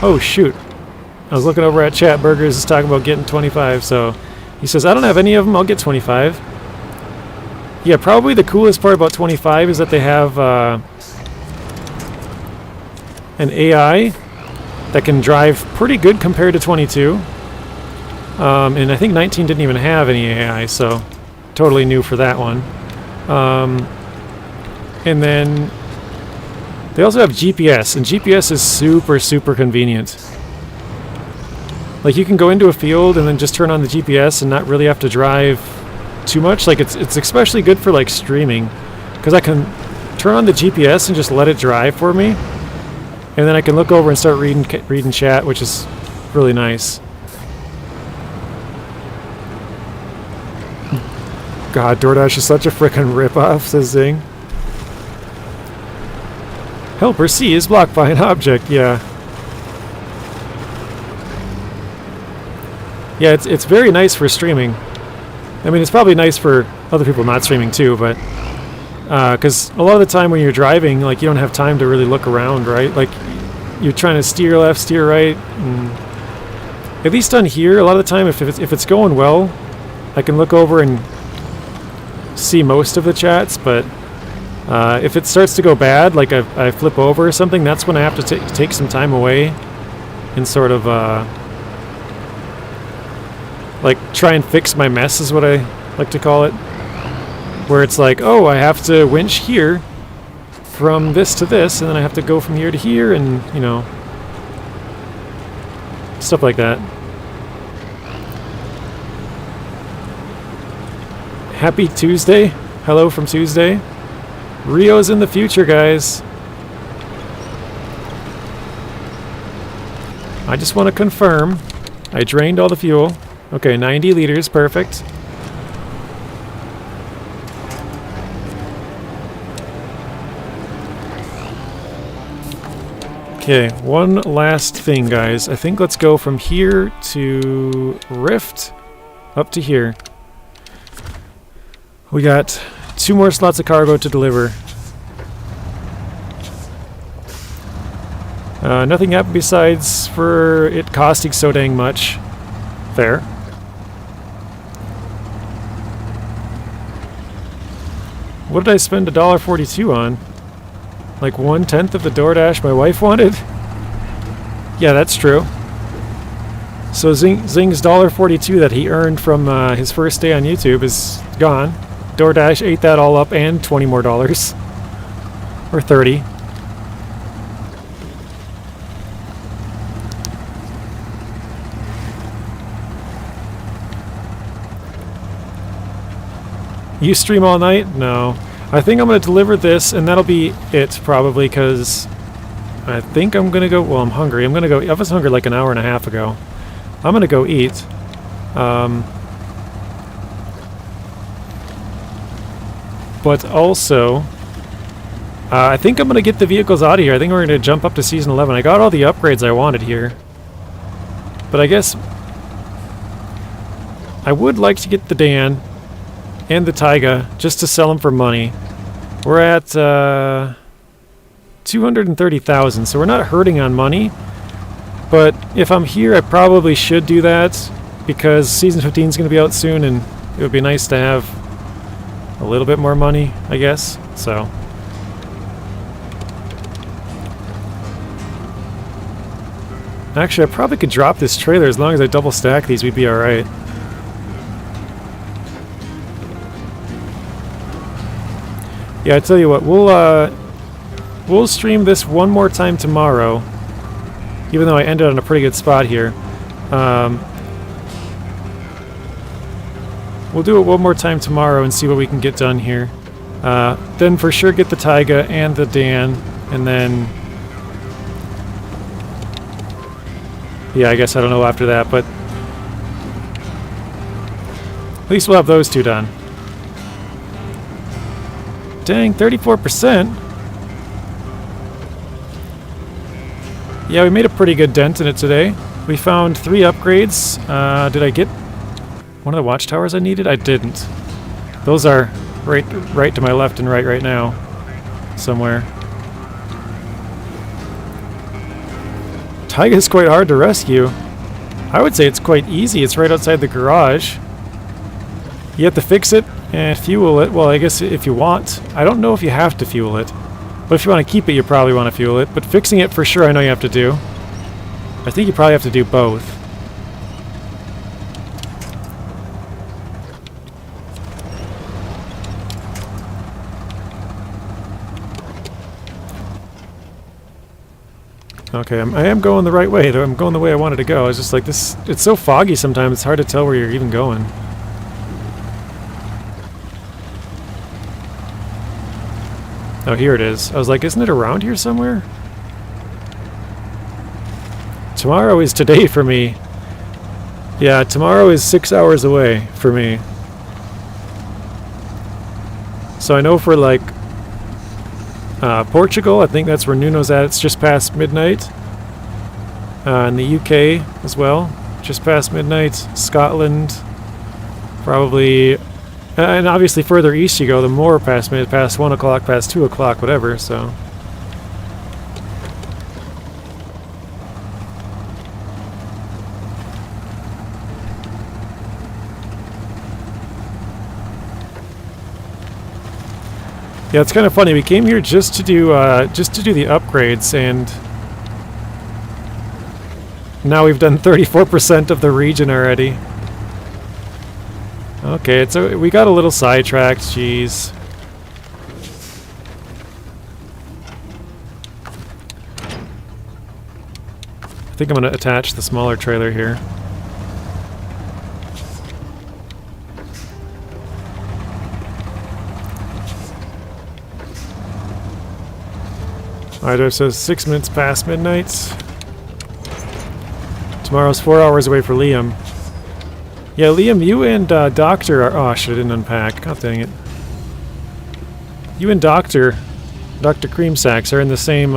[SPEAKER 1] Oh, shoot. I was looking over at Chat Burgers, is talking about getting 25, so... He says, I don't have any of them, I'll get 25. Yeah, probably the coolest part about 25 is that they have an AI that can drive pretty good compared to 22. And I think 19 didn't even have any AI, so totally new for that one. And then they also have GPS, and GPS is super, super convenient. Like, you can go into a field and then just turn on the GPS and not really have to drive too much. Like, it's especially good for, like, streaming, because I can turn on the GPS and just let it drive for me, and then I can look over and start reading chat, which is really nice. God, DoorDash is such a frickin' ripoff, says Zing. Helper C is blocked by an object, yeah. Yeah, it's very nice for streaming. I mean, it's probably nice for other people not streaming too, but... because a lot of the time when you're driving, like, you don't have time to really look around, right? Like, you're trying to steer left, steer right, and... At least on here, a lot of the time, if it's going well, I can look over and see most of the chats, but if it starts to go bad, like I flip over or something, that's when I have to take some time away and sort of like try and fix my mess is what I like to call it, where it's like, oh, I have to winch here from this to this, and then I have to go from here to here, and, you know, stuff like that. Happy Tuesday. Hello from Tuesday. Rio's in the future, guys. I just want to confirm. I drained all the fuel. Okay, 90 liters. Perfect. Okay, one last thing, guys. I think let's go from here to Rift up to here. We got 2 more slots of cargo to deliver. Nothing happened besides for it costing so dang much. Fair. What did I spend $1.42 on? Like 1/10 of the DoorDash my wife wanted? Yeah, that's true. So Zing's $1.42 that he earned from his first day on YouTube is gone. DoorDash ate that all up and $20 more. Or 30. You stream all night? No. I think I'm going to deliver this, and that'll be it, probably, because I think I'm going to go... Well, I'm hungry. I'm going to go... I was hungry like an hour and a half ago. I'm going to go eat. But also, I think I'm going to get the vehicles out of here. I think we're going to jump up to Season 11. I got all the upgrades I wanted here. But I guess I would like to get the Dan and the Taiga just to sell them for money. We're at 230,000, so we're not hurting on money. But if I'm here, I probably should do that because Season 15 is going to be out soon, and it would be nice to have a little bit more money, I guess. So actually, I probably could drop this trailer as long as I double stack these. We'd be all right. Yeah, I tell you what, we'll stream this one more time tomorrow, even though I ended on a pretty good spot here. We'll do it one more time tomorrow and see what we can get done here. Then for sure get the Taiga and the Dan, and then... Yeah, I guess I don't know after that, but... At least we'll have those two done. Dang, 34%. Yeah, we made a pretty good dent in it today. We found 3 upgrades. Did I get one of the watchtowers I needed? I didn't. Those are right to my left and right now. Somewhere. Taiga is quite hard to rescue. I would say it's quite easy. It's right outside the garage. You have to fix it and fuel it. Well, I guess if you want. I don't know if you have to fuel it. But if you want to keep it, you probably want to fuel it. But fixing it for sure, I know you have to do. I think you probably have to do both. Okay, I am going the right way, though. I'm going the way I wanted to go. It's just like this. It's so foggy sometimes, it's hard to tell where you're even going. Oh, here it is. I was like, isn't it around here somewhere? Tomorrow is today for me. Yeah, tomorrow is 6 hours away for me. So I know for like Portugal, I think that's where Nuno's at. It's just past midnight. In the UK as well, just past midnight. Scotland, probably... and obviously further east you go, the more past 1 o'clock, past 2 o'clock, whatever, so... Yeah, it's kind of funny. We came here just to do the upgrades, and now we've done 34% of the region already. Okay, we got a little sidetracked. Jeez. I think I'm going to attach the smaller trailer here. Alright, so 6 minutes past midnight. Tomorrow's 4 hours away for Liam. Yeah, Liam, you and Doctor are... Oh, shit, I didn't unpack. God dang it. You and Dr. Cream Sacks are in the same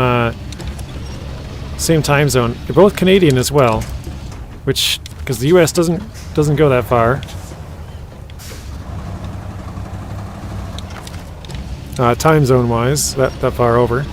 [SPEAKER 1] Same time zone. They're both Canadian as well, which because the U.S. doesn't go that far. Time zone wise, that far over.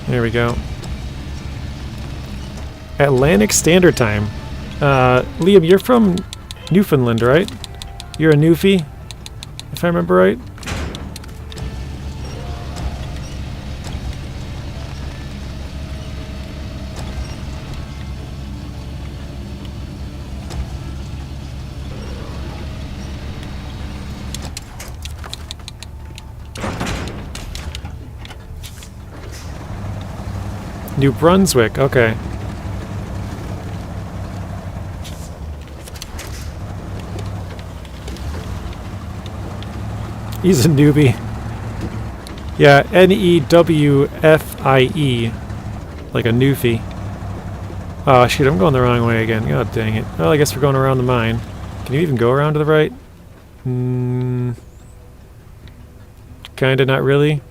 [SPEAKER 1] There we go. Atlantic Standard Time. Liam, you're from Newfoundland, right? You're a Newfie, if I remember right. New Brunswick, okay. He's a newbie. Yeah, N-E-W-F-I-E. Like a newfie. Oh shoot, I'm going the wrong way again. God dang it. Well, I guess we're going around the mine. Can you even go around to the right? Kinda, not really.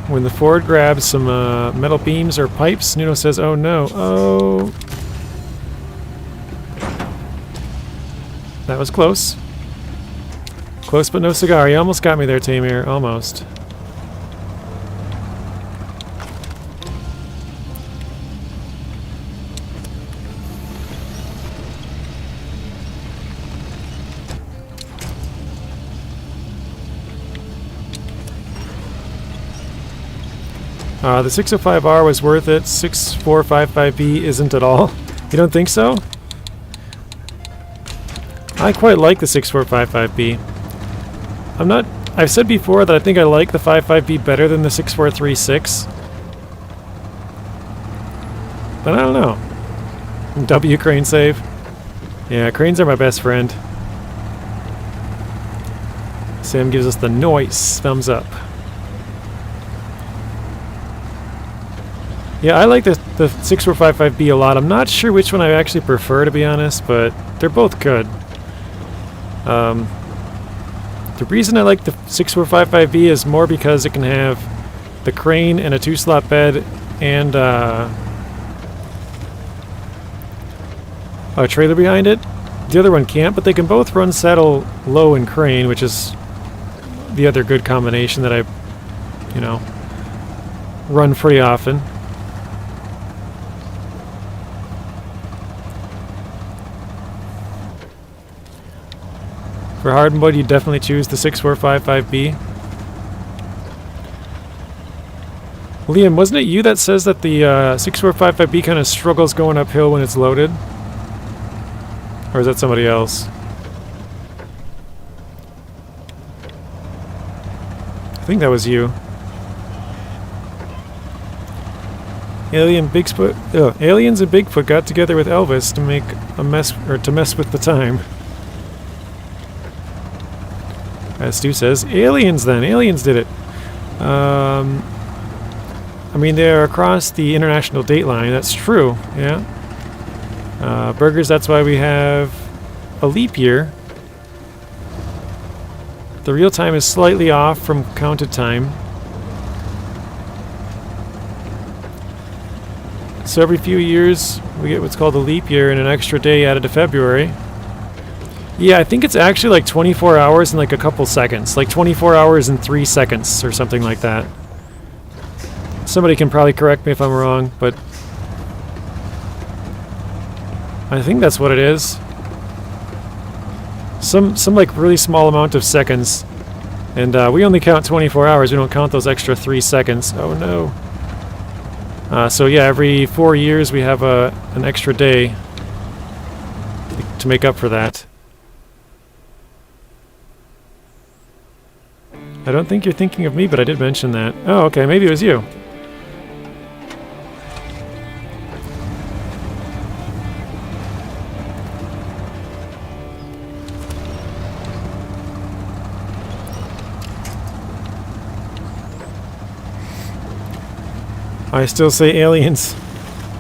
[SPEAKER 1] When the Ford grabs some metal beams or pipes, Nuno says, oh no, oh. That was close. Close but no cigar. You almost got me there, Taymyr. Almost. The 605R was worth it. 6455B isn't at all. You don't think so? I quite like the 6455B. I've said before that I think I like the 55B better than the 6436. But I don't know. W crane save. Yeah, cranes are my best friend. Sam gives us the noise. Thumbs up. Yeah, I like the 6455B a lot. I'm not sure which one I actually prefer, to be honest, but they're both good. The reason I like the 6455B is more because it can have the crane and a 2-slot bed and a trailer behind it. The other one can't, but they can both run saddle low and crane, which is the other good combination that I, run pretty often. For hard mode, you definitely choose the 6455B. Liam, wasn't it you that says that the 6455B kind of struggles going uphill when it's loaded? Or is that somebody else? I think that was you. Aliens and Bigfoot got together with Elvis to make a mess, or to mess with the time. As Stu says, aliens then. Aliens did it. I mean, they're across the international date line. That's true, yeah. Burgers, that's why we have a leap year. The real time is slightly off from counted time. So every few years, we get what's called a leap year and an extra day added to February. Yeah, I think it's actually like 24 hours and like a couple seconds. Like 24 hours and 3 seconds or something like that. Somebody can probably correct me if I'm wrong, but I think that's what it is. Some like really small amount of seconds. And we only count 24 hours. We don't count those extra 3 seconds. Oh no. So yeah, every 4 years we have an extra day to make up for that. I don't think you're thinking of me, but I did mention that. Oh, okay, maybe it was you. I still say aliens.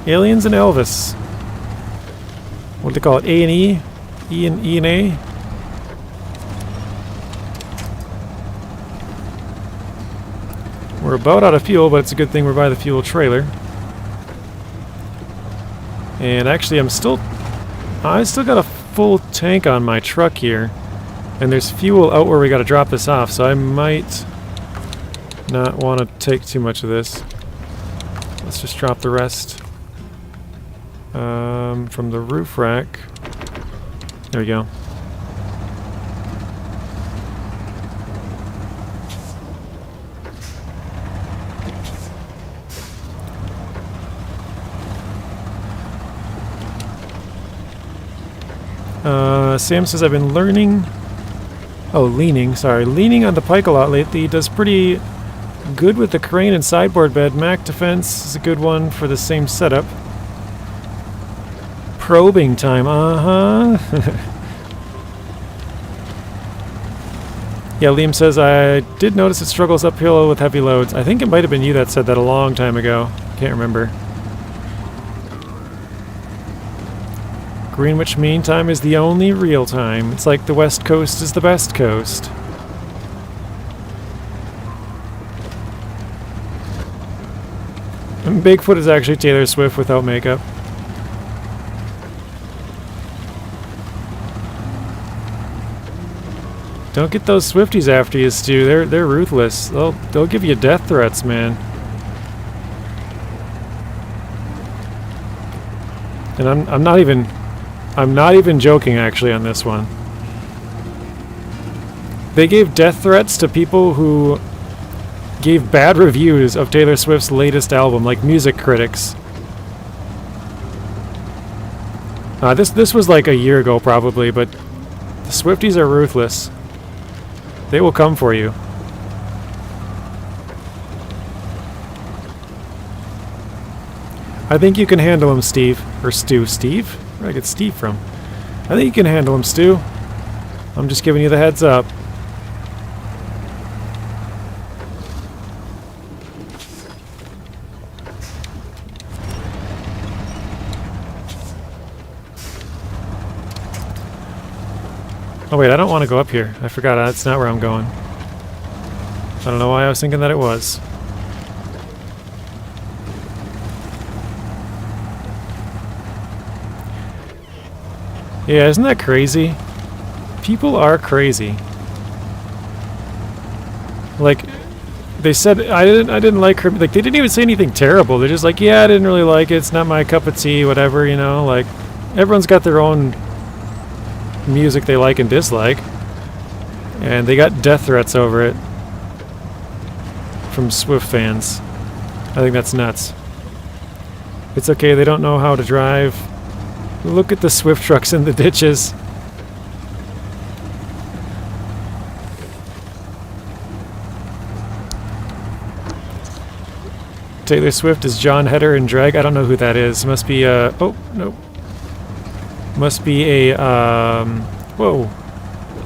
[SPEAKER 1] Aliens and Elvis. What do they call it? A and E? E and A? We're about out of fuel, but it's a good thing we're by the fuel trailer. And actually, I still got a full tank on my truck here. And there's fuel out where we gotta drop this off, so I might not want to take too much of this. Let's just drop the rest from the roof rack. There we go. Sam says I've been learning... leaning on the pike a lot lately. Does pretty good with the crane and sideboard bed. Mac Defense is a good one for the same setup. Probing time, Yeah, Liam says, I did notice it struggles uphill with heavy loads. I think it might have been you that said that a long time ago. Can't remember. Greenwich Mean Time is the only real time. It's like the West Coast is the best coast. And Bigfoot is actually Taylor Swift without makeup. Don't get those Swifties after you, Stu. They're ruthless. They'll give you death threats, man. And I'm not even joking actually on this one. They gave death threats to people who gave bad reviews of Taylor Swift's latest album, like music critics. This was like a year ago probably, but the Swifties are ruthless. They will come for you. I think you can handle him, Steve. Or Stu. Steve? Where did I get Steve from? I think you can handle him, Stu. I'm just giving you the heads up. Oh wait, I don't want to go up here. I forgot, that's not where I'm going. I don't know why I was thinking that it was. Yeah, isn't that crazy? People are crazy. Like, they said I didn't like her. Like, they didn't even say anything terrible. They're just like, yeah, I didn't really like it. It's not my cup of tea, whatever, you know. Like, everyone's got their own music they like and dislike, and they got death threats over it from Swift fans. I think that's nuts. It's okay, they don't know how to drive. Look at the Swift trucks in the ditches. Taylor Swift is John Heder in drag. I don't know who that is. Must be oh no. Must be a, whoa.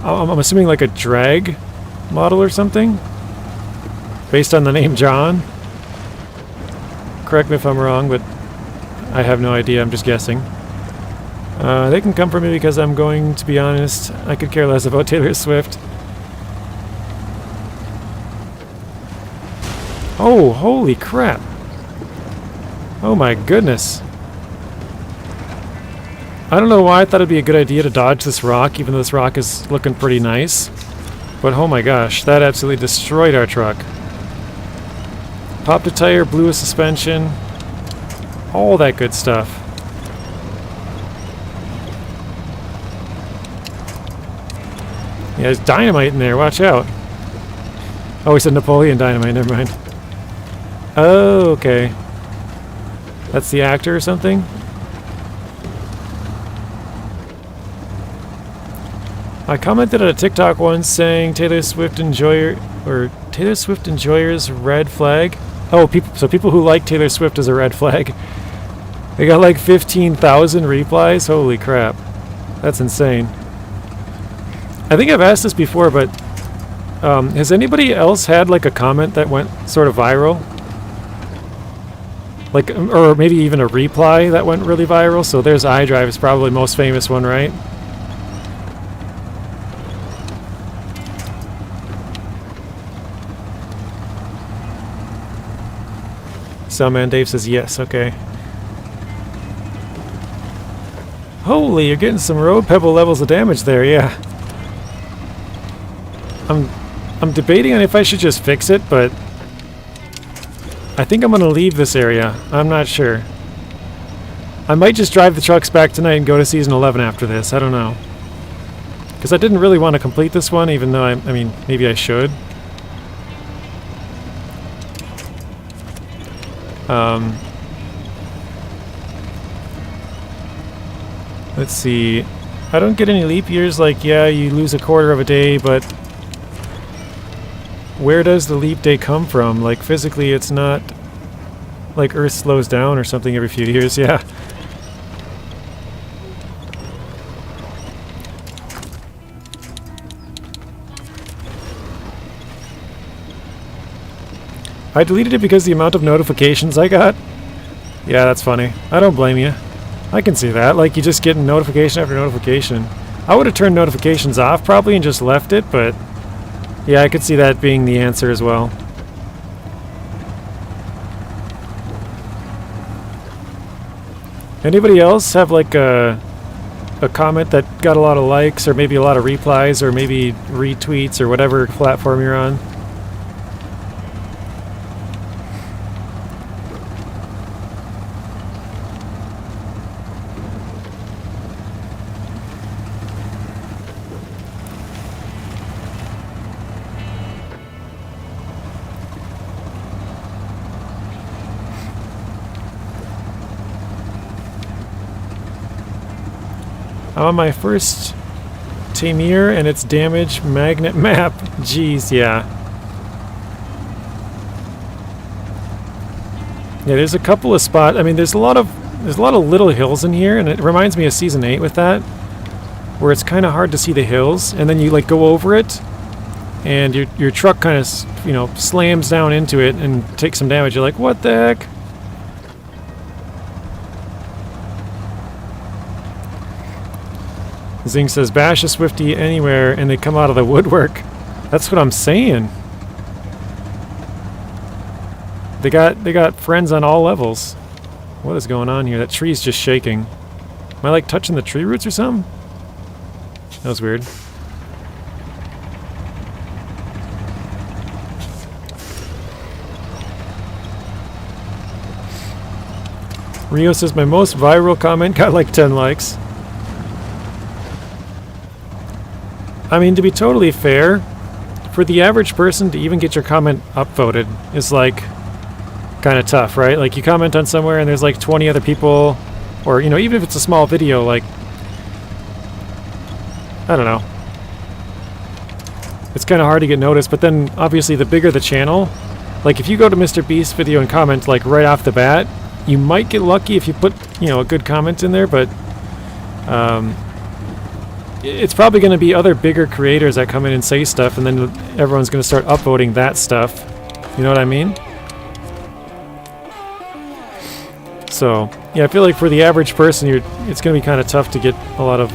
[SPEAKER 1] I'm assuming like a drag model or something? Based on the name John? Correct me if I'm wrong, but I have no idea, I'm just guessing. They can come for me because I'm going to be honest, I could care less about Taylor Swift. Oh, holy crap. Oh my goodness. I don't know why I thought it'd be a good idea to dodge this rock, even though this rock is looking pretty nice. But oh my gosh, that absolutely destroyed our truck. Popped a tire, blew a suspension, all that good stuff. Yeah, there's dynamite in there, watch out. Oh, we said Napoleon Dynamite, never mind. Oh, okay. That's the actor or something? I commented on a TikTok once saying Taylor Swift enjoyers red flag. Oh, people who like Taylor Swift is a red flag. They got like 15,000 replies. Holy crap. That's insane. I think I've asked this before, but has anybody else had like a comment that went sort of viral? Like, or maybe even a reply that went really viral? So there's iDrive, is probably the most famous one, right? Soundman Dave says yes, okay. Holy, you're getting some road pebble levels of damage there, yeah. I'm debating on if I should just fix it, but I think I'm gonna leave this area. I'm not sure. I might just drive the trucks back tonight and go to Season 11 after this, I don't know. Because I didn't really want to complete this one, even though I mean, maybe I should. Let's see. I don't get any leap years, like, yeah, you lose a quarter of a day, but where does the leap day come from? Like, physically, it's not like Earth slows down or something every few years, yeah. I deleted it because the amount of notifications I got. Yeah, that's funny. I don't blame you. I can see that. Like, you just get notification after notification. I would have turned notifications off probably and just left it, but yeah, I could see that being the answer as well. Anybody else have like a comment that got a lot of likes or maybe a lot of replies or maybe retweets or whatever platform you're on? I'm on my first Taymyr and its damage magnet map. Jeez, yeah. Yeah, there's a couple of spots. I mean, there's a lot of little hills in here, and it reminds me of Season 8 with that, where it's kind of hard to see the hills, and then you like go over it, and your truck kind of, you know, slams down into it and takes some damage. You're like, what the heck? Zing says, bash a Swifty anywhere and they come out of the woodwork. That's what I'm saying. They got friends on all levels. What is going on here? That tree's just shaking. Am I like touching the tree roots or something? That was weird. Rio says, my most viral comment got like 10 likes. I mean, to be totally fair, for the average person to even get your comment upvoted is like kind of tough, right? Like you comment on somewhere and there's like 20 other people, or, you know, even if it's a small video, like, I don't know. It's kind of hard to get noticed, but then obviously the bigger the channel, like if you go to Mr. Beast's video and comment like right off the bat, you might get lucky if you put, you know, a good comment in there, but it's probably going to be other bigger creators that come in and say stuff, and then everyone's going to start upvoting that stuff. You know what I mean? So, yeah, I feel like for the average person, it's going to be kind of tough to get a lot of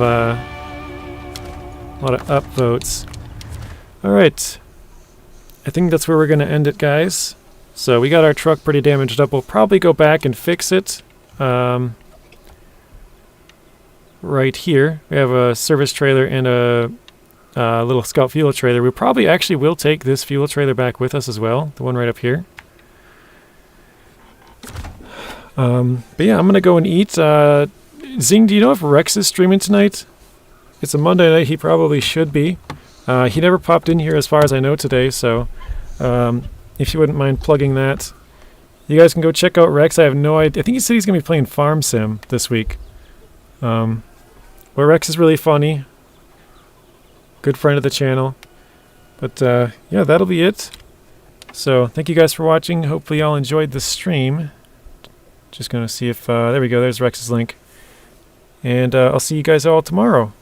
[SPEAKER 1] upvotes. All right, I think that's where we're going to end it, guys. So we got our truck pretty damaged up. We'll probably go back and fix it. Right here, we have a service trailer and a little scout fuel trailer. We probably actually will take this fuel trailer back with us as well, the one right up here. But yeah, I'm gonna go and eat. Zing, do you know if Rex is streaming tonight? It's a Monday night. He probably should be. He never popped in here as far as I know today, so if you wouldn't mind plugging that, you guys can go check out Rex. I have no idea. I think he said he's gonna be playing Farm Sim this week. But Rex is really funny. good friend of the channel. But yeah, that'll be it. So thank you guys for watching. Hopefully y'all enjoyed the stream. Just going to see if... there we go. There's Rex's link. And I'll see you guys all tomorrow.